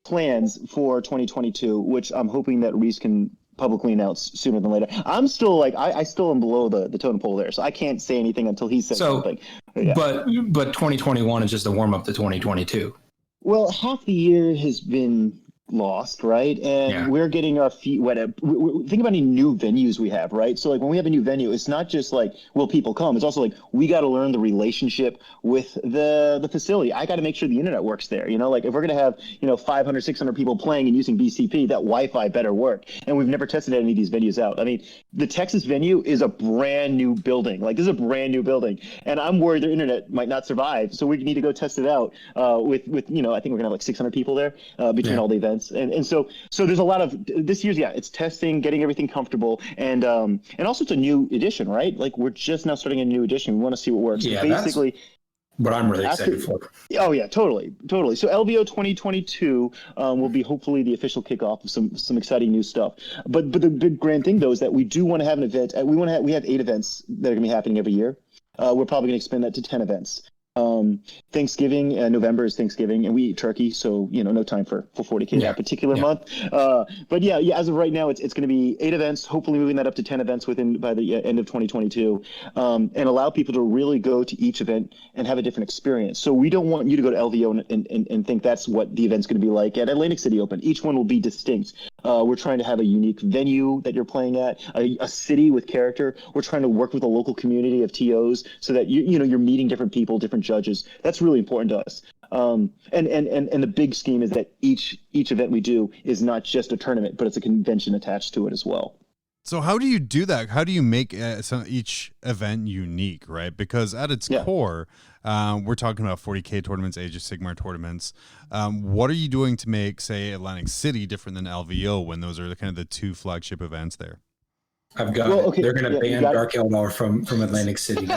Speaker 8: plans for 2022, which I'm hoping that Reese can publicly announce sooner than later. I'm still like, I still am below the totem pole there, so I can't say anything until he says something.
Speaker 7: But 2021 is just a warm up to 2022.
Speaker 8: Well, half the year has been lost, right? And we're getting our feet wet. Think about any new venues we have, right? So like when we have a new venue, it's not just like, will people come? It's also like, we got to learn the relationship with the facility. I got to make sure the internet works there. Like if we're going to have, 500, 600 people playing and using BCP, that Wi-Fi better work. And we've never tested any of these venues out. I mean, the Texas venue is a brand new building. Like this is a brand new building. And I'm worried their internet might not survive. So we need to go test it out with I think we're going to have like 600 people there between all the events. And so there's a lot of this year's it's testing, getting everything comfortable, and also it's a new edition, right? Like we're just now starting a new edition. We want to see what works.
Speaker 7: Yeah,
Speaker 8: basically
Speaker 7: that's what I'm really excited for.
Speaker 8: Oh yeah, totally. So LVO 2022 will be hopefully the official kickoff of some exciting new stuff. But the big grand thing though is that we do want to have an event. We have 8 events that are going to be happening every year. We're probably going to expand that to 10 events. Thanksgiving, November is Thanksgiving, and we eat turkey, so no time for 40K that particular month. But yeah, as of right now, it's going to be 8 events. Hopefully, moving that up to 10 events by the end of 2022, and allow people to really go to each event and have a different experience. So we don't want you to go to LVO and think that's what the event's going to be like at Atlantic City Open. Each one will be distinct. We're trying to have a unique venue that you're playing at, a city with character. We're trying to work with a local community of TOs so that you're meeting different people, different judges. That's really important to us. And the big scheme is that each event we do is not just a tournament, but it's a convention attached to it as well.
Speaker 2: So how do you do that? How do you make each event unique, right? Because at its core, we're talking about 40K tournaments, Age of Sigmar tournaments. What are you doing to make, say, Atlantic City different than LVO when those are kind of the 2 flagship events there?
Speaker 7: I've got it. Okay, they're going to ban Dark Eldar from Atlantic City.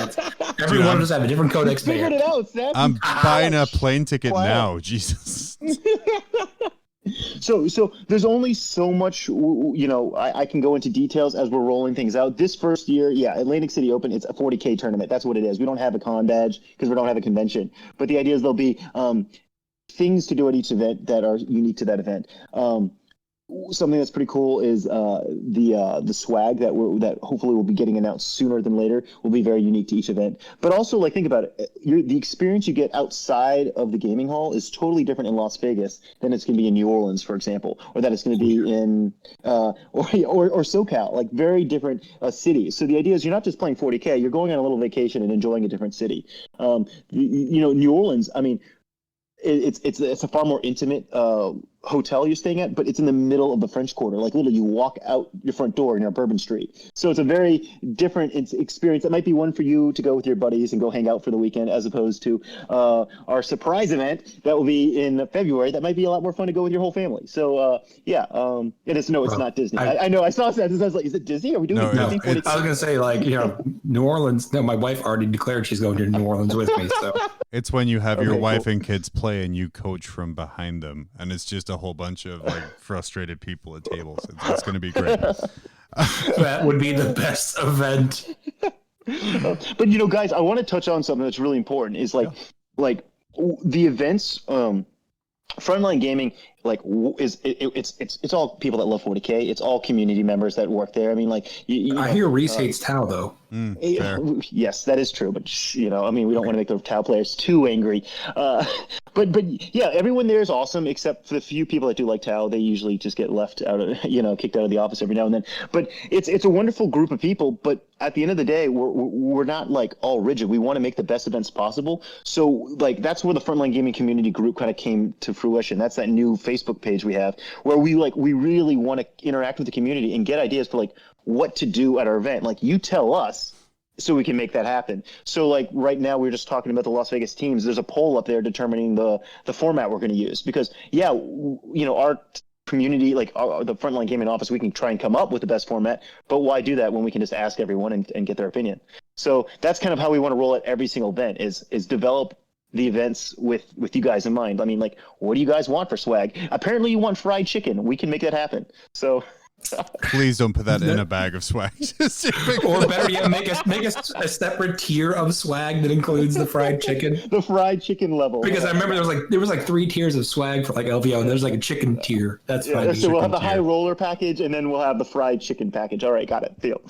Speaker 7: Everyone does have a different codex ban.
Speaker 8: Figured it out, Seth.
Speaker 2: I'm buying a plane ticket now. Jesus.
Speaker 8: So there's only so much, I can go into details as we're rolling things out. This first year, Atlantic City Open, it's a 40K tournament. That's what it is. We don't have a con badge because we don't have a convention. But the idea is there'll be things to do at each event that are unique to that event. Something that's pretty cool is the swag that hopefully will be getting announced sooner than later will be very unique to each event. But also, think about it, the experience you get outside of the gaming hall is totally different in Las Vegas than it's going to be in New Orleans, for example, or that it's going to be in or SoCal, very different cities. So the idea is you're not just playing 40K, you're going on a little vacation and enjoying a different city. New Orleans, I mean, it's a far more intimate hotel you're staying at, but it's in the middle of the French Quarter. Literally, you walk out your front door and you're on Bourbon Street. So it's a very different experience. It might be one for you to go with your buddies and go hang out for the weekend, as opposed to our surprise event that will be in February. That might be a lot more fun to go with your whole family. So and it's not Disney. I know. I saw that. I was like, is it Disney? Are we doing Disney?
Speaker 7: I was going to say, New Orleans. No, my wife already declared she's going to New Orleans with me. So
Speaker 2: it's when you have your wife and kids play and you coach from behind them, and it's just a whole bunch of frustrated people at tables. It's going to be great.
Speaker 7: That would be the best event.
Speaker 8: But guys, I want to touch on something that's really important. Is the events. Frontline Gaming, it's all people that love 40K. It's all community members that work there. I mean,
Speaker 7: I hear Reese hates Tau though.
Speaker 8: Yes, that is true. But we don't want to make the Tau players too angry. But yeah, everyone there is awesome except for the few people that do like Tau. They usually just get left out of kicked out of the office every now and then. But it's a wonderful group of people. But at the end of the day, we're not all rigid. We want to make the best events possible. So that's where the Frontline Gaming community group kind of came to fruition. That's that new Facebook page we have where we really want to interact with the community and get ideas for what to do at our event. You tell us so we can make that happen. So right now we were just talking about the Las Vegas teams. There's a poll up there determining the format we're going to use because our community, the Frontline Gaming office, we can try and come up with the best format, but why do that when we can just ask everyone and get their opinion? So that's kind of how we want to roll at every single event is develop the events with you guys in mind. I mean, what do you guys want for swag? Apparently you want fried chicken. We can make that happen. So
Speaker 2: please don't put that in a bag of swag.
Speaker 7: Or better yet, make a separate tier of swag that includes the fried chicken.
Speaker 8: The fried chicken level.
Speaker 7: Because I remember there was 3 tiers of swag for LVO, and there's a chicken tier. That's fine.
Speaker 8: So we'll have the high roller package, and then we'll have the fried chicken package. All right, got it. Deal.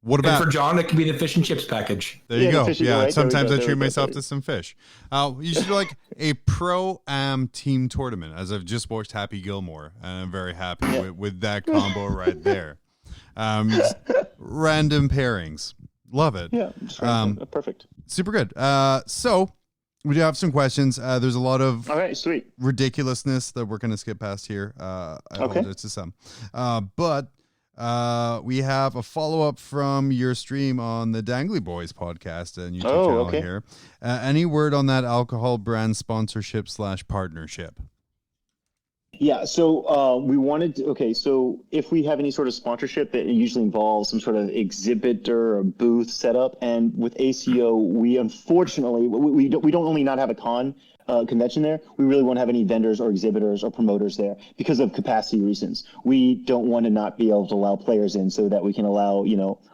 Speaker 2: What about
Speaker 7: and for John? It could be the fish and chips package.
Speaker 2: There you go. Yeah, right? Sometimes I treat myself to some fish. You should do a pro-am team tournament, as I've just watched Happy Gilmore, and I'm very happy with that combo right there. Random pairings, love it.
Speaker 8: Yeah, perfect.
Speaker 2: Super good. So we do have some questions. There's a lot of
Speaker 8: sweet
Speaker 2: ridiculousness that we're going to skip past here. I apologize to some, but. We have a follow-up from your stream on the Dangly Boys podcast and YouTube channel here. Any word on that alcohol brand sponsorship / partnership?
Speaker 8: Yeah, so we wanted to, so if we have any sort of sponsorship, that usually involves some sort of exhibitor or booth setup, and with ACO, we unfortunately, we don't only not have a con convention there, we really won't have any vendors or exhibitors or promoters there because of capacity reasons. We don't want to not be able to allow players in so that we can allow,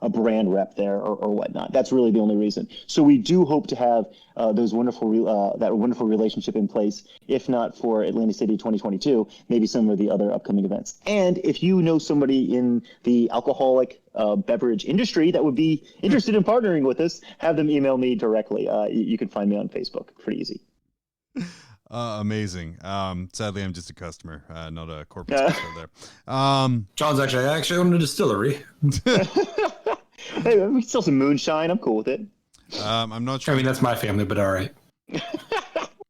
Speaker 8: a brand rep there or whatnot. That's really the only reason. So we do hope to have that wonderful relationship in place, if not for Atlantic City 2022, maybe some of the other upcoming events. And if you know somebody in the alcoholic beverage industry that would be interested in partnering with us, have them email me directly. You can find me on Facebook. Pretty easy.
Speaker 2: Amazing. Sadly, I'm just a customer, not a corporate sponsor there.
Speaker 7: John's actually owned a distillery.
Speaker 8: Hey, we can sell some moonshine. I'm cool with it.
Speaker 2: I'm not sure.
Speaker 7: I mean, that's my family, but all right.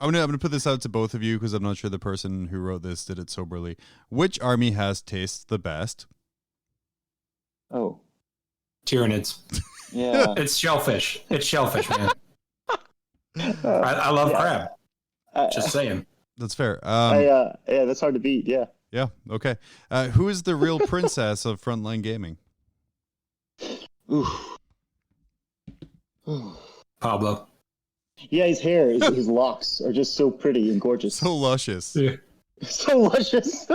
Speaker 2: I'm gonna put this out to both of you because I'm not sure the person who wrote this did it soberly. Which army has tastes the best?
Speaker 8: Oh,
Speaker 7: Tyranids.
Speaker 8: Yeah.
Speaker 7: It's shellfish. It's shellfish, man. I love crab. Just saying.
Speaker 2: That's fair.
Speaker 8: Yeah, that's hard to beat. Yeah.
Speaker 2: Yeah. Okay. Who is the real princess of Frontline Gaming?
Speaker 8: Ooh.
Speaker 7: Pablo.
Speaker 8: Yeah, his hair, his locks are just so pretty and gorgeous.
Speaker 2: So luscious.
Speaker 7: Yeah.
Speaker 8: So luscious.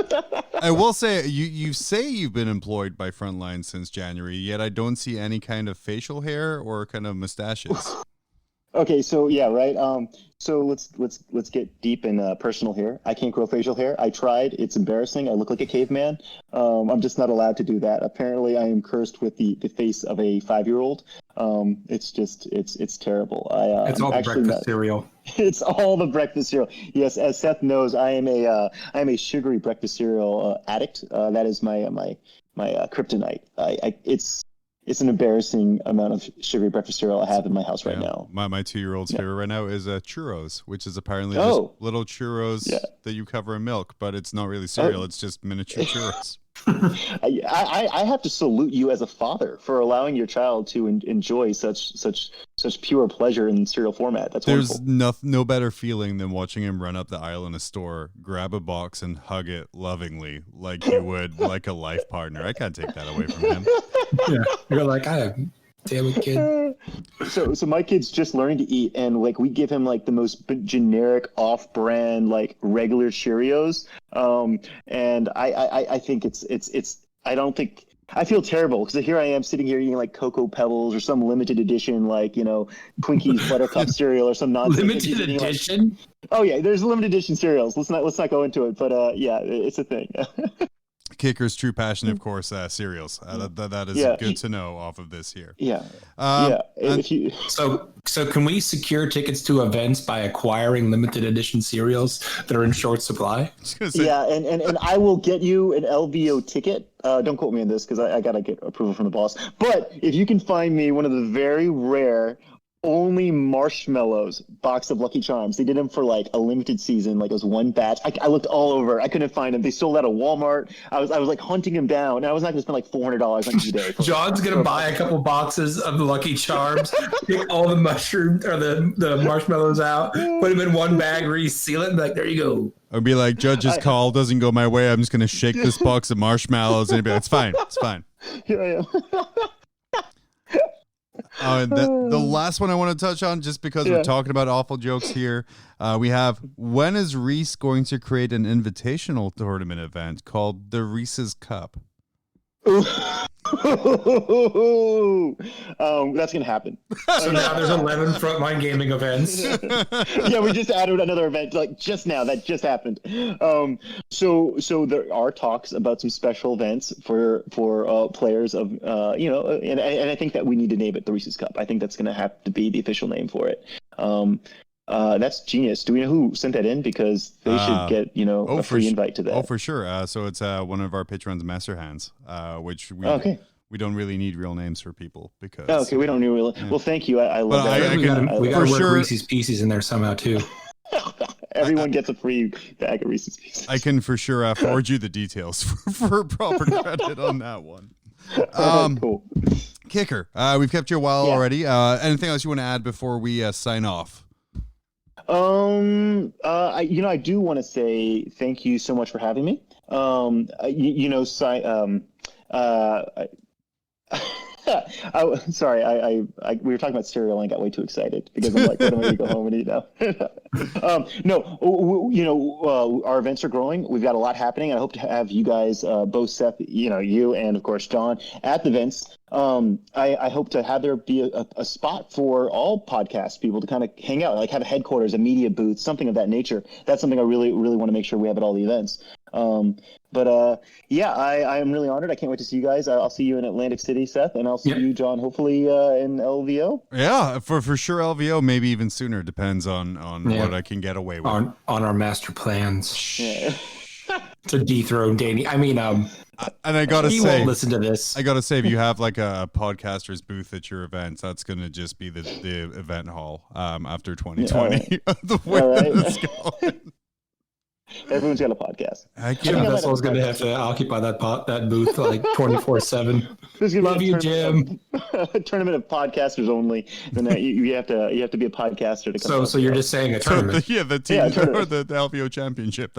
Speaker 2: I will say, you say you've been employed by Frontline since January, yet I don't see any kind of facial hair or kind of mustaches.
Speaker 8: Okay, so yeah, right. So let's get deep and personal here. I can't grow facial hair. I tried. It's embarrassing. I look like a caveman. I'm just not allowed to do that. Apparently, I am cursed with the face of a 5-year-old. It's terrible.
Speaker 7: It's all the breakfast cereal.
Speaker 8: It's all the breakfast cereal. Yes, as Seth knows, I am a sugary breakfast cereal addict. That is my kryptonite. It's an embarrassing amount of sugary breakfast cereal I have in my house right now.
Speaker 2: My 2-year-old's favorite right now is churros, which is apparently just little churros that you cover in milk, but it's not really cereal. It's just miniature churros.
Speaker 8: I have to salute you as a father for allowing your child to enjoy such pure pleasure in cereal format. That's
Speaker 2: There's
Speaker 8: wonderful.
Speaker 2: no better feeling than watching him run up the aisle in a store, grab a box, and hug it lovingly like you would like a life partner. I can't take that away from him.
Speaker 7: Yeah, you're like, damn it, kid.
Speaker 8: So my kid's just learning to eat, and like we give him like the most generic, off-brand, like regular Cheerios. And I think it's I don't think. I feel terrible because here I am sitting here eating like Cocoa Pebbles or some limited edition, like, Twinkies Buttercup cereal or some nonsense.
Speaker 7: Limited edition?
Speaker 8: Oh yeah, there's limited edition cereals. Let's not go into it, but yeah, it's a thing.
Speaker 2: Kicker's true passion, of course, cereals. That is good to know off of this here.
Speaker 8: Yeah.
Speaker 7: So can we secure tickets to events by acquiring limited edition cereals that are in short supply?
Speaker 8: Yeah, and I will get you an LVO ticket. Don't quote me on this because I got to get approval from the boss. But if you can find me one of the very rare only marshmallows box of Lucky Charms. They did them for like a limited season, like it was one batch. I looked all over. I couldn't find them. They sold out of Walmart. I was like hunting them down, and I was not going to spend like $400 on eBay.
Speaker 7: John's going to buy a couple boxes of Lucky Charms, pick all the mushrooms or the marshmallows out, put them in one bag, reseal it, and be like, there you go.
Speaker 2: I'd be like, judge's call doesn't go my way. I'm just going to shake this box of marshmallows, and he'd be like, it's fine. It's fine.
Speaker 8: Here I am.
Speaker 2: The last one I want to touch on, just because we're talking about awful jokes here, we have, when is Reese going to create an invitational tournament event called the Reese's Cup?
Speaker 8: That's gonna happen.
Speaker 7: So now there's 11 Frontline Gaming events.
Speaker 8: Yeah, we just added another event like just now. That just happened. So there are talks about some special events for players of and I think that we need to name it the Reese's Cup. I think that's gonna have to be the official name for it. That's genius. Do we know who sent that in? Because they should get a free invite to that.
Speaker 2: Oh, for sure. So it's one of our patrons, Master Hands, which we don't really need real names for people because.
Speaker 8: We don't need real. Yeah. Well, thank you. I love that.
Speaker 7: We got to work Reese's Pieces in there somehow too.
Speaker 8: Everyone gets a free bag of Reese's Pieces.
Speaker 2: I can for sure forward you the details for proper credit on that one.
Speaker 8: Cool.
Speaker 2: Kicker, we've kept you a while already. Anything else you want to add before we sign off?
Speaker 8: I do want to say thank you so much for having me. Sorry, we were talking about cereal and I got way too excited because I'm like, what am I going to go home and eat now? Our events are growing. We've got a lot happening. I hope to have you guys, both Seth, you and of course John, at the events. I hope to have there be a spot for all podcast people to kind of hang out, like have a headquarters, a media booth, something of that nature. That's something I really, really want to make sure we have at all the events. I am really honored. I can't wait to see you guys. I'll see you in Atlantic City, Seth, and I'll see you, John, hopefully in LVO.
Speaker 2: Yeah, for sure LVO, maybe even sooner. Depends on what I can get away with.
Speaker 7: On our master plans to dethrone Danny. I mean, and
Speaker 2: I gotta
Speaker 7: he
Speaker 2: say,
Speaker 7: won't listen to this.
Speaker 2: I gotta say, if you have like a podcaster's booth at your events, that's gonna just be the event hall after 2020. The way it's going.
Speaker 8: Everyone's got a podcast.
Speaker 7: Jim Vessel's going to have to occupy that booth like 24/7. Love you, Jim.
Speaker 8: A tournament of podcasters only. Then you have to be a podcaster to come.
Speaker 7: So you're just saying a tournament?
Speaker 2: The team or the LVO championship.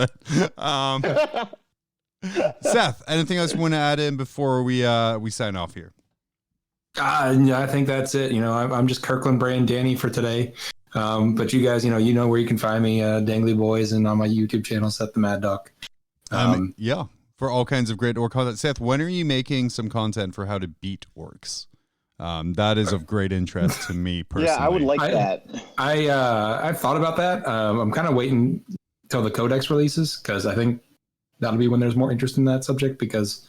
Speaker 2: Seth, anything else you want to add in before we sign off here?
Speaker 7: I think that's it. I'm just Kirkland Brand Danny for today. But you guys, you know where you can find me, Dangly Boys, and on my YouTube channel, Seth the Mad Dog.
Speaker 2: For all kinds of great orc content. Seth, when are you making some content for how to beat orcs? That is of great interest to me personally.
Speaker 8: Yeah, I would like that.
Speaker 7: I've thought about that. I'm kind of waiting till the codex releases because I think that'll be when there's more interest in that subject. Because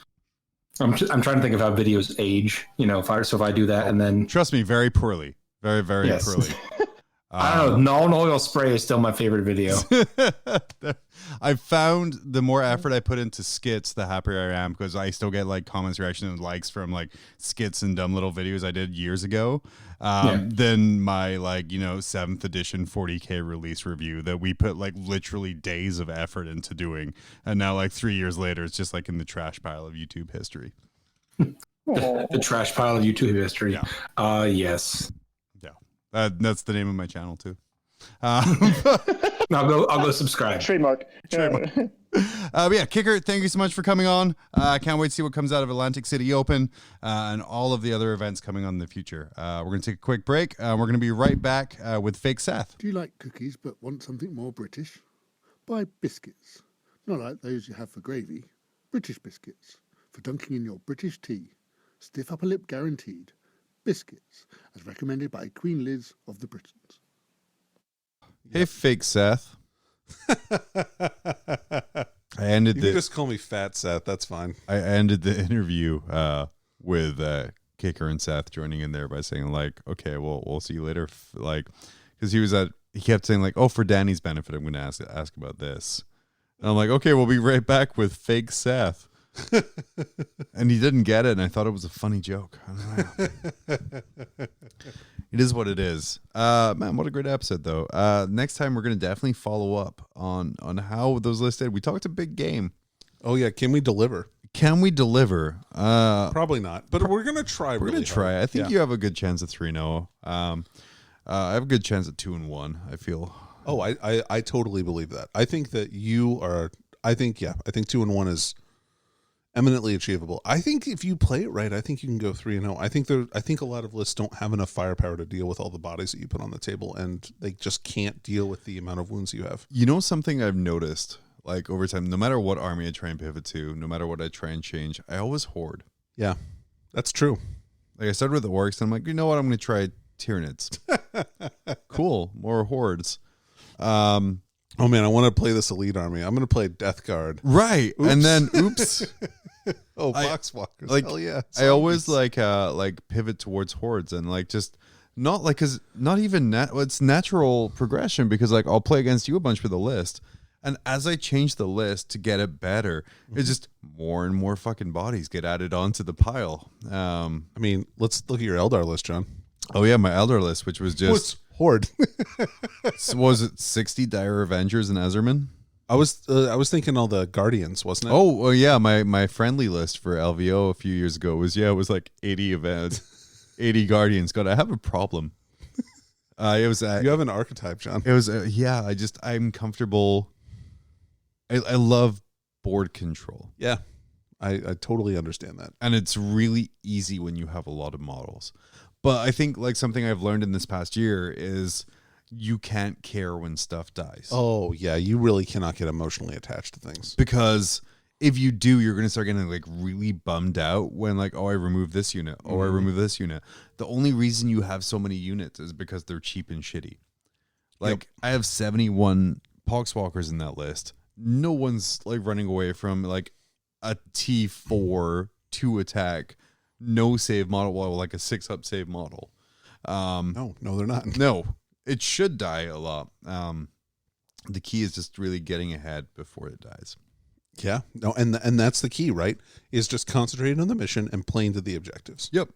Speaker 7: I'm trying to think of how videos age. If I do that and then
Speaker 2: trust me, very poorly, very very poorly.
Speaker 7: I don't know. No oil spray is still my favorite video.
Speaker 2: I found the more effort I put into skits, the happier I am, because I still get like comments, reactions, and likes from like skits and dumb little videos I did years ago. Than my 7th edition 40K release review that we put like literally days of effort into doing, and now like 3 years later, it's just like in the trash pile of YouTube history.
Speaker 7: The trash pile of YouTube history.
Speaker 2: Yeah.
Speaker 7: Yes.
Speaker 2: That's the name of my channel too.
Speaker 7: I'll go subscribe.
Speaker 8: Trademark.
Speaker 2: Kicker, thank you so much for coming on. I can't wait to see what comes out of Atlantic City Open and all of the other events coming on in the future. We're going to take a quick break. We're going to be right back with Fake Seth.
Speaker 9: Do you like cookies but want something more British? Buy biscuits. Not like those you have for gravy. British biscuits. For dunking in your British tea. Stiff upper lip guaranteed. Biscuits, as recommended by Queen Liz of the Britons.
Speaker 2: Hey, Fake Seth.
Speaker 1: You can just call me Fat Seth. That's fine.
Speaker 2: I ended the interview with Kicker and Seth joining in there by saying like, okay, well, we'll see you later. Like, because he kept saying like, oh, for Danny's benefit, I'm going to ask about this. And I'm like, okay, we'll be right back with Fake Seth. And he didn't get it, and I thought it was a funny joke. I don't know. It is what it is. Man, what a great episode, though. Next time, we're going to definitely follow up on how those listed. We talked a big game.
Speaker 1: Oh, yeah. Can we deliver?
Speaker 2: Probably
Speaker 1: not, but we're going to try.
Speaker 2: We're going to try. I think you have a good chance at 3-0. I have a good chance at 2-1, I feel.
Speaker 1: Oh, I totally believe that. I think that you are. I think 2-1 is eminently achievable. I think if you play it right, I think you can go 3-0. I think a lot of lists don't have enough firepower to deal with all the bodies that you put on the table, and they just can't deal with the amount of wounds you have.
Speaker 2: You know something I've noticed, like over time, no matter what army I try and pivot to, no matter what I try and change, I always hoard.
Speaker 1: Yeah, that's true.
Speaker 2: Like I started with the orcs, and I'm like, you know what? I'm going to try Tyranids. Cool, more hordes.
Speaker 1: Oh man, I want to play this elite army. I'm going to play Death Guard.
Speaker 2: Right, oops. And then oops.
Speaker 1: Oh, Boxwalkers.
Speaker 2: Like,
Speaker 1: hell yeah.
Speaker 2: I always like pivot towards hordes and like just not like because not even it's natural progression because like I'll play against you a bunch with the list, and as I change the list to get it better, it's just more and more fucking bodies get added onto the pile.
Speaker 1: I mean, let's look at your Eldar list, John.
Speaker 2: Oh yeah, my Eldar list, which was just
Speaker 1: horde.
Speaker 2: Was it 60 Dire Avengers and Ezerman?
Speaker 1: I was thinking all the Guardians, wasn't it?
Speaker 2: Oh, well, yeah. My friendly list for LVO a few years ago was like 80 events, 80 Guardians. God, I have a problem. It was
Speaker 1: you have an archetype, John.
Speaker 2: It was I'm comfortable. I love board control.
Speaker 1: Yeah, I totally understand that.
Speaker 2: And it's really easy when you have a lot of models. But I think like something I've learned in this past year is you can't care when stuff dies.
Speaker 1: Oh yeah, you really cannot get emotionally attached to things.
Speaker 2: Because if you do, you're going to start getting like really bummed out when like, oh, I removed this unit. Oh, I removed this unit. The only reason you have so many units is because they're cheap and shitty. Like I have 71 Poxwalkers in that list. No one's like running away from like a T4 2 attack, no save model, well, like a 6-up save model.
Speaker 1: No, they're not.
Speaker 2: No, it should die a lot. The key is just really getting ahead before it dies.
Speaker 1: Yeah, no, and that's the key, right? Is just concentrating on the mission and playing to the objectives.
Speaker 2: Yep.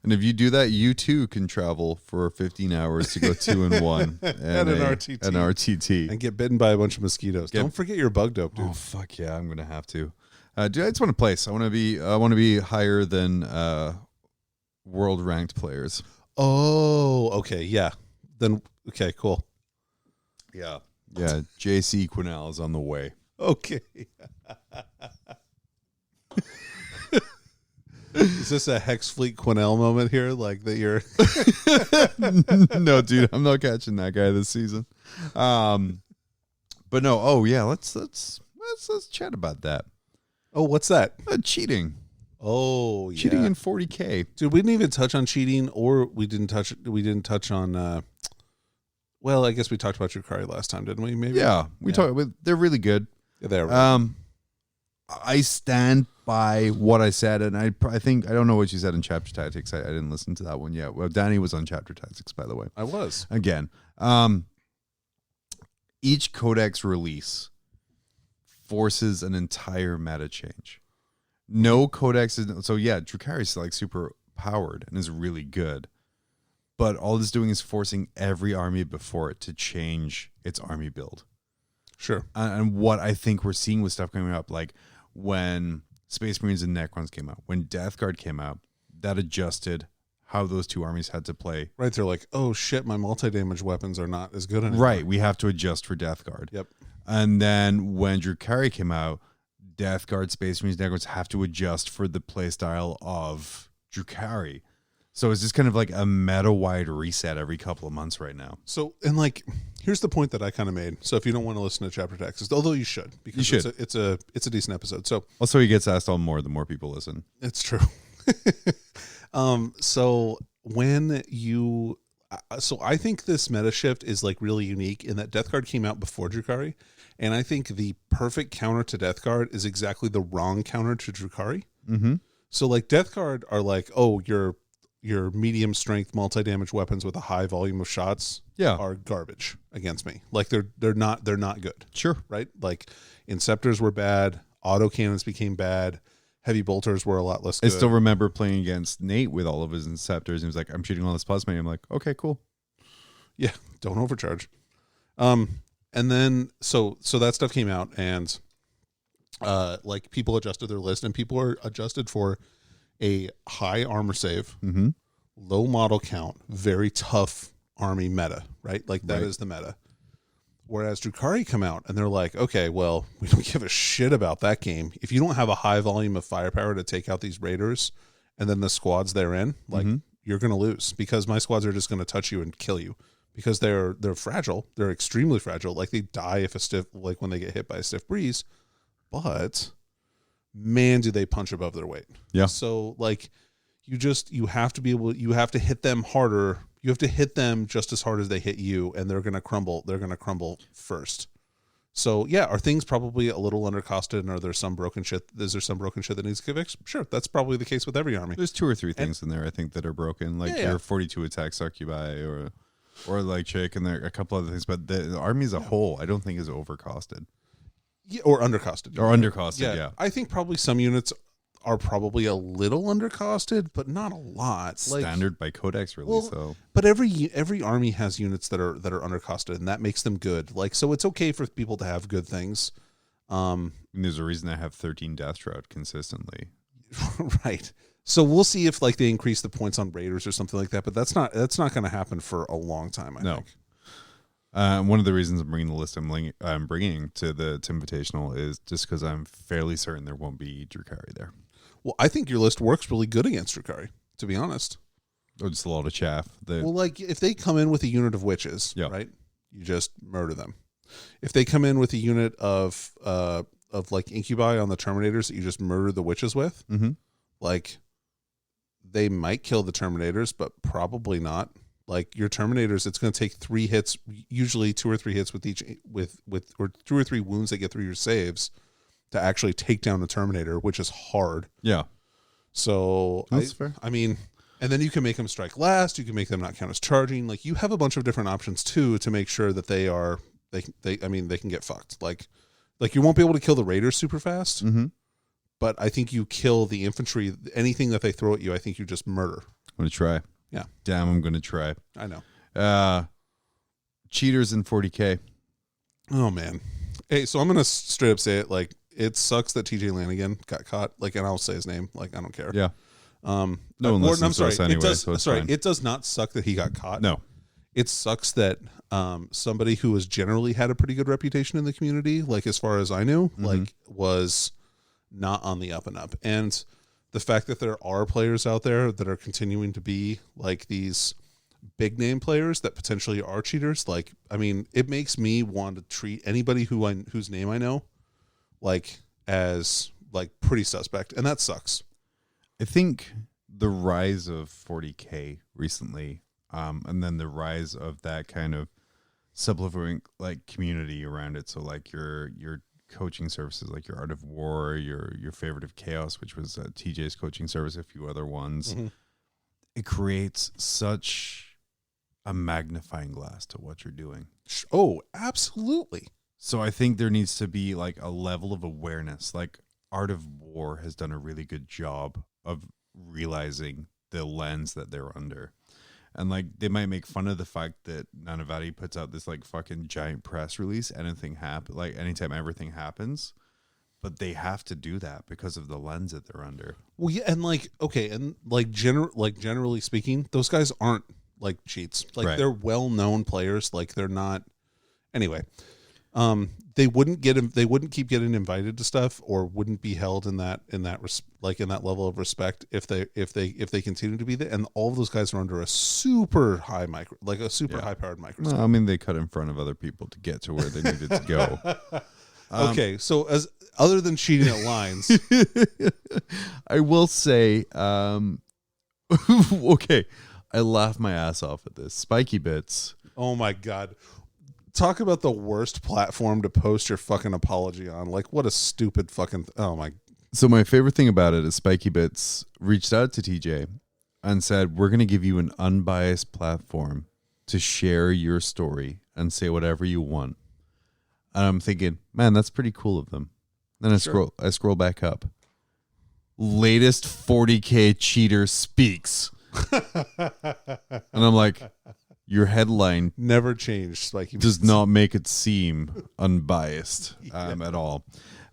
Speaker 2: And if you do that, you too can travel for 15 hours to go 2-1
Speaker 1: and an RTT. And get bitten by a bunch of mosquitoes. Don't forget your bug dope, dude.
Speaker 2: Oh fuck yeah, I'm gonna have to. Dude, I just want to place. I want to be higher than world ranked players.
Speaker 1: Oh, okay, yeah. Then okay, cool.
Speaker 2: Yeah. JC Quinnell is on the way.
Speaker 1: Okay. Is this a Hex Fleet Quinnell moment here? Like that you're
Speaker 2: No, dude, I'm not catching that guy this season. But no, oh yeah, let's chat about that.
Speaker 1: Oh, what's that?
Speaker 2: Cheating.
Speaker 1: Oh, yeah.
Speaker 2: Cheating in 40K.
Speaker 1: Dude, we didn't even touch on cheating, or we didn't touch on well, I guess we talked about Drukari last time, didn't we? Maybe.
Speaker 2: Yeah, we talked. They're really good.
Speaker 1: Yeah, they're really good.
Speaker 2: I stand by what I said, and I think I don't know what you said in Chapter Tactics. I didn't listen to that one yet. Well, Danny was on Chapter Tactics, by the way.
Speaker 1: I was.
Speaker 2: Again, each codex release forces an entire meta change. No codex is so yeah. Drukari is like super powered and is really good, but all it's doing is forcing every army before it to change its army build.
Speaker 1: Sure.
Speaker 2: And what I think we're seeing with stuff coming up, like when Space Marines and Necrons came out, when Death Guard came out, that adjusted how those two armies had to play.
Speaker 1: Right. They're like, oh shit, my multi-damage weapons are not as good anymore.
Speaker 2: Right. We have to adjust for Death Guard.
Speaker 1: Yep.
Speaker 2: And then when Drukari came out, Death Guard, Space Marines, Necrons have to adjust for the playstyle of Drukari. So it's just kind of like a meta-wide reset every couple of months right now.
Speaker 1: So, and like, here's the point that I kind of made. So if you don't want to listen to Chapter Tactics, although you should, because
Speaker 2: you should.
Speaker 1: It's a decent episode. So
Speaker 2: also he gets asked on more the more people listen.
Speaker 1: It's true. So when you, so I think this meta shift is like really unique in that Death Guard came out before Drukari, and I think the perfect counter to Death Guard is exactly the wrong counter to Drukari.
Speaker 2: Mm-hmm. So
Speaker 1: like Death Guard are like, oh, your medium strength multi-damage weapons with a high volume of shots are garbage against me. Like they're not good.
Speaker 2: Sure.
Speaker 1: Right? Like Inceptors were bad, autocannons became bad, heavy bolters were a lot less good.
Speaker 2: I still remember playing against Nate with all of his Inceptors, and he was like, I'm shooting all this plasma. I'm like, okay, cool.
Speaker 1: Yeah, don't overcharge. And then so that stuff came out, and like people adjusted their list, and people are adjusted for a high armor save, low model count, very tough army meta, right? Like that is the meta. Whereas Drukari come out and they're like, okay, well, we don't give a shit about that game. If you don't have a high volume of firepower to take out these raiders and then the squads they're in, like you're going to lose, because my squads are just going to touch you and kill you, because they're fragile. They're extremely fragile. Like they die if like when they get hit by a stiff breeze, but man, do they punch above their weight.
Speaker 2: Yeah.
Speaker 1: So like you have to hit them harder. You have to hit them just as hard as they hit you, and they're going to crumble. They're going to crumble first. So yeah, are things probably a little undercosted, and are there some broken shit? Is there some broken shit that needs to get fixed? Sure. That's probably the case with every army.
Speaker 2: There's 2 or 3 things in there I think that are broken, like your 42 attack succubi or like Chick, and there are a couple other things, but the army as a whole, I don't think is overcosted.
Speaker 1: Yeah, or undercosted.
Speaker 2: Or undercosted, yeah.
Speaker 1: I think probably some units are probably a little undercosted, but not a lot.
Speaker 2: Standard by codex release, though.
Speaker 1: But every army has units that are undercosted, and that makes them good. Like, so it's okay for people to have good things.
Speaker 2: And there's a reason I have 13 Death Shroud consistently.
Speaker 1: Right. So we'll see if like they increase the points on raiders or something like that, but that's not going to happen for a long time, I think.
Speaker 2: One of the reasons I'm bringing the list I'm bringing to the Invitational is just because I'm fairly certain there won't be Drukhari there.
Speaker 1: Well, I think your list works really good against Drukhari, to be honest.
Speaker 2: Or just a lot of chaff.
Speaker 1: Well, like if they come in with a unit of witches, right? You just murder them. If they come in with a unit of like incubi on the Terminators that you just murder the witches with, like they might kill the Terminators, but probably not. Like your Terminators, it's going to take 3 hits, usually 2 or 3 hits with each or 2 or 3 wounds that get through your saves to actually take down the Terminator, which is hard.
Speaker 2: Yeah.
Speaker 1: So
Speaker 2: that's fair.
Speaker 1: I mean, and then you can make them strike last. You can make them not count as charging. Like you have a bunch of different options too to make sure that they can get fucked. Like you won't be able to kill the Raiders super fast, but I think you kill the infantry. Anything that they throw at you, I think you just murder.
Speaker 2: I'm gonna try.
Speaker 1: Yeah.
Speaker 2: Damn, I'm gonna try.
Speaker 1: I know.
Speaker 2: Cheaters in 40K.
Speaker 1: Oh man. Hey, so I'm gonna straight up say it. Like it sucks that TJ Lanigan got caught. Like, and I'll say his name. Like I don't care.
Speaker 2: Yeah.
Speaker 1: No one
Speaker 2: listens to us anyway.
Speaker 1: It does not suck that he got caught.
Speaker 2: No.
Speaker 1: It sucks that somebody who has generally had a pretty good reputation in the community, like as far as I knew, like was not on the up and up. And the fact that there are players out there that are continuing to be like these big name players that potentially are cheaters, like, I mean, it makes me want to treat anybody whose name I know like as like pretty suspect. And that sucks.
Speaker 2: I think the rise of 40K recently, and then the rise of that kind of sublimating like community around it. So like your coaching services, like your Art of War, your Favorite of Chaos, which was TJ's coaching service, a few other ones. It creates such a magnifying glass to what you're doing.
Speaker 1: Oh, absolutely.
Speaker 2: So I think there needs to be like a level of awareness. Like Art of War has done a really good job of realizing the lens that they're under. And like they might make fun of the fact that Nanavati puts out this like fucking giant press release, anytime everything happens, but they have to do that because of the lens that they're under.
Speaker 1: Well, yeah, and like okay, and like generally speaking, those guys aren't like cheats. Like they're well-known players. Like they're not. Anyway, they wouldn't keep getting invited to stuff, or wouldn't be held in that level of respect if they continue to be there. And all of those guys are under a super high high powered microscope.
Speaker 2: Well, I mean, they cut in front of other people to get to where they needed to go.
Speaker 1: Okay, so as other than cheating at lines,
Speaker 2: I will say, okay, I laugh my ass off at this. Spiky Bits.
Speaker 1: Oh my god. Talk about the worst platform to post your fucking apology on. Like, what a stupid fucking... oh, my...
Speaker 2: So my favorite thing about it is Spiky Bits reached out to TJ and said, we're going to give you an unbiased platform to share your story and say whatever you want. And I'm thinking, man, that's pretty cool of them. Then I scroll back up. Latest 40K cheater speaks. And I'm like... Your headline
Speaker 1: never changed. Spiky
Speaker 2: does not make it seem unbiased at all.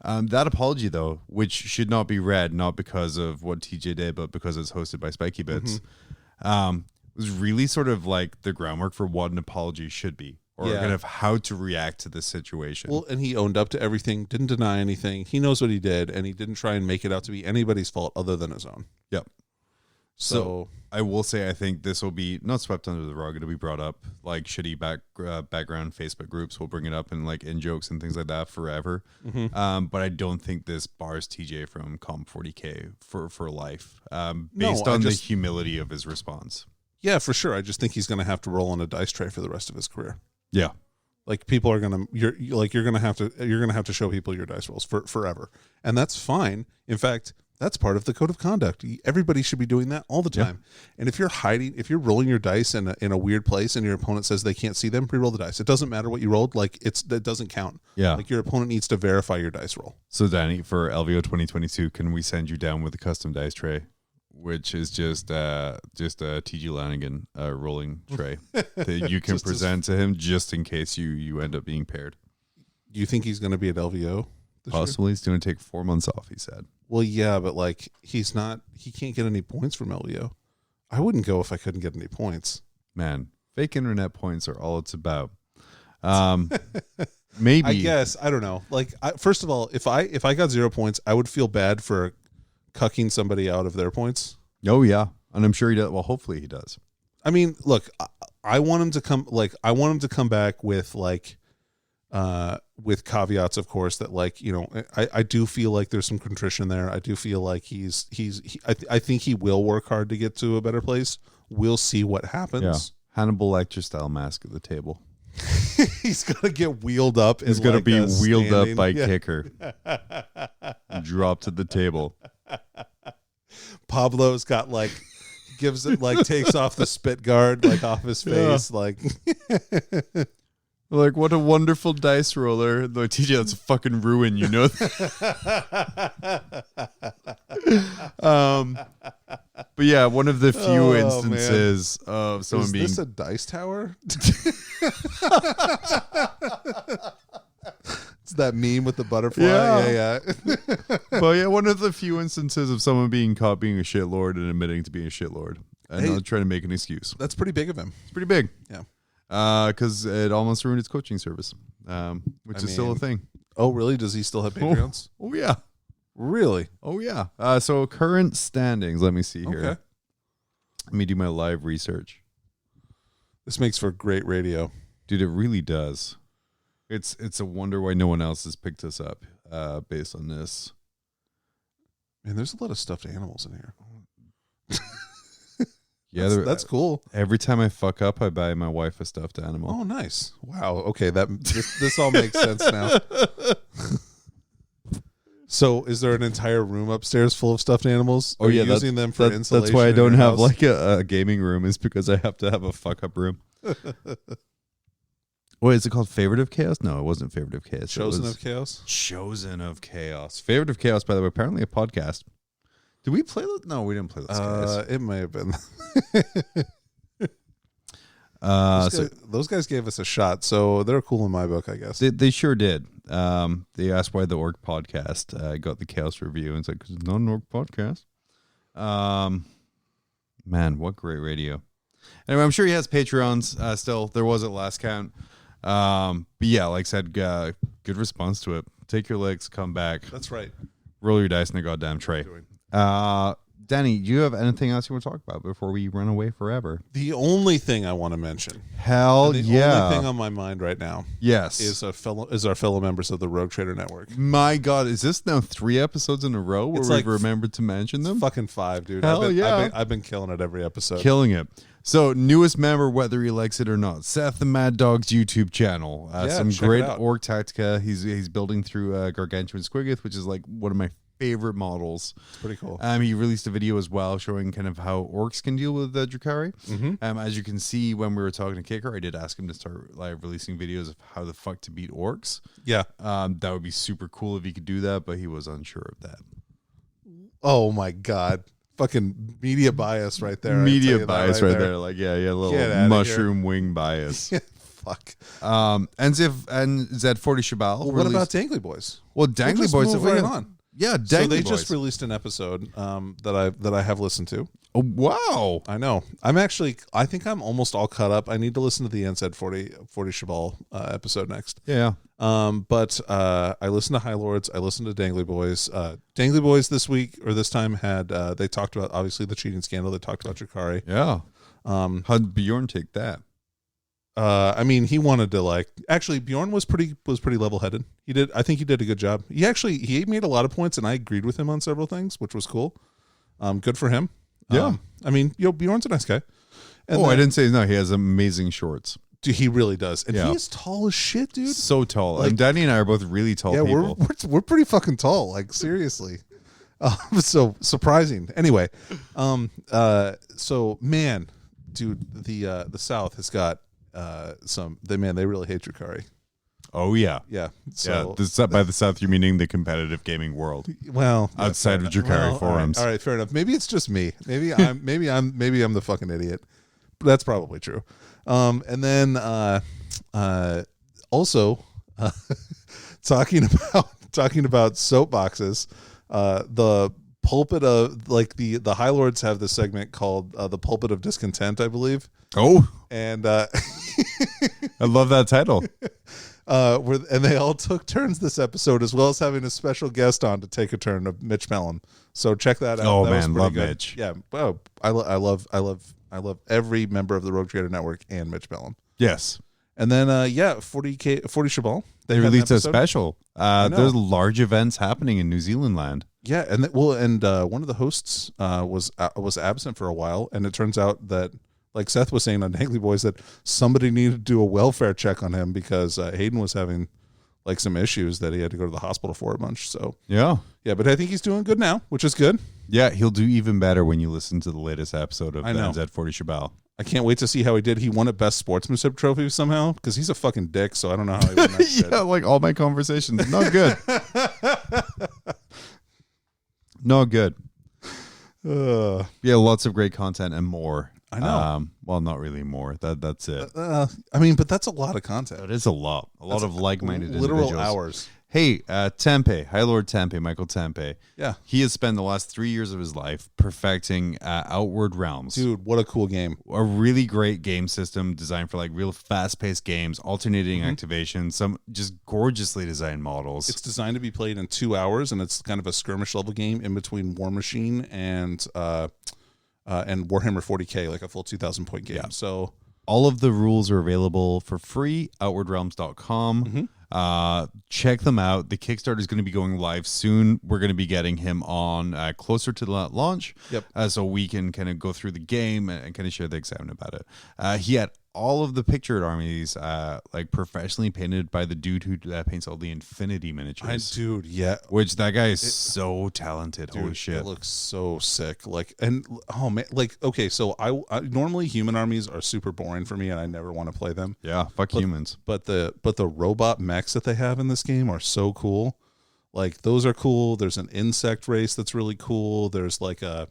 Speaker 2: That apology, though, which should not be read, not because of what TJ did, but because it's hosted by Spiky Bits, was really sort of like the groundwork for what an apology should be, or kind of how to react to this situation.
Speaker 1: Well, and he owned up to everything, didn't deny anything. He knows what he did, and he didn't try and make it out to be anybody's fault other than his own.
Speaker 2: Yep. So I will say I think this will be not swept under the rug. It'll be brought up like shitty background Facebook groups will bring it up and like in jokes and things like that forever. But I don't think this bars TJ from Comp 40K for life based on the humility of his response.
Speaker 1: Yeah, for sure. I just think he's going to have to roll on a dice tray for the rest of his career.
Speaker 2: Yeah.
Speaker 1: Like people are going to you're going to have to show people your dice rolls forever. And that's fine. In fact, that's part of the code of conduct. Everybody should be doing that all the time. And if you're rolling your dice in a weird place and your opponent says they can't see them, re-roll the dice. It doesn't matter what you rolled. Like that doesn't count.
Speaker 2: Yeah.
Speaker 1: Like your opponent needs to verify your dice roll.
Speaker 2: So Danny, for LVO 2022, can we send you down with a custom dice tray, which is just a TG Lanigan rolling tray that you can present to him just in case you end up being paired?
Speaker 1: Do you think he's going to be at LVO?
Speaker 2: Possibly. He's going to take 4 months off, he said.
Speaker 1: Well, yeah, but like he can't get any points from LVO. I wouldn't go if I couldn't get any points.
Speaker 2: Man, fake internet points are all it's about. Maybe.
Speaker 1: I guess. I don't know. Like, first of all, if I got 0 points, I would feel bad for cucking somebody out of their points.
Speaker 2: Oh yeah, and I'm sure he does. Well, hopefully he does.
Speaker 1: I mean, look, I want him to come. Like, I want him to come back with like, with caveats, of course, that like, you know, I do feel like there's some contrition there. I do feel like I think he will work hard to get to a better place. We'll see what happens.
Speaker 2: Yeah. Hannibal Lecter style mask at the table.
Speaker 1: He's gonna get wheeled up.
Speaker 2: He's gonna be wheeled up by
Speaker 1: yeah.
Speaker 2: Kicker. Dropped to the table.
Speaker 1: Pablo's got like gives it like takes off the spit guard like off his face, like
Speaker 2: like what a wonderful dice roller. Like, TJ, that's a fucking ruin, you know. But yeah, one of the few instances of someone
Speaker 1: Is
Speaker 2: being.
Speaker 1: this a dice tower? It's that meme with the butterfly. Yeah.
Speaker 2: But yeah, one of the few instances of someone being caught being a shitlord and admitting to being a shitlord and not trying to make an excuse.
Speaker 1: That's pretty big of him.
Speaker 2: It's pretty big.
Speaker 1: Yeah.
Speaker 2: Because it almost ruined his coaching service, which is still a thing.
Speaker 1: Oh, really? Does he still have Patreons?
Speaker 2: Oh yeah.
Speaker 1: Really?
Speaker 2: Oh yeah. So current standings. Let me see here.
Speaker 1: Okay.
Speaker 2: Let me do my live research.
Speaker 1: This makes for great radio.
Speaker 2: Dude, it really does. It's a wonder why no one else has picked us up based on this.
Speaker 1: Man, there's a lot of stuffed animals in here.
Speaker 2: Yeah,
Speaker 1: that's cool.
Speaker 2: Every time I fuck up, I buy my wife a stuffed animal.
Speaker 1: Oh, nice. Wow. Okay, this all makes sense now. So, is there an entire room upstairs full of stuffed animals?
Speaker 2: Oh, yeah,
Speaker 1: using them for insulation.
Speaker 2: That's why I
Speaker 1: in
Speaker 2: don't
Speaker 1: your
Speaker 2: have
Speaker 1: house?
Speaker 2: like a gaming room. Is because I have to have a fuck up room. Wait, is it called Favorite of Chaos? No, it wasn't Favorite of Chaos.
Speaker 1: Chosen of Chaos.
Speaker 2: Chosen of Chaos. Favorite of Chaos, by the way, apparently a podcast. Did we play that? No, we didn't play those guys.
Speaker 1: It may have been. Those guys gave us a shot, so they're cool in my book, I guess.
Speaker 2: They sure did. They asked why the Orc podcast got the Chaos review, and it's like, because it's not an Orc podcast. Man, what great radio. Anyway, I'm sure he has Patreons still. There was at last count. But yeah, like I said, good response to it. Take your licks, come back.
Speaker 1: That's right.
Speaker 2: Roll your dice in a goddamn tray. Danny, do you have anything else you want to talk about before we run away forever?
Speaker 1: The only thing I want to mention.
Speaker 2: Hell
Speaker 1: the
Speaker 2: yeah.
Speaker 1: only thing on my mind right now.
Speaker 2: Yes.
Speaker 1: Is our fellow members of the Rogue Trader Network.
Speaker 2: My God, is this now 3 episodes in a row where we've remembered to mention them?
Speaker 1: Fucking 5, dude.
Speaker 2: Hell
Speaker 1: I've been killing it every episode.
Speaker 2: Killing it. So, newest member, whether he likes it or not, Seth the Mad Dog's YouTube channel. Some great Orc Tactica. He's building through Gargantuan Squiggoth, which is like one of my favorite models.
Speaker 1: It's pretty cool.
Speaker 2: He released a video as well showing kind of how orcs can deal with Drukhari.
Speaker 1: Mm-hmm.
Speaker 2: As you can see when we were talking to Kicker, I did ask him to start live releasing videos of how the fuck to beat orcs.
Speaker 1: Yeah.
Speaker 2: That would be super cool if he could do that, but he was unsure of that.
Speaker 1: Oh my God. Fucking media bias right there.
Speaker 2: Media bias right there. Like, yeah, a little mushroom wing bias.
Speaker 1: Fuck.
Speaker 2: And Zed 40 Shabal.
Speaker 1: Well, what about Dangly Boys?
Speaker 2: Well, Dangly Boys.
Speaker 1: Move right on.
Speaker 2: Yeah, Dangly
Speaker 1: So they
Speaker 2: Boys.
Speaker 1: just released an episode that I have listened to.
Speaker 2: Oh, wow.
Speaker 1: I know. I think I'm almost all caught up. I need to listen to the NZ 40 Shabal episode next.
Speaker 2: Yeah.
Speaker 1: But I listened to High Lords. I listened to Dangly Boys. Dangly Boys this time had they talked about obviously the cheating scandal. They talked about Drukhari.
Speaker 2: Yeah. How'd Bjorn take that?
Speaker 1: I mean, he wanted to actually Bjorn was pretty level headed. I think he did a good job. He made a lot of points and I agreed with him on several things, which was cool. Good for him.
Speaker 2: Yeah.
Speaker 1: I mean, Bjorn's a nice guy. And
Speaker 2: I didn't say no. He has amazing shorts.
Speaker 1: Dude, he really does. And he is tall as shit, dude.
Speaker 2: So tall. And Danny and I are both really tall people.
Speaker 1: We're pretty fucking tall, like seriously. So surprising. Anyway, so man, dude, the South has got they really hate Drukhari.
Speaker 2: Oh yeah.
Speaker 1: Yeah. So
Speaker 2: by the South, you're meaning the competitive gaming world.
Speaker 1: Well,
Speaker 2: outside of Drukhari forums.
Speaker 1: All right, fair enough. Maybe it's just me. Maybe I'm the fucking idiot. But that's probably true. And then also talking about soapboxes, the pulpit of like the High Lords have this segment called the Pulpit of Discontent, I believe.
Speaker 2: Oh,
Speaker 1: and
Speaker 2: I love that title.
Speaker 1: And they all took turns this episode, as well as having a special guest on to take a turn of Mitch Mellon. So check that out.
Speaker 2: Oh
Speaker 1: that
Speaker 2: man, love
Speaker 1: good.
Speaker 2: Mitch.
Speaker 1: Yeah, well, I love every member of the Rogue Trader Network and Mitch Mellon.
Speaker 2: Yes.
Speaker 1: And then 40 Shabal.
Speaker 2: They released a special. There's large events happening in New Zealand land.
Speaker 1: Yeah, and one of the hosts was absent for a while, and it turns out that, like Seth was saying on Dangly Boys, that somebody needed to do a welfare check on him because Hayden was having like some issues that he had to go to the hospital for a bunch. So
Speaker 2: yeah,
Speaker 1: but I think he's doing good now, which is good.
Speaker 2: Yeah, he'll do even better when you listen to the latest episode of the NZ 40 Shabal.
Speaker 1: I can't wait to see how he did. He won a Best Sportsmanship trophy somehow because he's a fucking dick. So I don't know how he won that shit.
Speaker 2: Yeah, like all my conversations, not good. Not good. Yeah, lots of great content and more.
Speaker 1: I know.
Speaker 2: Well, not really more. That's it.
Speaker 1: I mean, but that's a lot of content.
Speaker 2: It is a lot. A lot of like-minded
Speaker 1: literal
Speaker 2: individuals.
Speaker 1: hours.
Speaker 2: Hey, Tempe, High Lord Tempe, Michael Tempe.
Speaker 1: Yeah.
Speaker 2: He has spent the last 3 years of his life perfecting Outward Realms.
Speaker 1: Dude, what a cool game.
Speaker 2: A really great game system designed for like real fast-paced games, alternating activation, some just gorgeously designed models.
Speaker 1: It's designed to be played in 2 hours, and it's kind of a skirmish level game in between War Machine and Warhammer 40K, like a full 2,000 point game. Yeah. So
Speaker 2: all of the rules are available for free, outwardrealms.com. Check them out. The Kickstarter is going to be going live soon. We're going to be getting him on closer to the launch.
Speaker 1: Yep.
Speaker 2: So we can kind of go through the game and kind of share the excitement about it. He had all of the pictured armies like professionally painted by the dude who paints all the Infinity miniatures.
Speaker 1: Yeah.
Speaker 2: Which that guy is so talented.
Speaker 1: Dude,
Speaker 2: holy shit.
Speaker 1: It looks so sick. Like, and oh man, like, okay, so I normally human armies are super boring for me and I never want to play them.
Speaker 2: Yeah, fuck humans.
Speaker 1: But the robot mechs that they have in this game are so cool. Like, those are cool. There's an insect race that's really cool. There's like an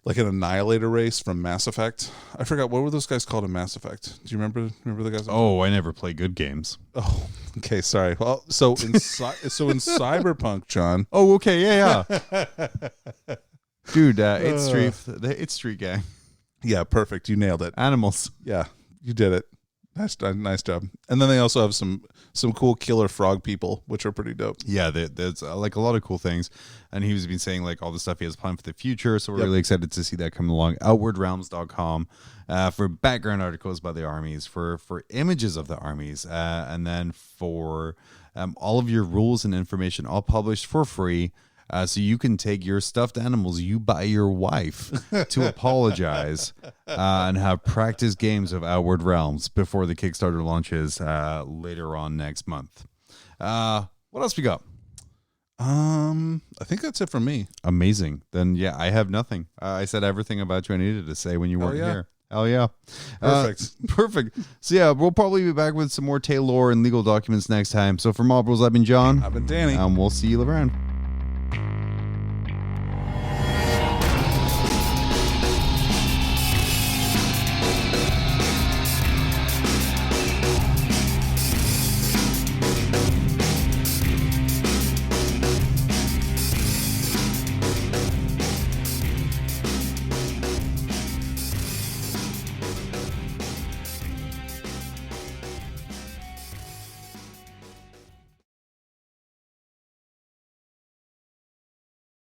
Speaker 1: annihilator race from Mass Effect. I forgot, what were those guys called in Mass Effect? Do you remember the guys?
Speaker 2: Oh, I never play good games.
Speaker 1: Oh, okay, sorry. Well, so in Cyberpunk, John.
Speaker 2: Oh, okay, yeah. Dude, the 8th Street gang.
Speaker 1: Yeah, perfect. You nailed it.
Speaker 2: Animals.
Speaker 1: Yeah, you did it. Nice job. And then they also have some cool killer frog people, which are pretty dope.
Speaker 2: Yeah, there's like a lot of cool things. And he was been saying like all the stuff he has planned for the future. So we're really excited to see that come along. Outwardrealms.com for background articles about the armies, for images of the armies, and then for all of your rules and information all published for free. So you can take your stuffed animals you buy your wife to apologize and have practice games of Outward Realms before the Kickstarter launches later on next month. What else we got?
Speaker 1: I think that's it for me.
Speaker 2: Amazing. Then, yeah, I have nothing. I said everything about you I needed to say when you weren't here. Hell yeah. Perfect. So, yeah, we'll probably be back with some more tail lore and legal documents next time. So, for Mob Rules, I've been John.
Speaker 1: I've been Danny.
Speaker 2: And we'll see you around.